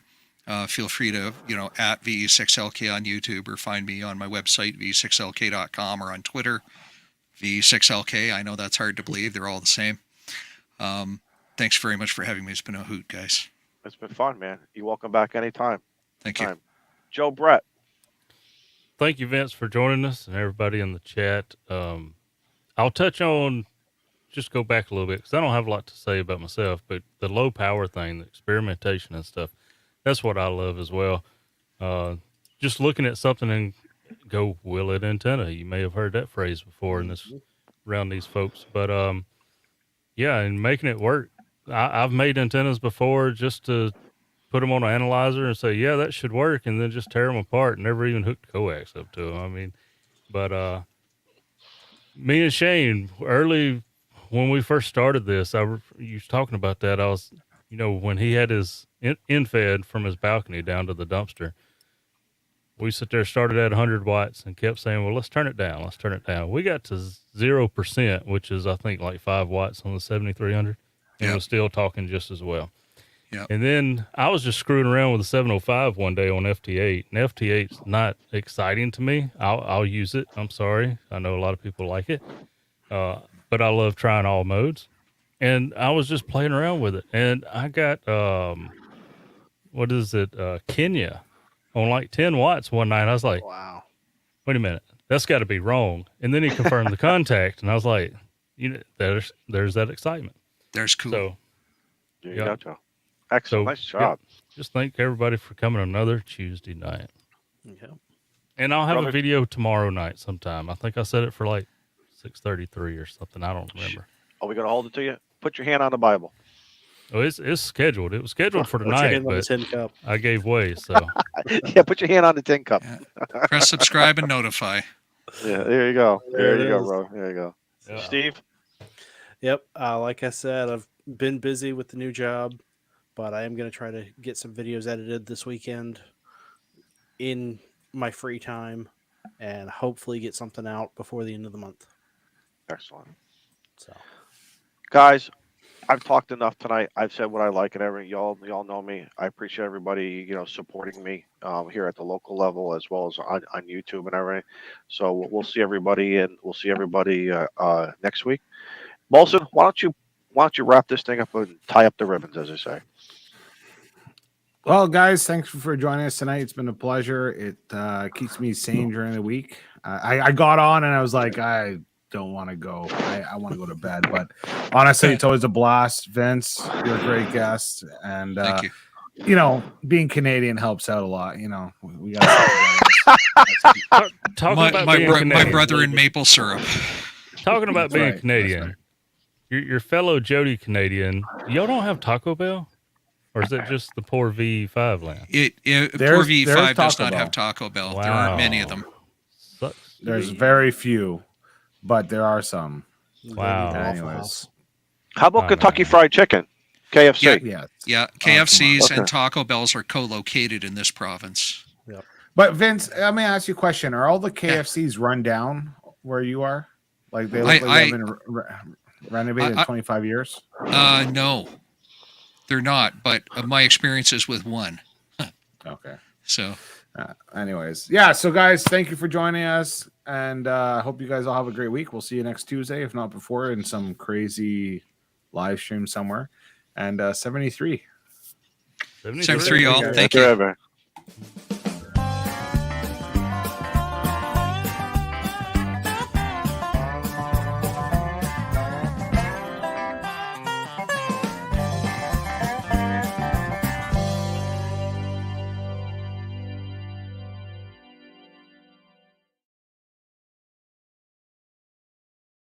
Feel free to at VE6LK on YouTube, or find me on my website ve6lk.com, or on Twitter VE6LK. I know that's hard to believe; they're all the same. Thanks very much for having me. It's been a hoot, guys. It's been fun, man. You're welcome back anytime. Thank you. Joe Brett. Thank you, Vince, for joining us, and everybody in the chat. I'll touch on, just go back a little bit, because I don't have a lot to say about myself, but the low power thing, the experimentation and stuff, that's what I love as well. Just looking at something and go, will it antenna? You may have heard that phrase before in this around these folks, but yeah, and making it work. I've made antennas before just to put them on an analyzer and say, yeah, that should work, and then just tear them apart. Never even hooked coax up to them. I mean, but me and Shane, early when we first started this, you was talking about that. I was, when he had his in-fed from his balcony down to the dumpster, we sit there, started at 100 watts and kept saying, well, let's turn it down. Let's turn it down. We got to 0%, which is, I think, like 5 watts on the 7300, and Yep. was still talking just as well. Yep. And then I was just screwing around with the 705 one day on FT8, and FT8's not exciting to me. I'll use it. I'm sorry. I know a lot of people like it, but I love trying all modes. And I was just playing around with it, and I got what is it, Kenya, on like 10 watts one night. I was like, Wow. wait a minute, that's got to be wrong. And then he confirmed the contact, and I was like, there's that excitement. There's cool. So There you Yeah. go, Joe. Excellent. So, Nice job. just thank everybody for coming another Tuesday night. Yeah. And I'll have Brother. a video tomorrow night sometime. I think I set it for like 6:33 or something. I don't remember. Are we going to hold it to you? Put your hand on the Bible. Oh, it's scheduled. It was scheduled for Put your tonight, hand on the but tin cup. I gave way. So Yeah, put your hand on the tin cup. Yeah. Press subscribe and notify. Yeah, there you go. There There it you go, is. bro. There you go. yeah. Steve? Yep. Like I said, I've been busy with the new job, but I am going to try to get some videos edited this weekend in my free time and hopefully get something out before the end of the month. Excellent. So, Guys, I've talked enough tonight. I've said what I like and everything. Y'all know me. I appreciate everybody, supporting me here at the local level as well as on YouTube and everything. So we'll see everybody, and we'll see everybody next week. Molson, why don't you wrap this thing up and tie up the ribbons, as they say? Well, guys, thanks for joining us tonight. It's been a pleasure. It keeps me sane during the week. I got on and I was like, I don't want to go. I want to go to bed. But honestly, it's always a blast. Vince, you're a great guest. And, Thank you. Being Canadian helps out a lot. We got to Talking about My being Canadian. brother in maple syrup. Talking about That's being right. That's Canadian. right. Your fellow Jody Canadian. Y'all don't have Taco Bell, or is it just the poor VE5 land? Poor There's V5 does Taco not Bell. have Taco Bell. There aren't many of them. Sucks. There's very few, but there are some. Wow. Anyways. How about I Kentucky know. Fried Chicken? KFC. Yeah. Yeah, come on. KFCs Okay. and Taco Bells are co-located in this province. But Vince, let me ask you a question. Are all the KFCs run down where you are? Like they look like they've been renovated in 25 years? No, they're not. But my experiences with one. Okay. So Anyways, yeah. So guys, thank you for joining us, and I hope you guys all have a great week. We'll see you next Tuesday, if not before, in some crazy live stream somewhere. And 73. 73 all. guys. Thank Take care, you. everyone.